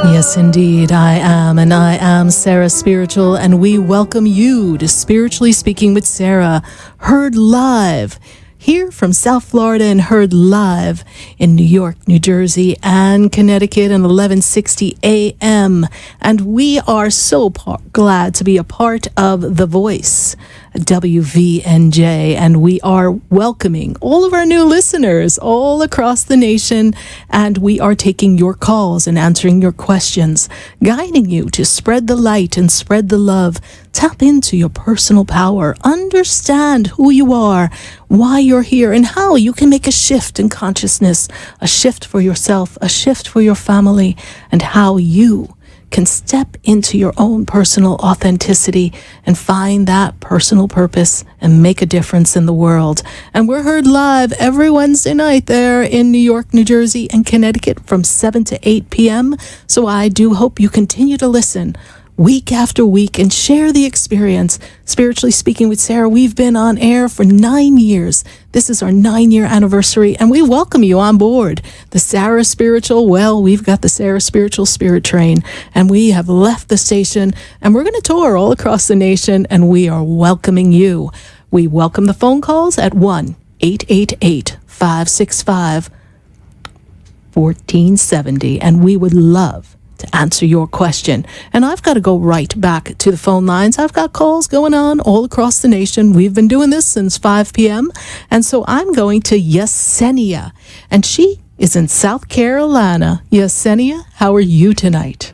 Yes, indeed, I am, and I am Sarah Spiritual, and we welcome you to Spiritually Speaking with Sarah, heard live here from South Florida and heard live in New York, New Jersey, and Connecticut at 1160 a.m. And we are so glad to be a part of The Voice, WVNJ, and we are welcoming all of our new listeners all across the nation, and we are taking your calls and answering your questions, guiding you to spread the light and spread the love. Tap into your personal power, understand who you are, why you're here, and how you can make a shift in consciousness, a shift for yourself, a shift for your family, and how you can step into your own personal authenticity and find that personal purpose and make a difference in the world. And we're heard live every Wednesday night there in New York, New Jersey, and Connecticut from 7 to 8 p.m. So I do hope you continue to listen week after week and share the experience. Spiritually Speaking with Sarah, we've been on air for 9 years. This is our 9-year anniversary, and we welcome you on board the Sarah Spiritual. Well, we've got the Sarah Spiritual Spirit Train, and we have left the station, and we're going to tour all across the nation, and we are welcoming you. We welcome the phone calls at 1-888-565-1470, and we would love to answer your question. And I've got to go right back to the phone lines. I've got calls going on all across the nation. We've been doing this since 5 p.m. And so I'm going to Yesenia, and she is in South Carolina. Yesenia, how are you tonight?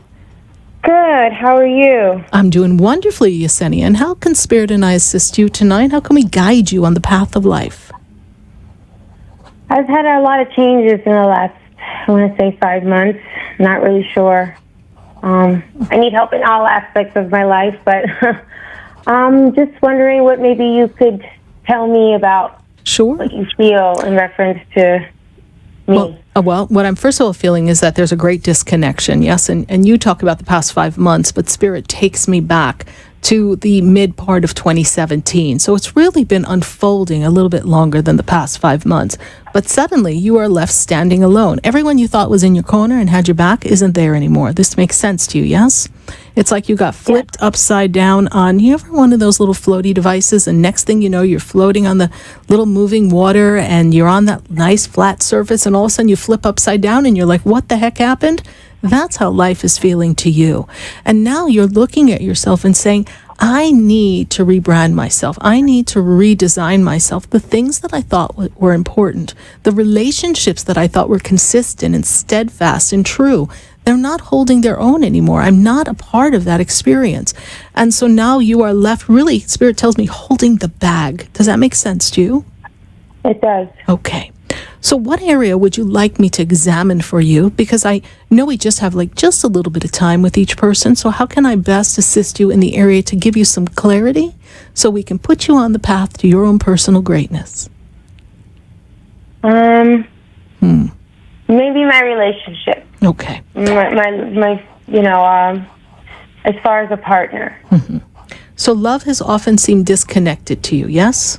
Good. How are you? I'm doing wonderfully, Yesenia. And how can Spirit and I assist you tonight? How can we guide you on the path of life? I've had a lot of changes in the last, I want to say 5 months. Not really sure. I need help in all aspects of my life, but I'm just wondering what maybe you could tell me about what you feel in reference to me. Well, what I'm first of all feeling is that there's a great disconnection, yes? And you talk about the past 5 months, but Spirit takes me back to the mid part of 2017. So it's really been unfolding a little bit longer than the past 5 months. But suddenly you are left standing alone. Everyone you thought was in your corner and had your back isn't there anymore. This makes sense to you, yes? It's like you got flipped upside down on, you ever one of those little floaty devices, and next thing you know, you're floating on the little moving water and you're on that nice flat surface, and all of a sudden you flip upside down and you're like, what the heck happened? That's how life is feeling to you. And now you're looking at yourself and saying, I need to rebrand myself. I need to redesign myself. The things that I thought were important, the relationships that I thought were consistent and steadfast and true, they're not holding their own anymore. I'm not a part of that experience. And so now you are left, really, Spirit tells me, holding the bag. Does that make sense to you? It does. Okay. So what area would you like me to examine for you? Because I know we just have just a little bit of time with each person. So how can I best assist you in the area to give you some clarity so we can put you on the path to your own personal greatness? Maybe my relationship. Okay. My as far as a partner. Mm-hmm. So love has often seemed disconnected to you, yes?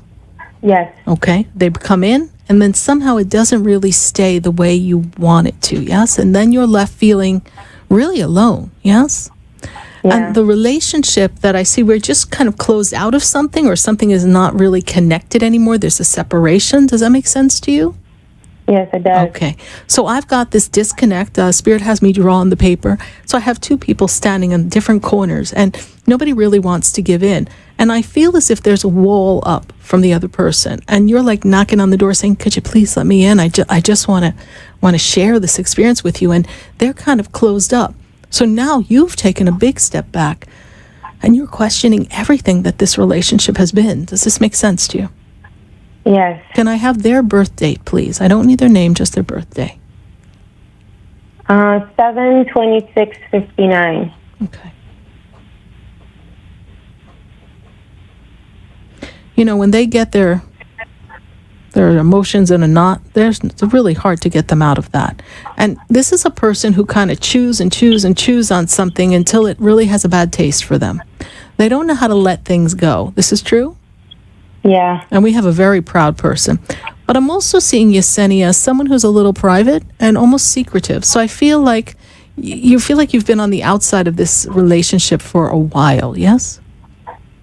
Yes. Okay. They come in, and then somehow it doesn't really stay the way you want it to, yes? And then you're left feeling really alone, yes? Yeah. And the relationship that I see, we're just kind of closed out of something, or something is not really connected anymore. There's a separation. Does that make sense to you? Yes, it does. Okay. So I've got this disconnect. Spirit has me draw on the paper. So I have two people standing on different corners, and nobody really wants to give in. And I feel as if there's a wall up from the other person, and you're like knocking on the door saying, could you please let me in? I just want to share this experience with you. And they're kind of closed up. So now you've taken a big step back, and you're questioning everything that this relationship has been. Does this make sense to you? Yes. Can I have their birth date, please? I don't need their name, just their birthday. 7/26/59. Okay. You know, when they get their emotions in a knot, it's really hard to get them out of that. And this is a person who kind of chews and chews and chews on something until it really has a bad taste for them. They don't know how to let things go. This is true? Yeah. And we have a very proud person. But I'm also seeing Yesenia as someone who's a little private and almost secretive. So I feel like you've been on the outside of this relationship for a while, yes?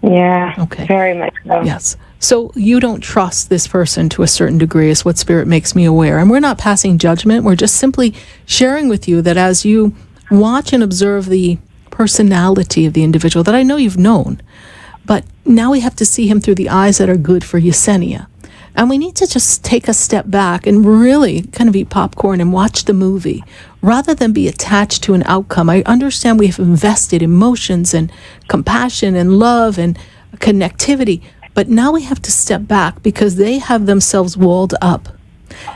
Yeah. Okay. Very much so. Yes. So you don't trust this person to a certain degree is what Spirit makes me aware. And we're not passing judgment. We're just simply sharing with you that as you watch and observe the personality of the individual that I know you've known, but now we have to see him through the eyes that are good for Yesenia. And we need to just take a step back and really kind of eat popcorn and watch the movie rather than be attached to an outcome. I understand we have invested emotions and compassion and love and connectivity, but now we have to step back because they have themselves walled up.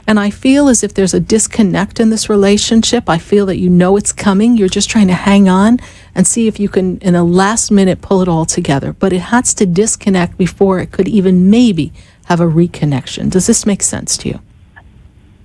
And I feel as if there's a disconnect in this relationship. I feel that you know it's coming. You're just trying to hang on and see if you can, in a last minute, pull it all together. But it has to disconnect before it could even maybe have a reconnection. Does this make sense to you?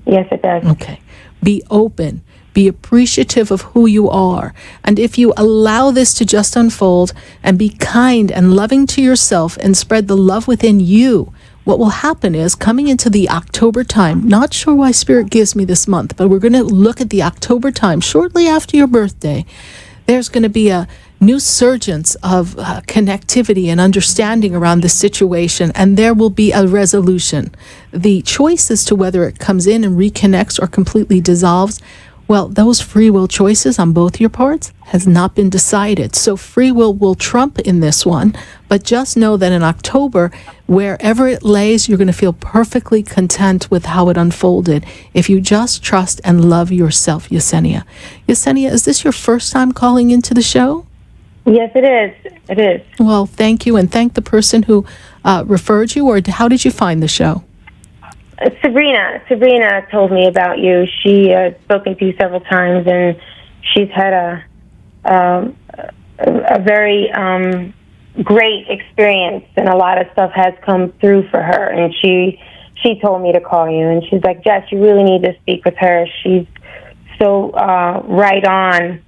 Yes, it does. Okay. Be open. Be appreciative of who you are. And if you allow this to just unfold and be kind and loving to yourself and spread the love within you, what will happen is coming into the October time, not sure why Spirit gives me this month, but we're going to look at the October time shortly after your birthday. There's going to be a new surgence of connectivity and understanding around this situation, and there will be a resolution. The choice as to whether it comes in and reconnects or completely dissolves, well, those free will choices on both your parts has not been decided. So free will trump in this one, but just know that in October, wherever it lays, you're going to feel perfectly content with how it unfolded if you just trust and love yourself, Yesenia. Yesenia, is this your first time calling into the show? Yes, it is. It is. Well, thank you, and thank the person who referred you, or how did you find the show? Sabrina told me about you. She had spoken to you several times, and she's had a very great experience, and a lot of stuff has come through for her. And she told me to call you, and she's like, Jess, you really need to speak with her. She's so right on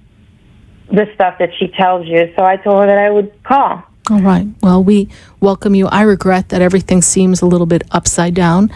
the stuff that she tells you. So I told her that I would call. All right. Well, we welcome you. I regret that everything seems a little bit upside down.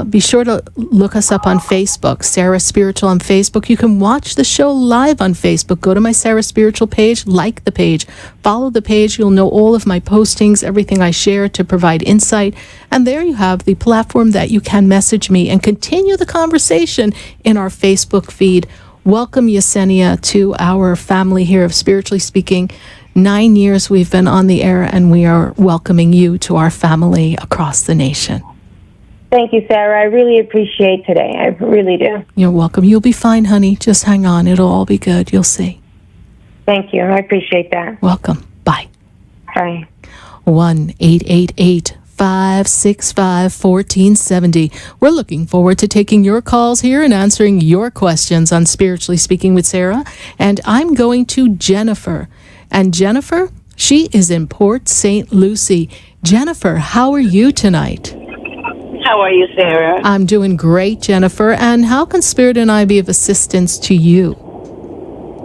Be sure to look us up on Facebook, Sarah Spiritual on Facebook. You can watch the show live on Facebook. Go to my Sarah Spiritual page, like the page, follow the page. You'll know all of my postings, everything I share to provide insight. And there you have the platform that you can message me and continue the conversation in our Facebook feed. Welcome, Yesenia, to our family here of Spiritually Speaking. 9 years we've been on the air, and we are welcoming you to our family across the nation. Thank you, Sarah. I really appreciate today. I really do. You're welcome. You'll be fine, honey. Just hang on. It'll all be good. You'll see. Thank you. I appreciate that. Welcome. Bye. Bye. 1-888-565-1470. We're looking forward to taking your calls here and answering your questions on Spiritually Speaking with Sarah. And I'm going to Jennifer. And Jennifer, she is in Port St. Lucie. Jennifer, how are you tonight? How are you, Sarah? I'm doing great, Jennifer. And how can Spirit and I be of assistance to you?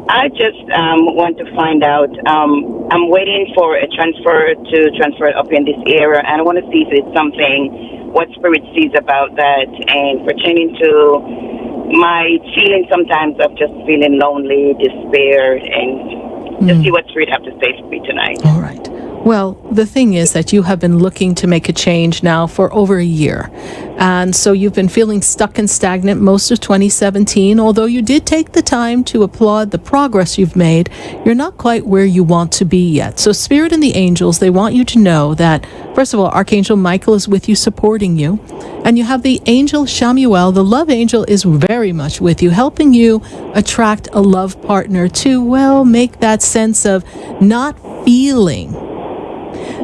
I just want to find out. I'm waiting for a transfer up in this area, and I want to see if it's something, what Spirit sees about that, and pertaining to my feeling sometimes of just feeling lonely, despair, and just see what Spirit have to say to me tonight. All right. Well, the thing is that you have been looking to make a change now for over a year. And so you've been feeling stuck and stagnant most of 2017. Although you did take the time to applaud the progress you've made, you're not quite where you want to be yet. So Spirit and the angels, they want you to know that, first of all, Archangel Michael is with you, supporting you. And you have the angel Shamuel, the love angel, is very much with you, helping you attract a love partner to, well, make that sense of not feeling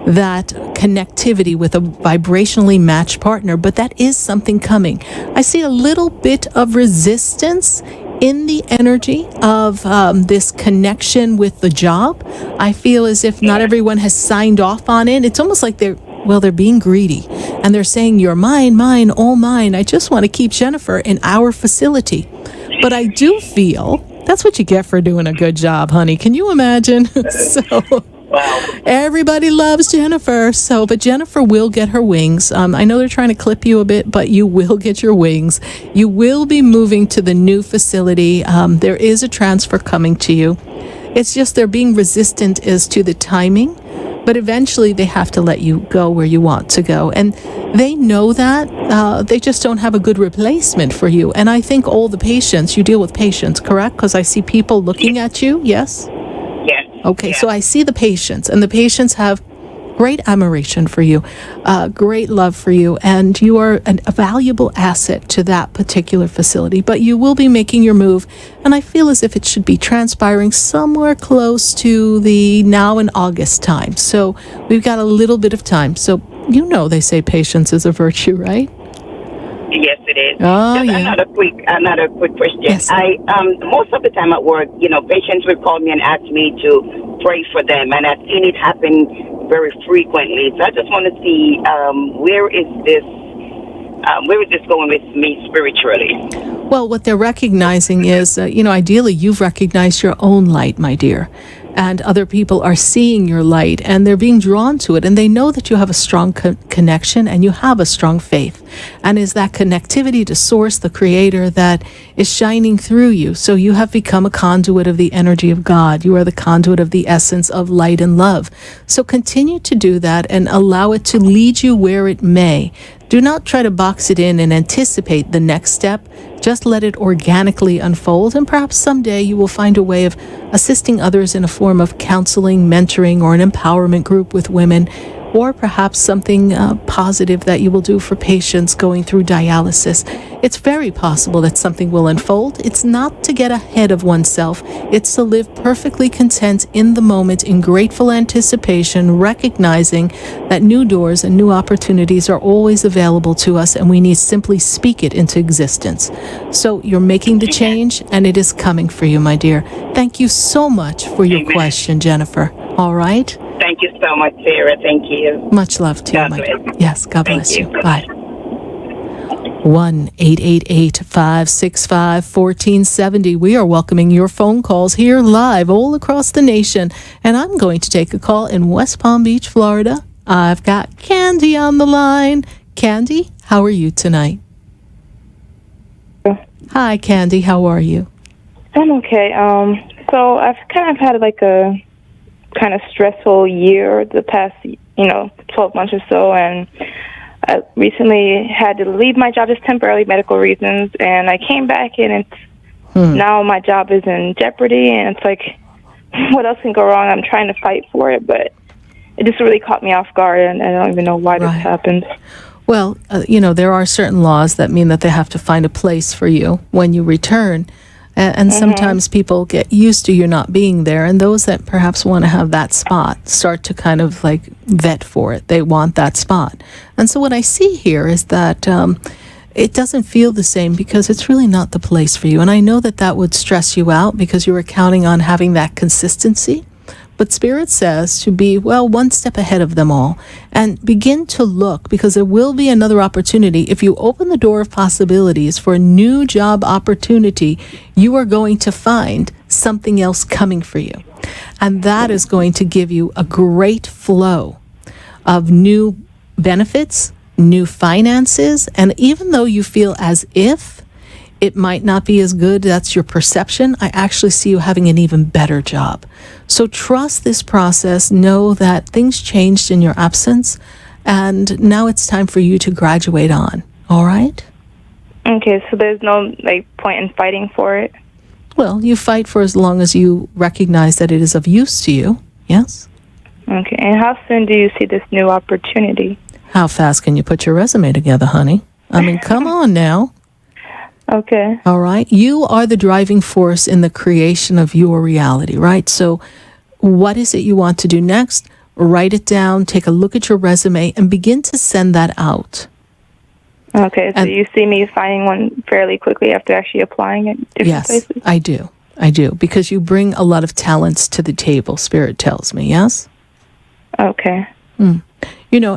that connectivity with a vibrationally matched partner, but that is something coming. I see a little bit of resistance in the energy of this connection with the job. I feel as if not everyone has signed off on it. It's almost like they're being greedy, and they're saying, you're mine, mine, all mine. I just want to keep Jennifer in our facility. But I do feel that's what you get for doing a good job, honey. Can you imagine? Everybody loves Jennifer. But Jennifer will get her wings. I know they're trying to clip you a bit, but you will get your wings. You will be moving to the new facility. There is a transfer coming to you. It's just they're being resistant as to the timing, but eventually they have to let you go where you want to go. And they know that. They just don't have a good replacement for you. And I think all the patients, you deal with patients, correct? Because I see people looking at you, yes? Yes. Okay, so I see the patients, and the patients have great admiration for you, great love for you, and you are a valuable asset to that particular facility. But you will be making your move, and I feel as if it should be transpiring somewhere close to the now and August time. So we've got a little bit of time. So they say patience is a virtue, right? Yes, it is. Oh, Just yeah. Another quick question. Yes. I most of the time at work, patients will call me and ask me to pray for them, and I've seen it happen very frequently. So I just want to see where is this going with me spiritually? Well, what they're recognizing is, ideally you've recognized your own light, my dear. And other people are seeing your light and they're being drawn to it. And they know that you have a strong connection and you have a strong faith. And is that connectivity to Source, the Creator, that is shining through you. So you have become a conduit of the energy of God. You are the conduit of the essence of light and love. So continue to do that and allow it to lead you where it may. Do not try to box it in and anticipate the next step. Just let it organically unfold, and perhaps someday you will find a way of assisting others in a form of counseling, mentoring, or an empowerment group with women, or perhaps something positive that you will do for patients going through dialysis. It's very possible that something will unfold. It's not to get ahead of oneself. It's to live perfectly content in the moment, in grateful anticipation, recognizing that new doors and new opportunities are always available to us, and we need simply speak it into existence. So you're making the change, and it is coming for you, my dear. Thank you so much for your question, Jennifer. All right? Thank you so much, Sarah. Thank you. Much love to you, my dear. Yes, God bless you. Bye. 1-888-565-1470. We are welcoming your phone calls here live all across the nation. And I'm going to take a call in West Palm Beach, Florida. I've got Candy on the line. Candy, how are you tonight? Hi, Candy. How are you? I'm okay. So I've kind of had like a kind of stressful year the past, 12 months or so, and I recently had to leave my job just temporarily, medical reasons, and I came back and it's now my job is in jeopardy, and it's like, what else can go wrong? I'm trying to fight for it, but it just really caught me off guard, and I don't even know why this happened. Well, there are certain laws that mean that they have to find a place for you when you return. And sometimes people get used to you not being there. And those that perhaps want to have that spot start to kind of like vet for it. They want that spot. And so what I see here is that it doesn't feel the same because it's really not the place for you. And I know that that would stress you out because you were counting on having that consistency. But Spirit says to be, one step ahead of them all and begin to look, because there will be another opportunity. If you open the door of possibilities for a new job opportunity, you are going to find something else coming for you. And that is going to give you a great flow of new benefits, new finances. And even though you feel as if it might not be as good, that's your perception, I actually see you having an even better job. So trust this process. Know that things changed in your absence, and now it's time for you to graduate on. All right? Okay, so there's no point in fighting for it? Well, you fight for as long as you recognize that it is of use to you. Yes? Okay, and how soon do you see this new opportunity? How fast can you put your resume together, honey? I mean, come on now. Okay. All right. You are the driving force in the creation of your reality, right? So what is it you want to do next? Write it down, take a look at your resume, and begin to send that out. Okay. So you see me finding one fairly quickly after actually applying at different places? Yes, I do. I do. Because you bring a lot of talents to the table, Spirit tells me, yes? Okay.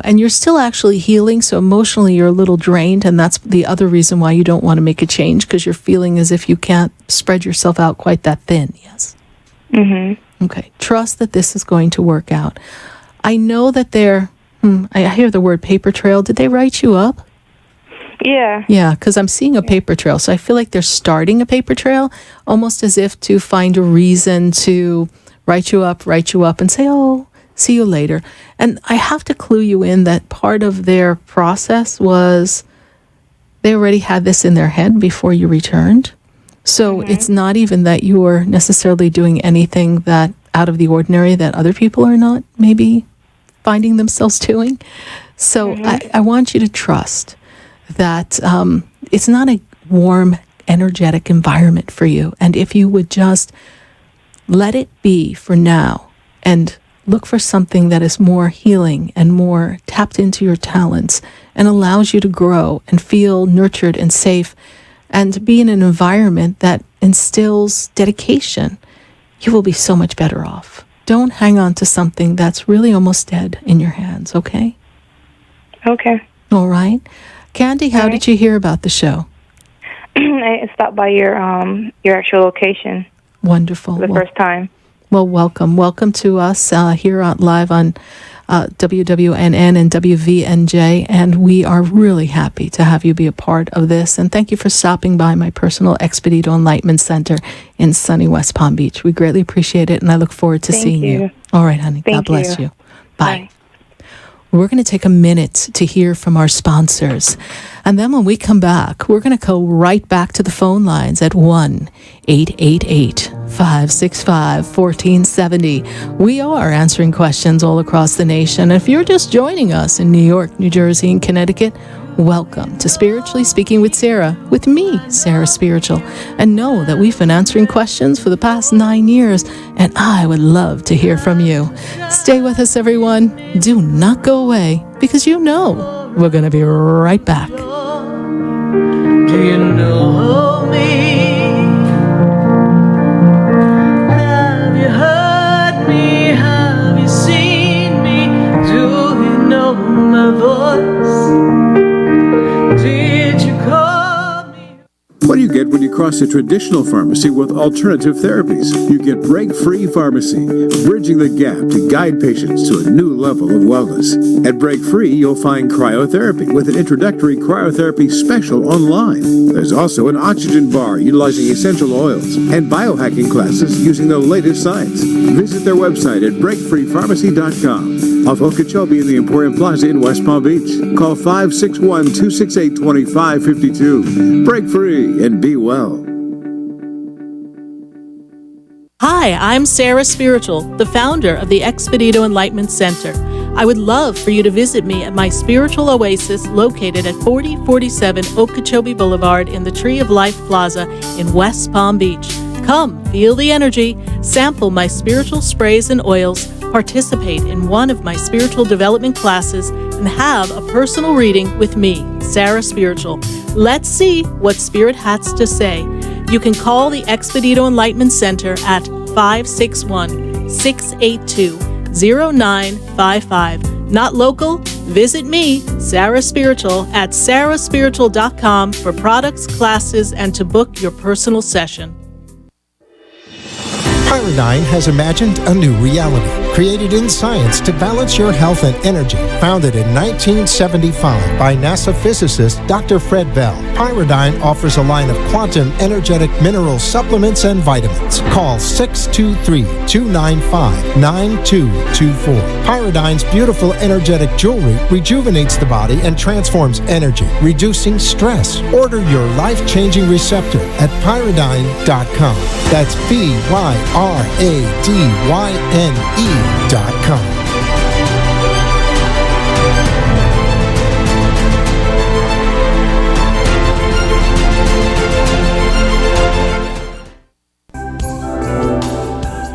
And you're still actually healing, so emotionally you're a little drained, and that's the other reason why you don't want to make a change, because you're feeling as if you can't spread yourself out quite that thin, yes? Mm-hmm. Okay. Trust that this is going to work out. I know that I hear the word paper trail. Did they write you up? Yeah. Yeah, because I'm seeing a paper trail, so I feel like they're starting a paper trail, almost as if to find a reason to write you up and say, see you later. And I have to clue you in that part of their process was they already had this in their head before you returned. So it's not even that you are necessarily doing anything that out of the ordinary that other people are not maybe finding themselves doing. So I want you to trust that it's not a warm, energetic environment for you. And if you would just let it be for now and look for something that is more healing and more tapped into your talents and allows you to grow and feel nurtured and safe and to be in an environment that instills dedication, you will be so much better off. Don't hang on to something that's really almost dead in your hands, okay? Okay. All right. Candy, how did you hear about the show? I stopped by your actual location. Wonderful. For the first time. Well, welcome. Welcome to us here live on WWNN and WVNJ, and we are really happy to have you be a part of this. And thank you for stopping by my personal Expedito Enlightenment Center in sunny West Palm Beach. We greatly appreciate it, and I look forward to seeing you. All right, honey. God bless you. Bye. We're going to take a minute to hear from our sponsors. And then when we come back, we're going to go right back to the phone lines at 1-888-565-1470. We are answering questions all across the nation. If you're just joining us in New York, New Jersey, and Connecticut, welcome to Spiritually Speaking with Sarah, with me, Sarah Spiritual. And know that we've been answering questions for the past 9 years, and I would love to hear from you. Stay with us, everyone. Do not go away, because you know we're going to be right back. Do you know me? Have you heard me? Have you seen me? Do you know my voice? Did you call me? What do you get when you cross a traditional pharmacy with alternative therapies? You get Break-Free Pharmacy, bridging the gap to guide patients to a new level of wellness. At Break-Free, you'll find cryotherapy with an introductory cryotherapy special online. There's also an oxygen bar utilizing essential oils and biohacking classes using the latest science. Visit their website at breakfreepharmacy.com. Off Okeechobee in the Emporium Plaza in West Palm Beach. Call 561-268-2552. Break free and be well. Hi, I'm Sarah Spiritual, the founder of the Expedito Enlightenment Center. I would love for you to visit me at my spiritual oasis located at 4047 Okeechobee Boulevard in the Tree of Life Plaza in West Palm Beach. Come, feel the energy, sample my spiritual sprays and oils, participate in one of my spiritual development classes, and have a personal reading with me, Sarah Spiritual. Let's see what Spirit has to say. You can call the Expedito Enlightenment Center at 561-682-0955. Not local? Visit me, Sarah Spiritual, at sarahspiritual.com for products, classes, and to book your personal session. Pyridine has imagined a new reality, created in science to balance your health and energy. Founded in 1975 by NASA physicist Dr. Fred Bell, Pyridine offers a line of quantum energetic mineral supplements and vitamins. Call 623-295-9224. Pyridine's beautiful energetic jewelry rejuvenates the body and transforms energy, reducing stress. Order your life-changing receptor at pyridine.com. That's BYRADYNE.com.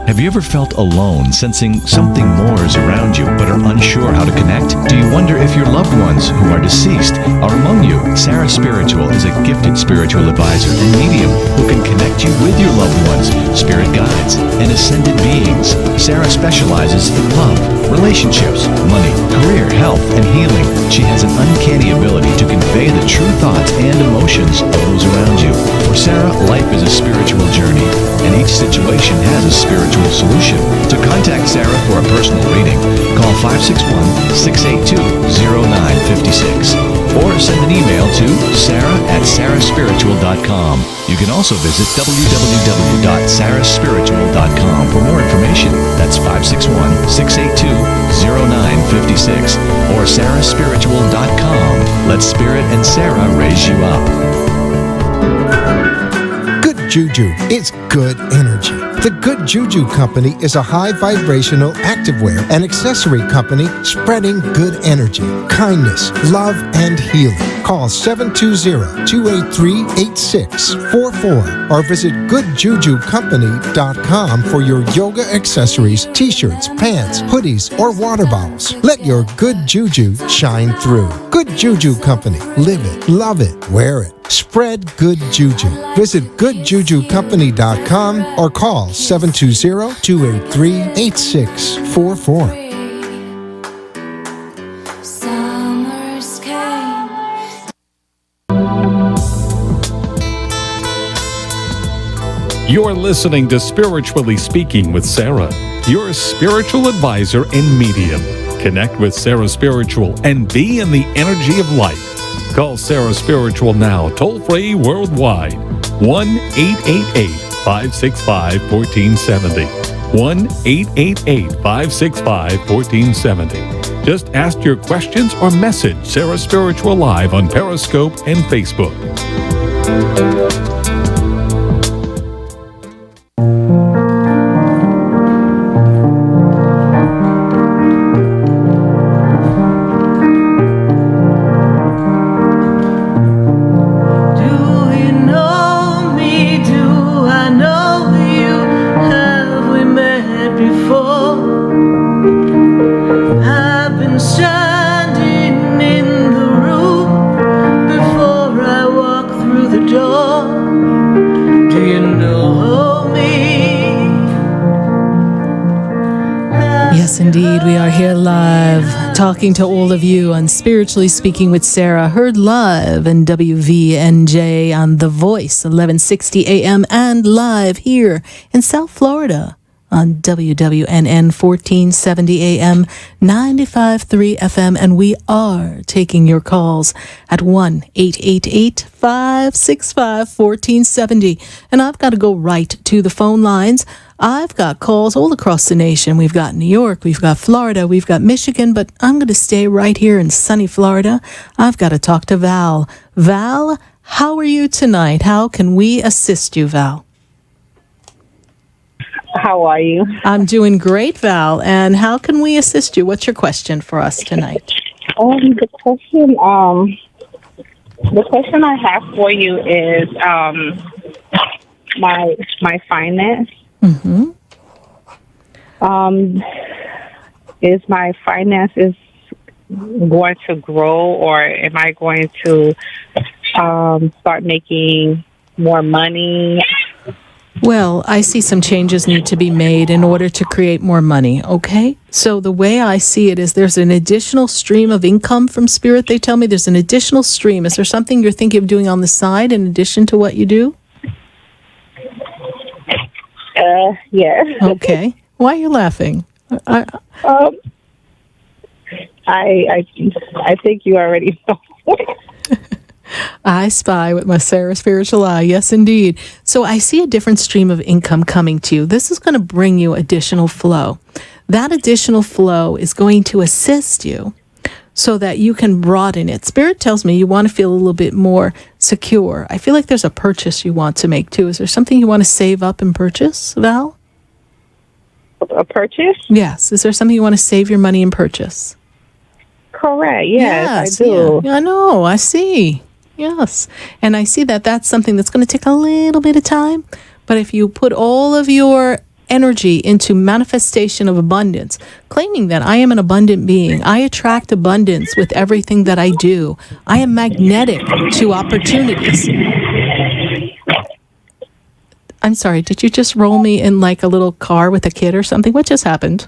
Have you ever felt alone, sensing something more is around you, but are unsure how to connect? Do you wonder if your loved ones who are deceased are among you? Sarah Spiritual is a gifted spiritual advisor and medium who can connect you with your loved ones, spirit guides, and ascended beings. Sarah specializes in love, relationships, money, career, health, and healing. She has an uncanny ability to convey the true thoughts and emotions of those around you. For Sarah, life is a spiritual journey, and each situation has a spiritual solution. To contact Sarah for a personal reading, call 561-682-0956 or send an email to sarah@sarahspiritual.com. You can also visit www.sarahspiritual.com for more information. That's 561-682-0956 or sarahspiritual.com. Let Spirit and Sarah raise you up. Good Juju is good energy. The Good Juju Company is a high vibrational activewear and accessory company spreading good energy, kindness, love, and healing. Call 720-283-8644 or visit goodjujucompany.com for your yoga accessories, t-shirts, pants, hoodies, or water bottles. Let your good juju shine through. Good Juju Company. Live it, love it, wear it. Spread good juju. Visit goodjujucompany.com or call 720-283-8644. Summers came. You're listening to Spiritually Speaking with Sarah, your spiritual advisor and medium. Connect with Sarah Spiritual and be in the energy of light. Call Sarah Spiritual now, toll-free worldwide, 1-888-565-1470. 1-888-565-1470. Just ask your questions or message Sarah Spiritual live on Periscope and Facebook. Indeed, we are here live talking to all of you on Spiritually Speaking with Sarah, heard live in WVNJ on The Voice, 1160 AM, and live here in South Florida on WWNN 1470 AM, 95.3 FM, and we are taking your calls at 1-888-565-1470. And I've got to go right to the phone lines. I've got calls all across the nation. We've got New York, we've got Florida, we've got Michigan, but I'm going to stay right here in sunny Florida. I've got to talk to Val. Val, how are you tonight? How can we assist you, Val? How are you? I'm doing great, Val. And how can we assist you? What's your question for us tonight? The question I have for you is my finance. Mm-hmm. Is my finances going to grow, or am I going to start making more money? Well, I see some changes need to be made in order to create more money, okay? So the way I see it is there's an additional stream of income from Spirit. They tell me there's an additional stream. Is there something you're thinking of doing on the side in addition to what you do? Yes. Okay. Why are you laughing? I think you already know. I spy with my Sarah Spiritual eye. Yes, indeed. So I see a different stream of income coming to you. This is going to bring you additional flow. That additional flow is going to assist you so that you can broaden it. Spirit tells me you want to feel a little bit more secure. I feel like there's a purchase you want to make too. Is there something you want to save up and purchase, Val? A purchase? Yes. Is there something you want to save your money and purchase? Correct. Yes, I do. Yeah, I know. I see. Yes. And I see that that's something that's going to take a little bit of time. But if you put all of your energy into manifestation of abundance, claiming that I am an abundant being, I attract abundance with everything that I do. I am magnetic to opportunities. I'm sorry, did you just roll me in like a little car with a kid or something? What just happened?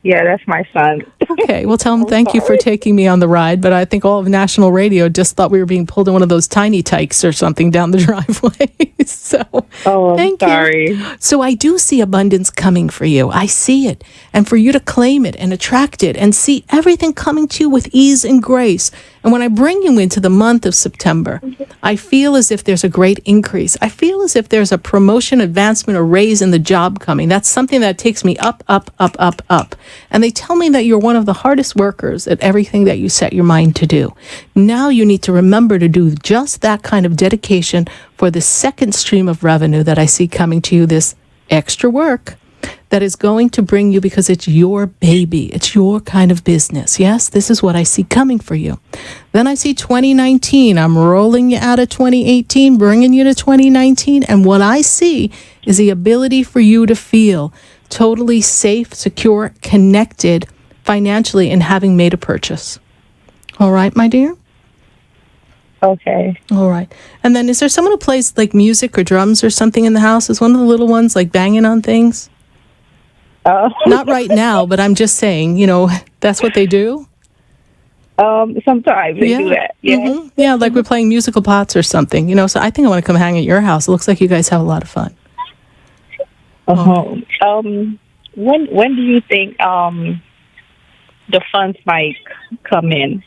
Yeah, that's my son. Okay, well, tell him thank you for taking me on the ride, but I think all of National Radio just thought we were being pulled in one of those tiny tykes or something down the driveway. So, thank you. So I do see abundance coming for you. I see it. And for you to claim it and attract it and see everything coming to you with ease and grace. And when I bring you into the month of September, I feel as if there's a great increase. I feel as if there's a promotion, advancement, or raise in the job coming. That's something that takes me up, up, up, up, up. And they tell me that you're one of the hardest workers at everything that you set your mind to do. Now you need to remember to do just that kind of dedication for the second stream of revenue that I see coming to you, this extra work. that is going to bring you, because it's your baby. It's your kind of business. Yes, this is what I see coming for you. Then I see 2019. I'm rolling you out of 2018, bringing you to 2019. And what I see is the ability for you to feel totally safe, secure, connected financially in having made a purchase. All right, my dear? Okay. All right. And then is there someone who plays like music or drums or something in the house? Is one of the little ones like banging on things? Not right now, but I'm just saying, that's what they do. Sometimes they do that. Yeah. Mm-hmm. Yeah, like we're playing musical pots or something, so I think I want to come hang at your house. It looks like you guys have a lot of fun. When do you think the funds might come in?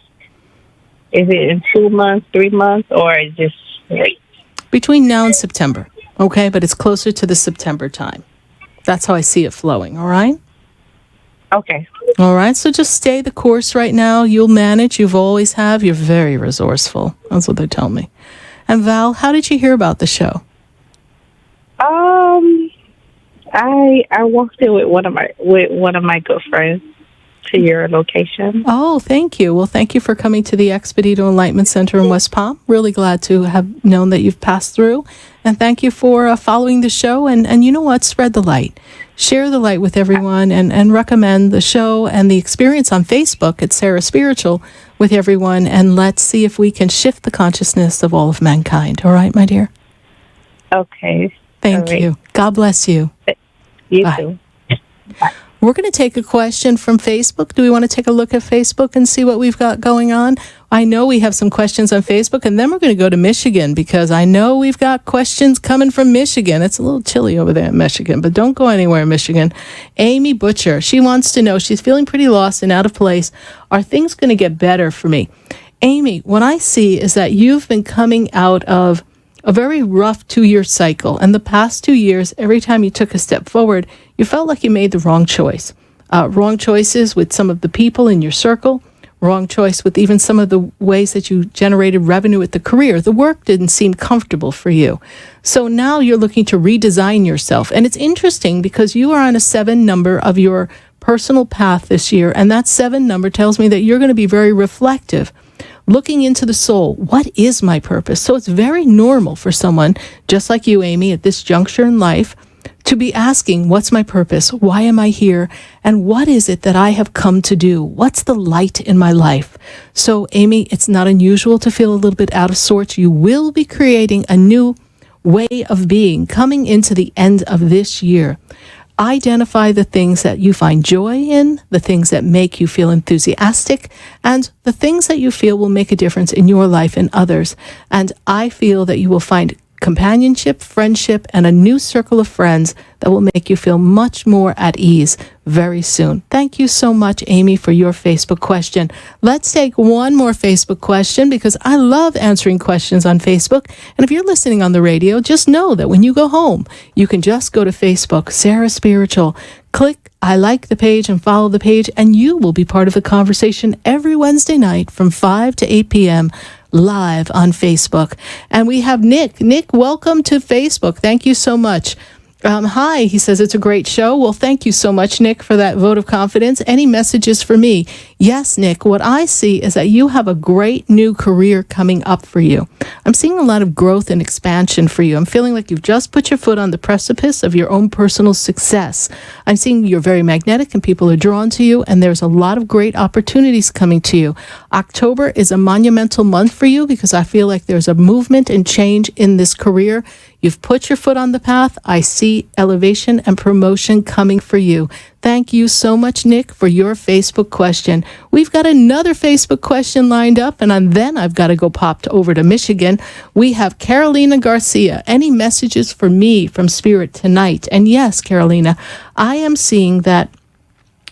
Is it in 2 months, 3 months, or is just late? Between now and September, okay? But it's closer to the September time. That's how I see it flowing, all right? Okay. All right, so just stay the course right now. You'll manage. You've always have. You're very resourceful. That's what they tell me. And Val, how did you hear about the show? I walked in with one of my good friends to your location. Oh, thank you. Well, thank you for coming to the Expedito Enlightenment Center in West Palm. Really glad to have known that you've passed through. And thank you for following the show. And you know what? Spread the light. Share the light with everyone and recommend the show and the experience on Facebook at Sarah Spiritual with everyone. And let's see if we can shift the consciousness of all of mankind. All right, my dear? Okay. Thank you. God bless you. You Bye. too. We're going to take a question from Facebook. Do we want to take a look at Facebook and see what we've got going on? I know we have some questions on Facebook, and then we're going to go to Michigan because I know we've got questions coming from Michigan. It's a little chilly over there in Michigan, but don't go anywhere in Michigan. Amy Butcher, she wants to know, she's feeling pretty lost and out of place. Are things going to get better for me? Amy, what I see is that you've been coming out of a very rough 2-year cycle. And the past 2 years, every time you took a step forward, you felt like you made the wrong choice. Wrong choices with some of the people in your circle, wrong choice with even some of the ways that you generated revenue at the career. The work didn't seem comfortable for you. So now you're looking to redesign yourself. And it's interesting because you are on a 7 number of your personal path this year. And that 7 number tells me that you're going to be very reflective. Looking into the soul, what is my purpose? So it's very normal for someone, just like you, Amy, at this juncture in life, to be asking, what's my purpose? Why am I here? And what is it that I have come to do? What's the light in my life? So, Amy, it's not unusual to feel a little bit out of sorts. You will be creating a new way of being coming into the end of this year. Identify the things that you find joy in, the things that make you feel enthusiastic, and the things that you feel will make a difference in your life and others. And I feel that you will find companionship, friendship, and a new circle of friends that will make you feel much more at ease very soon. Thank you so much, Amy, for your Facebook question. Let's take one more Facebook question because I love answering questions on Facebook. And if you're listening on the radio, just know that when you go home, you can just go to Facebook, Sarah Spiritual, click I like the page and follow the page, and you will be part of the conversation every Wednesday night from 5 to 8 p.m. live on Facebook. And we have Nick. Nick, welcome to Facebook. Thank you so much. Hi, he says, it's a great show. Well, thank you so much, Nick, for that vote of confidence. Any messages for me? Yes, Nick, what I see is that you have a great new career coming up for you. I'm seeing a lot of growth and expansion for you. I'm feeling like you've just put your foot on the precipice of your own personal success. I'm seeing you're very magnetic and people are drawn to you, and there's a lot of great opportunities coming to you. October is a monumental month for you because I feel like there's a movement and change in this career. You've put your foot on the path. I see elevation and promotion coming for you. Thank you so much, Nick, for your Facebook question. We've got another Facebook question lined up, and then I've got to go pop over to Michigan. We have Carolina Garcia. Any messages for me from Spirit tonight? And yes, Carolina, I am seeing that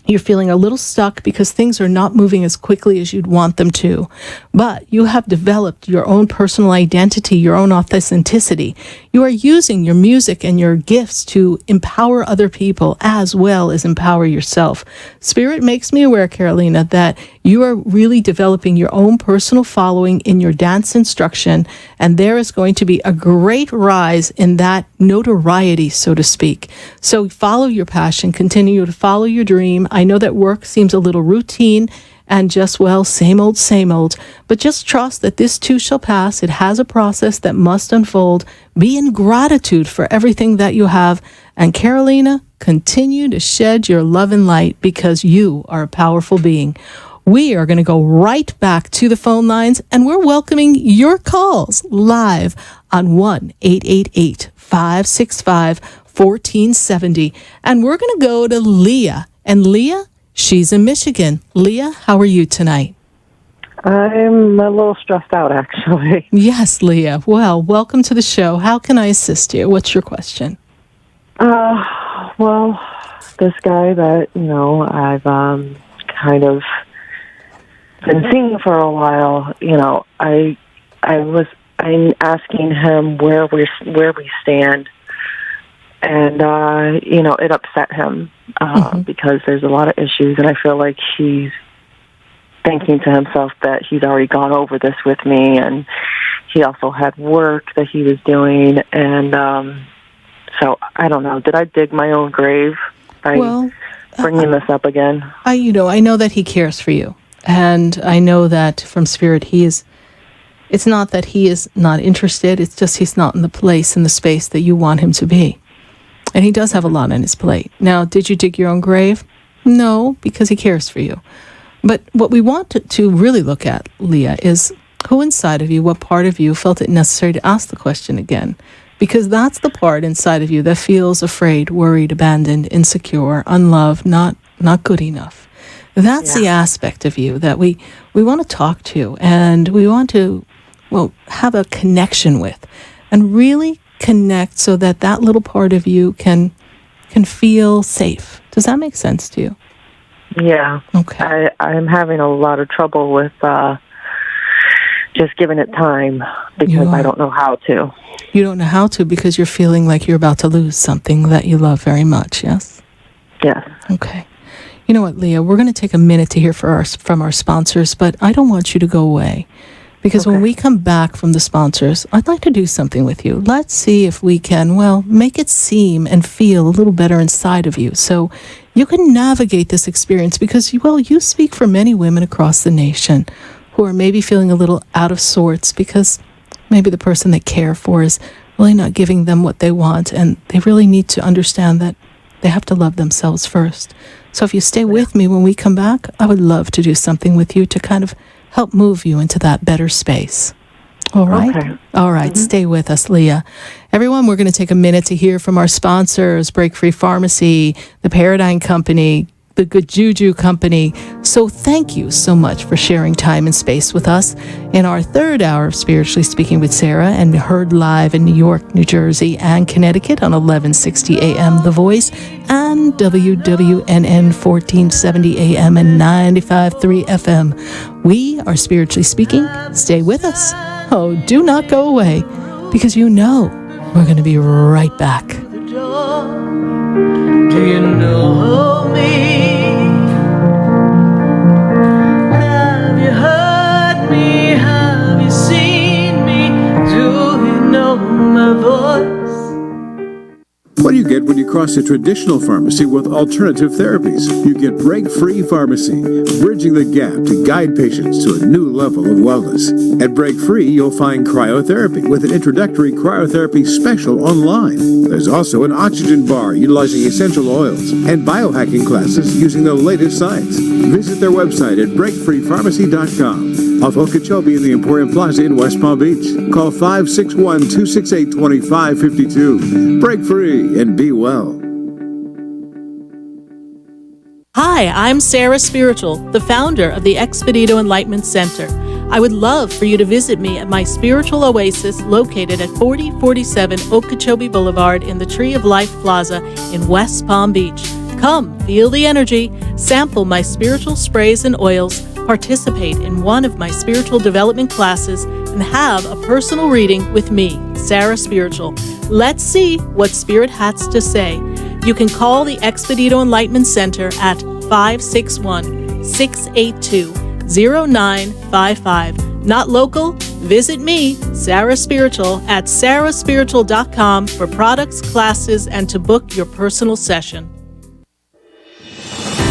You're feeling a little stuck because things are not moving as quickly as you'd want them to. But you have developed your own personal identity, your own authenticity. You are using your music and your gifts to empower other people as well as empower yourself. Spirit makes me aware, Carolina, that you are really developing your own personal following in your dance instruction, and there is going to be a great rise in that notoriety, so to speak. So follow your passion, continue to follow your dream. I know that work seems a little routine and just, well, same old, but just trust that this too shall pass. It has a process that must unfold. Be in gratitude for everything that you have. And Carolina, continue to shed your love and light because you are a powerful being. We are going to go right back to the phone lines, and we're welcoming your calls live on 1-888-565-1470. And we're going to go to Leah. And Leah, she's in Michigan. Leah, how are you tonight? I'm a little stressed out, actually. Yes, Leah. Well, welcome to the show. How can I assist you? What's your question? Well, this guy that, I've kind of been seeing for a while, I'm asking him where we stand, and it upset him because there's a lot of issues, and I feel like he's thinking to himself that he's already gone over this with me, and he also had work that he was doing, and so I don't know. Did I dig my own grave by bringing this up again? I know that he cares for you. And I know that from Spirit, it's not that he is not interested, it's just he's not in the place, in the space that you want him to be. And he does have a lot on his plate. Now, did you dig your own grave? No, because he cares for you. But what we want to really look at, Leah, is who inside of you, what part of you felt it necessary to ask the question again? Because that's the part inside of you that feels afraid, worried, abandoned, insecure, unloved, not good enough. That's the aspect of you that we want to talk to, and we want to, have a connection with, and really connect so that little part of you can feel safe. Does that make sense to you? Yeah. Okay. I'm having a lot of trouble with just giving it time because I don't know how to. You don't know how to because you're feeling like you're about to lose something that you love very much, yes? Yes. Okay. You know what, Leah, we're going to take a minute to hear from our sponsors, but I don't want you to go away because when we come back from the sponsors, I'd like to do something with you. Let's see if we can, make it seem and feel a little better inside of you so you can navigate this experience because, you speak for many women across the nation who are maybe feeling a little out of sorts because maybe the person they care for is really not giving them what they want, and they really need to understand that they have to love themselves first. So if you stay with me when we come back, I would love to do something with you to kind of help move you into that better space. All right? Okay. All right. Stay with us, Leah. Everyone, we're going to take a minute to hear from our sponsors, Break Free Pharmacy, the Paradigm Company, the Good Juju Company. So thank you so much for sharing time and space with us in our third hour of Spiritually Speaking with Sarah, and heard live in New York, New Jersey, and Connecticut on 1160 AM The Voice and WWNN 1470 AM and 95.3 FM. We are Spiritually Speaking. Stay with us. Oh, do not go away, because we're going to be right back. Do you know me? Have you heard me? Have you seen me? Do you know my voice? What do you get when you cross a traditional pharmacy with alternative therapies? You get Break Free Pharmacy, bridging the gap to guide patients to a new level of wellness. At Break Free, you'll find cryotherapy with an introductory cryotherapy special online. There's also an oxygen bar utilizing essential oils and biohacking classes using the latest science. Visit their website at breakfreepharmacy.com. Off Okeechobee in the Emporium Plaza in West Palm Beach. Call 561-268-2552. Break free and be well. Hi, I'm Sarah Spiritual, the founder of the Expedito Enlightenment Center. I would love for you to visit me at my spiritual oasis located at 4047 Okeechobee Boulevard in the Tree of Life Plaza in West Palm Beach. Come, feel the energy, sample my spiritual sprays and oils, participate in one of my spiritual development classes, and have a personal reading with me, Sarah Spiritual. Let's see what Spirit has to say. You can call the Expedito Enlightenment Center at 561-682-0955. Not local? Visit me, Sarah Spiritual, at sarahspiritual.com for products, classes, and to book your personal session.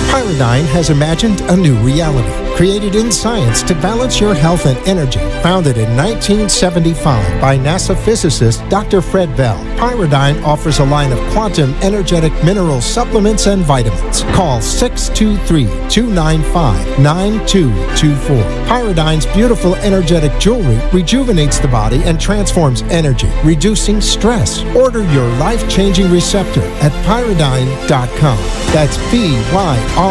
Pyridine has imagined a new reality, created in science to balance your health and energy. Founded in 1975 by NASA physicist Dr. Fred Bell, Pyridine offers a line of quantum energetic mineral supplements and vitamins. Call 623-295-9224. Pyridine's beautiful energetic jewelry rejuvenates the body and transforms energy, reducing stress. Order your life-changing receptor at pyridine.com. That's PYRADYNE.com.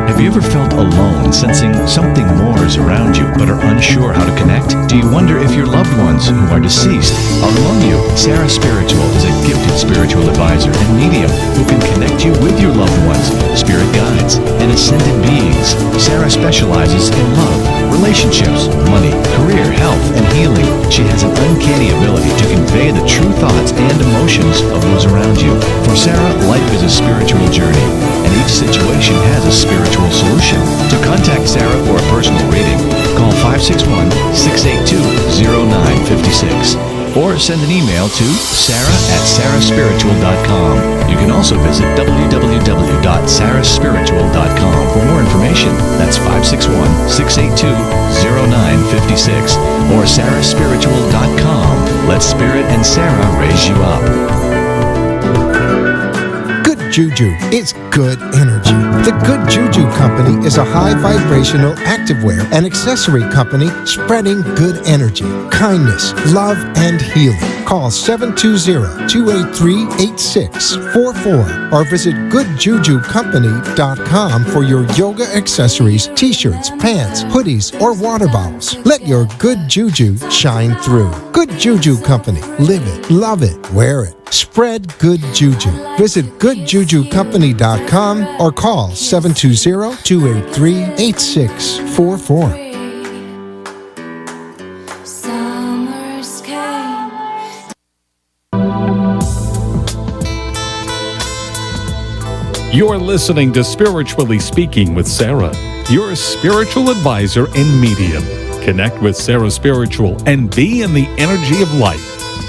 Have you ever felt alone, sensing something more is around you, but are unsure how to connect? Do you wonder if your loved ones who are deceased are among you? Sarah Spiritual is a gifted spiritual advisor and medium who can connect you with your loved ones, spirit guides, and ascended beings. Sarah specializes in love, relationships, money, career, health, and healing. She has an uncanny ability to convey the true thoughts and emotions of those around you. For Sarah, life is a spiritual journey, and each situation has a spiritual solution. To contact Sarah for a personal reading, call 561-682-0956 or send an email to sarah@sarahspiritual.com. You can also visit www.sarahspiritual.com for more information. That's 561-682-0956 or sarahspiritual.com. Let Spirit and Sarah raise you up. Juju is good energy. The Good Juju Company is a high vibrational activewear and accessory company spreading good energy, kindness, love, and healing. Call 720-283-8644 or visit goodjujucompany.com for your yoga accessories, t-shirts, pants, hoodies, or water bottles. Let your good juju shine through. Good Juju Company. Live it, love it, wear it. Spread good juju. Visit goodjujucompany.com or call 720-283-8644. Summers came. You're listening to Spiritually Speaking with Sarah, your spiritual advisor and medium. Connect with Sarah Spiritual and be in the energy of light.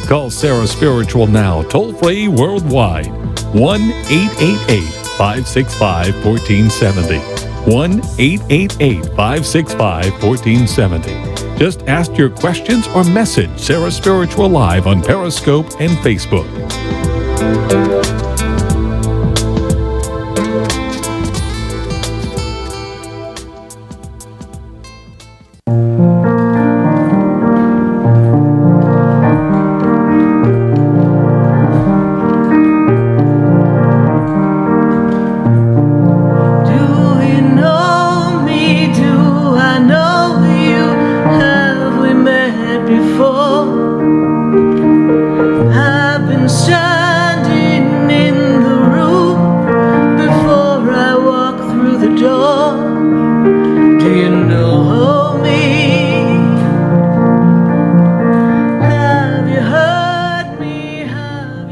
Call Sarah Spiritual now, toll-free worldwide, 1-888-565-1470. 1-888-565-1470. Just ask your questions or message Sarah Spiritual live on Periscope and Facebook.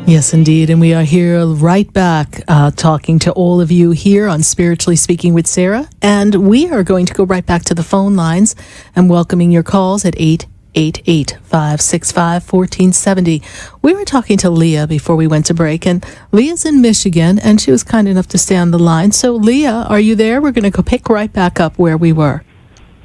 Yes, indeed. And we are here right back talking to all of you here on Spiritually Speaking with Sarah. And we are going to go right back to the phone lines and welcoming your calls at 888-565-1470. We were talking to Leah before we went to break, and Leah's in Michigan, and she was kind enough to stay on the line. So, Leah, are you there? We're going to go pick right back up where we were.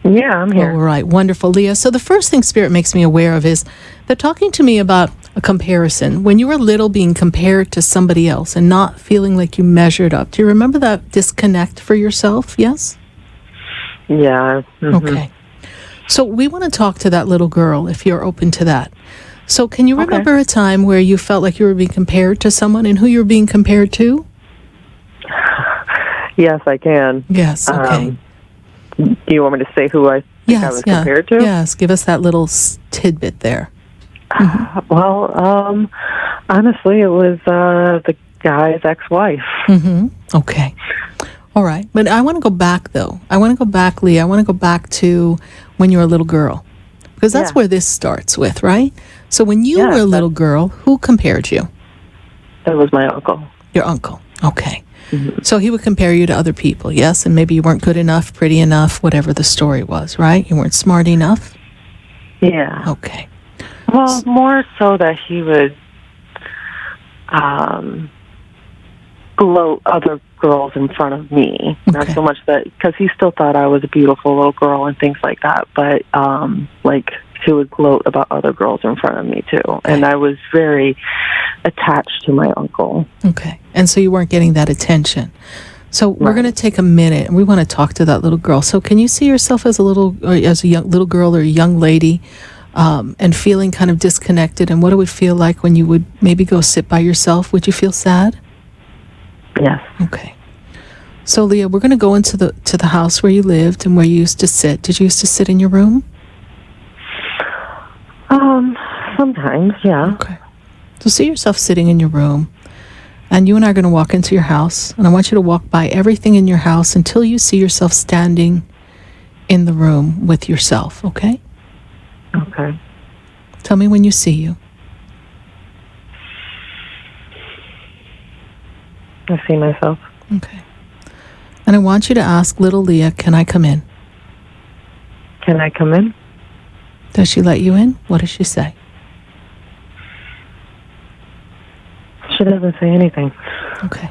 Yeah, I'm here. All right, wonderful, Leah. So the first thing Spirit makes me aware of is they're talking to me about a comparison. When you were little, being compared to somebody else and not feeling like you measured up. Do you remember that disconnect for yourself? Yes? Yeah. Mm-hmm. Okay. So we want to talk to that little girl, if you're open to that. So can you remember a time where you felt like you were being compared to someone, and who you were being compared to? Yes, I can. Yes, okay. Do you want me to say who I think I was compared to? Yes, give us that little tidbit there. Well, honestly, it was the guy's ex-wife. Okay. All right. But I want to go back, though. I want to go back, Leah. I want to go back to when you were a little girl. Because that's where this starts with, right? So when you were a little girl, who compared you? That was my uncle. Your uncle. Okay. So he would compare you to other people, yes? And maybe you weren't good enough, pretty enough, whatever the story was, right? You weren't smart enough? Yeah. Okay. Well, more so that he would gloat other girls in front of me. Not so much that, because he still thought I was a beautiful little girl and things like that, but like he would gloat about other girls in front of me too. And I was very attached to my uncle. Okay. And so you weren't getting that attention. So we're going to take a minute and we want to talk to that little girl. So can you see yourself as a little girl or a young lady and feeling kind of disconnected, and what it would feel like when you would maybe go sit by yourself? Would you feel sad? Yes. Okay. So Leah, we're going to go into the house where you lived and where you used to sit. Did you used to sit in your room? Sometimes, yeah. Okay. So see yourself sitting in your room, and you and I are going to walk into your house, and I want you to walk by everything in your house until you see yourself standing in the room with yourself, okay? Okay. Tell me when you see you. I see myself. Okay. And I want you to ask little Leah, can I come in? Can I come in? Does she let you in? What does she say? She doesn't say anything. Okay.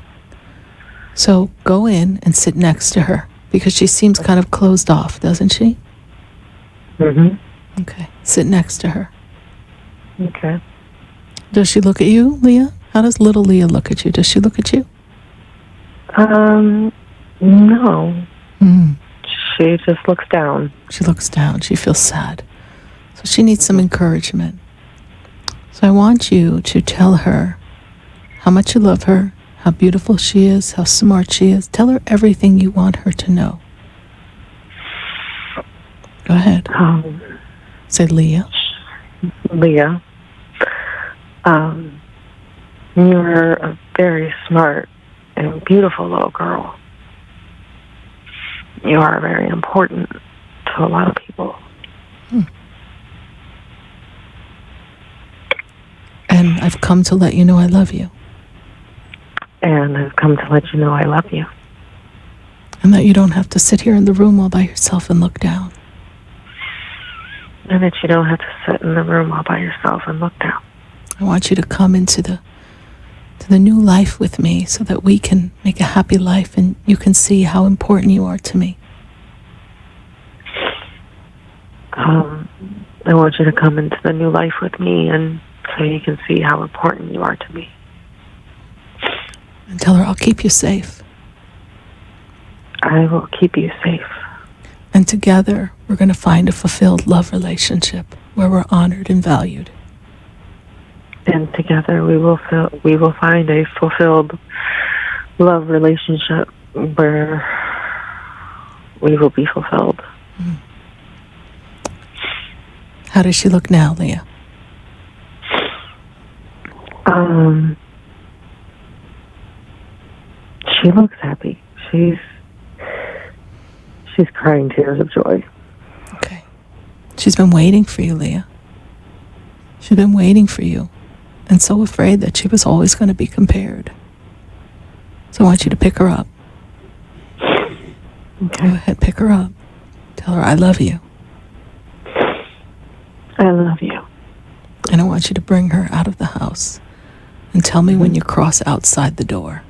So go in and sit next to her, because she seems kind of closed off, doesn't she? Okay. Sit next to her. Okay. Does she look at you, Leah? How does little Leah look at you? Does she look at you? No. She just looks down. She looks down. She feels sad. So she needs some encouragement. So I want you to tell her how much you love her, how beautiful she is, how smart she is. Tell her everything you want her to know. Go ahead. Say, Leah. Leah, you're a very smart and beautiful little girl. You are very important to a lot of people. And I've come to let you know I love you. And I've come to let you know I love you. And that you don't have to sit here in the room all by yourself and look down. And that you don't have to sit in the room all by yourself and look down. I want you to come into the new life with me so that we can make a happy life and you can see how important you are to me. I want you to come into the new life with me and so you can see how important you are to me. And tell her I'll keep you safe. I will keep you safe. And together, we're going to find a fulfilled love relationship where we're honored and valued. And together, we will find a fulfilled love relationship where we will be fulfilled. How does she look now, Leah? She looks happy. She's crying tears of joy. Okay. She's been waiting for you, Leah. She's been waiting for you, and so afraid that she was always going to be compared. So I want you to pick her up. Okay. Go ahead, pick her up. Tell her I love you. I love you. And I want you to bring her out of the house and tell me when you cross outside the door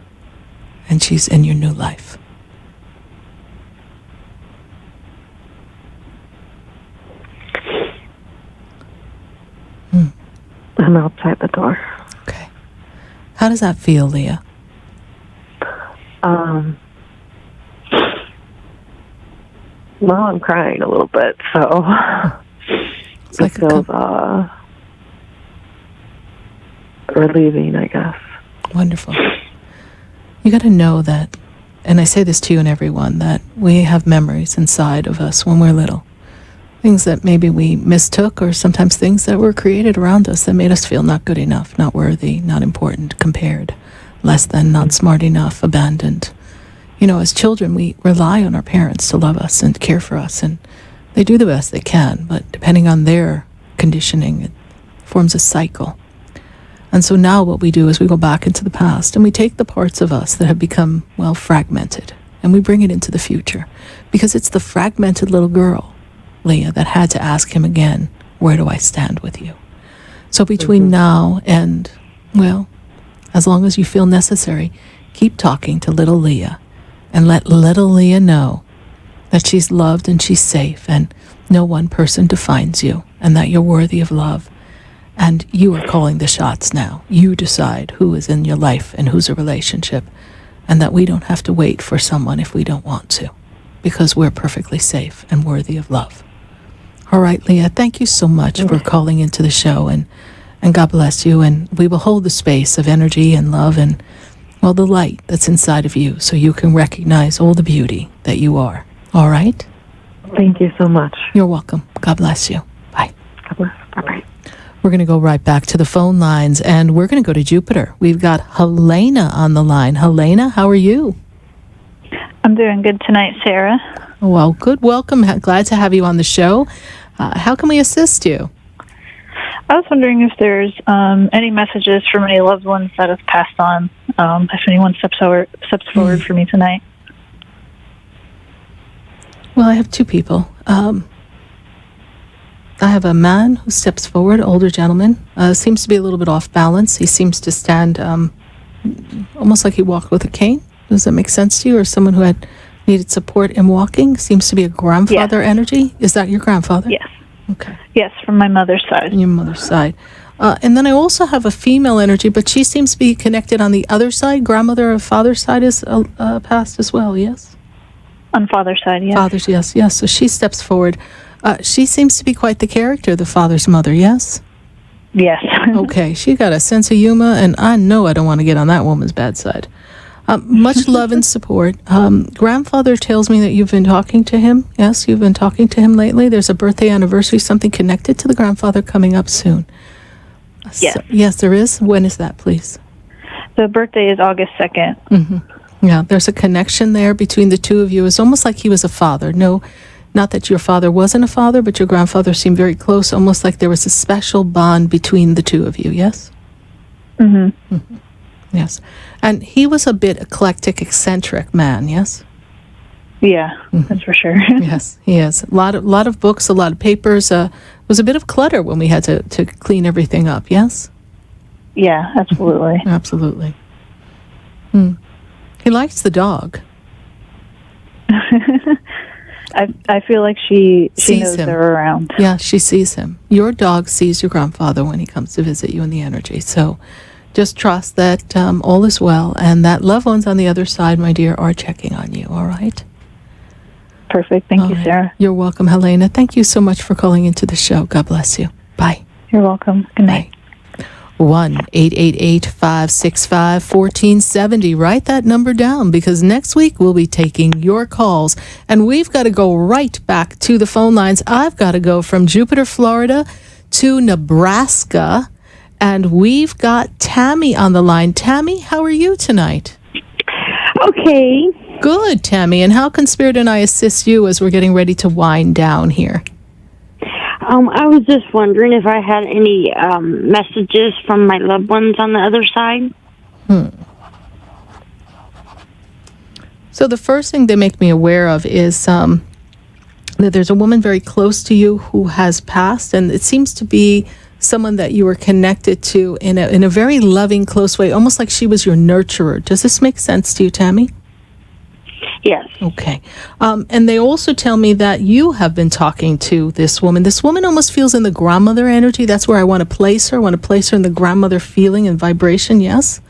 and she's in your new life. I'm outside the door. Okay. How does that feel, Leah? Well, I'm crying a little bit, so it's like it feels relieving, I guess. Wonderful. You got to know that and I say this to you and everyone, that we have memories inside of us when we're little. Things that maybe we mistook, or sometimes things that were created around us that made us feel not good enough, not worthy, not important, compared, less than, not smart enough, abandoned. You know, as children, we rely on our parents to love us and care for us, and they do the best they can, but depending on their conditioning, it forms a cycle. And so now what we do is we go back into the past and we take the parts of us that have become, well, fragmented, and we bring it into the future, because it's the fragmented little girl, Leah, that had to ask him again, where do I stand with you? So between now and, well, as long as you feel necessary, keep talking to little Leah and let little Leah know that she's loved and she's safe, and no one person defines you, and that you're worthy of love. And you are calling the shots now. You decide who is in your life and who's a relationship, and that we don't have to wait for someone if we don't want to, because we're perfectly safe and worthy of love. All right, Leah, thank you so much for calling into the show, and God bless you. And we will hold the space of energy and love and, well, the light that's inside of you, so you can recognize all the beauty that you are. All right? Thank you so much. You're welcome. God bless you. Bye. God bless. Bye-bye. We're going to go right back to the phone lines, and we're going to go to Jupiter. We've got Helena on the line. Helena, how are you? I'm doing good tonight, Sarah. Well, good. Welcome. Glad to have you on the show. How can we assist you? I was wondering if there's any messages from any loved ones that have passed on, if anyone steps forward for me tonight. Well, I have two people. I have a man who steps forward, older gentleman, seems to be a little bit off balance. He seems to stand almost like he walked with a cane. Does that make sense to you? Or someone who had needed support in walking? Seems to be a grandfather energy. Is that your grandfather? Yes. Okay. Yes, from my mother's side. Your mother's side. And then I also have a female energy, but she seems to be connected on the other side. Grandmother or father's side is passed as well, yes? On father's side, yes. Father's, yes. So she steps forward. She seems to be quite the character, the father's mother, yes? Yes. Okay, she got a sense of humor, and I know I don't want to get on that woman's bad side. Much love and support. Grandfather tells me that you've been talking to him. Yes, you've been talking to him lately. There's a birthday anniversary, something connected to the grandfather coming up soon. Yes. Yes, there is. When is that, please? The birthday is August 2nd. Mm-hmm. Yeah, there's a connection there between the two of you. It's almost like he was a father. No, not that your father wasn't a father, but your grandfather seemed very close, almost like there was a special bond between the two of you, yes? Mm-hmm. Mm-hmm. Yes. And he was a bit eclectic, eccentric man, yes? Yeah, that's for sure. Yes, he is. A lot of books, a lot of papers. Was a bit of clutter when we had to clean everything up, yes? Yeah, absolutely. Absolutely. He likes the dog. I feel like she knows him. they're around. Yeah, she sees him. Your dog sees your grandfather when he comes to visit you in the energy. So just trust that all is well, and that loved ones on the other side, my dear, are checking on you, all right? Perfect. Thank you, Sarah. You're welcome, Helena. Thank you so much for calling into the show. God bless you. Bye. You're welcome. Good night. 1-888-565-1470. Write that number down, because next week we'll be taking your calls, and we've got to go right back to the phone lines. I've got to go from Jupiter, Florida to Nebraska, and we've got Tammy on the line. Tammy, how are you tonight? Okay. Good, Tammy. And how can Spirit and I assist you as we're getting ready to wind down here? I was just wondering if I had any messages from my loved ones on the other side. So the first thing they make me aware of is that there's a woman very close to you who has passed, and it seems to be someone that you were connected to in a very loving, close way, almost like she was your nurturer. Does this make sense to you, Tammy? Yes. Okay. And they also tell me that you have been talking to this woman. This woman almost feels in the grandmother energy. That's where I want to place her. I want to place her in the grandmother feeling and vibration, yes?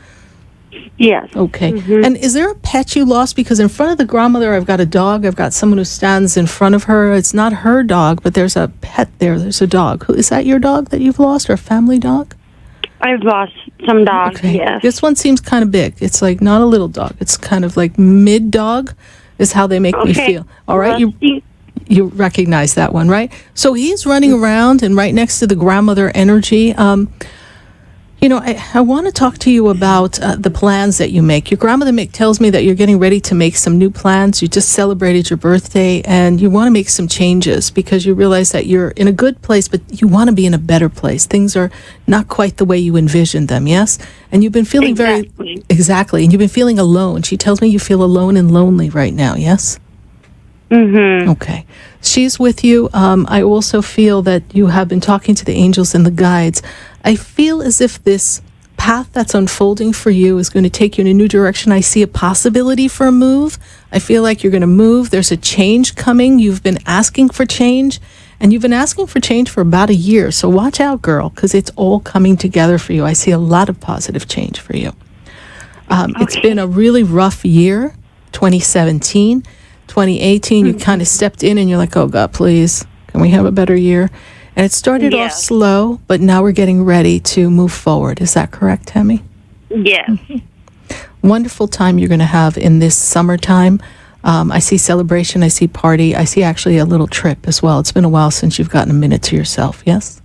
Yes. Okay. And is there a pet you lost? Because in front of the grandmother, I've got a dog. I've got someone who stands in front of her. It's not her dog, but there's a pet there. There's a dog. Is that your dog that you've lost, or a family dog? I've lost some dogs, yes. This one seems kind of big. It's like not a little dog. It's kind of like mid dog is how they make me feel. All right, you recognize that one, right? So he's running around and right next to the grandmother energy. You know, I want to talk to you about the plans that you make. Your grandmother tells me that you're getting ready to make some new plans. You just celebrated your birthday and you want to make some changes because you realize that you're in a good place, but you want to be in a better place. Things are not quite the way you envisioned them, yes? And you've been feeling Exactly. And you've been feeling alone. She tells me you feel alone and lonely right now, yes? Mm-hmm. Okay. She's with you. I also feel that you have been talking to the angels and the guides. I feel as if this path that's unfolding for you is going to take you in a new direction. I see a possibility for a move. I feel like you're going to move. There's a change coming. You've been asking for change, and you've been asking for change for about a year. So watch out, girl, because it's all coming together for you. I see a lot of positive change for you. It's been a really rough year, 2017. 2018, you kind of stepped in and you're like, oh, God, please, can we have a better year? And it started off slow, but now we're getting ready to move forward. Is that correct, Tammy? Yes. Wonderful time you're going to have in this summertime. I see celebration, I see party, I see actually a little trip as well. It's been a while since you've gotten a minute to yourself, yes?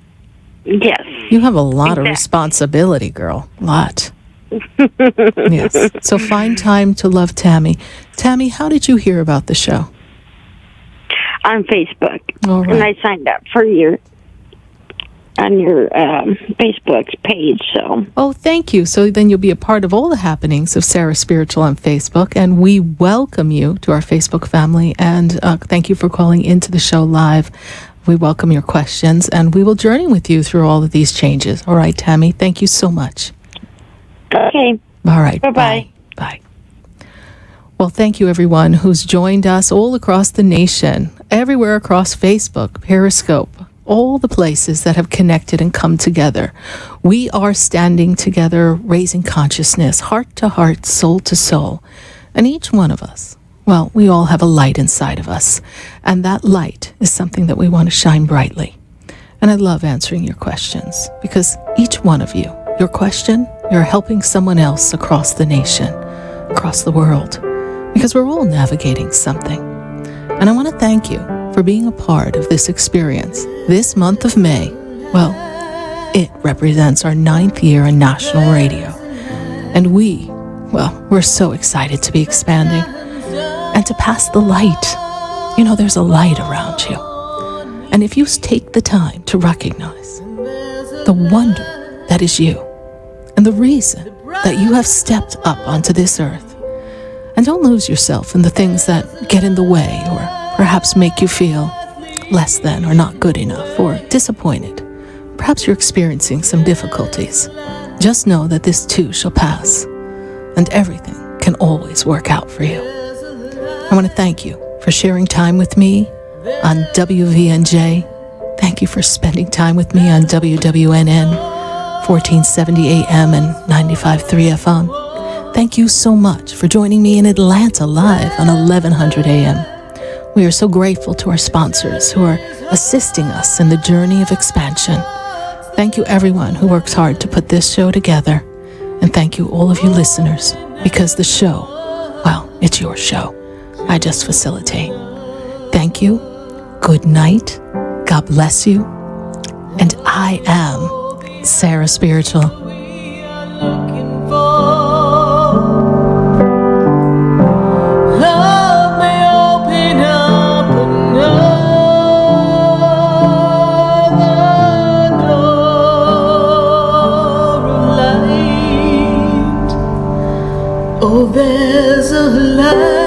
Yes. You have a lot of responsibility, girl. A lot. Yes. So find time to love Tammy. Tammy, how did you hear about the show? On Facebook. All right. And I signed up for your Facebook page. So. Oh, thank you. So then you'll be a part of all the happenings of Sarah Spiritual on Facebook, and we welcome you to our Facebook family. And thank you for calling into the show live. We welcome your questions, and we will journey with you through all of these changes. All right, Tammy. Thank you so much. Okay. All right. Bye-bye. Bye. Well, thank you, everyone who's joined us all across the nation, everywhere across Facebook, Periscope, all the places that have connected and come together. We are standing together, raising consciousness, heart to heart, soul to soul. And each one of us, well, we all have a light inside of us. And that light is something that we want to shine brightly. And I love answering your questions because each one of you, your question, you're helping someone else across the nation, across the world, because we're all navigating something. And I want to thank you for being a part of this experience. This month of May, well, it represents our 9th year in national radio. And we're so excited to be expanding and to pass the light. You know, there's a light around you. And if you take the time to recognize the wonder that is you, and the reason that you have stepped up onto this earth. And don't lose yourself in the things that get in the way or perhaps make you feel less than or not good enough or disappointed. Perhaps you're experiencing some difficulties. Just know that this too shall pass and everything can always work out for you. I want to thank you for sharing time with me on WVNJ. Thank you for spending time with me on WWNN. 1470 AM and 95.3 FM. Thank you so much for joining me in Atlanta live on 1100 AM. We are so grateful to our sponsors who are assisting us in the journey of expansion. Thank you everyone who works hard to put this show together. And thank you all of you listeners, because the show, well, it's your show. I just facilitate. Thank you. Good night. God bless you. And I am Sarah Spiritual. Love may open up another door of light. Oh, there's a light.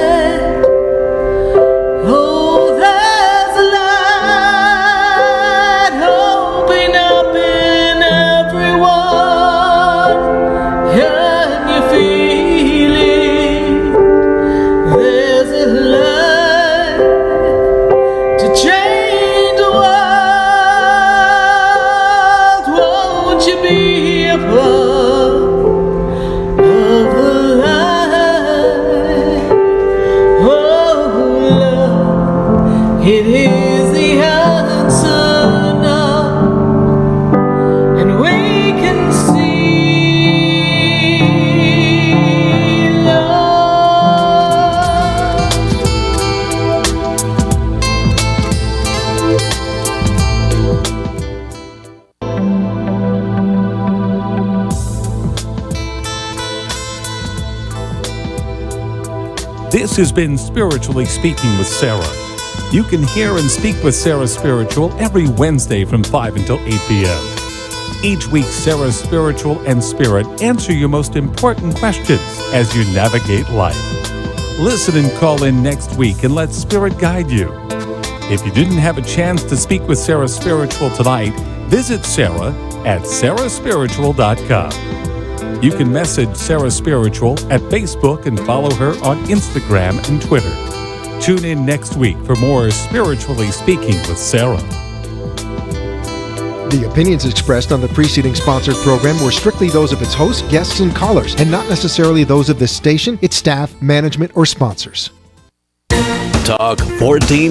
Open up in everyone. This has been Spiritually Speaking with Sarah. You can hear and speak with Sarah Spiritual every Wednesday from 5 until 8 p.m. Each week, Sarah Spiritual and Spirit answer your most important questions as you navigate life. Listen and call in next week and let Spirit guide you. If you didn't have a chance to speak with Sarah Spiritual tonight, visit Sarah at sarahspiritual.com. You can message Sarah Spiritual at Facebook and follow her on Instagram and Twitter. Tune in next week for more Spiritually Speaking with Sarah. The opinions expressed on the preceding sponsored program were strictly those of its hosts, guests, and callers, and not necessarily those of this station, its staff, management, or sponsors. Talk 14.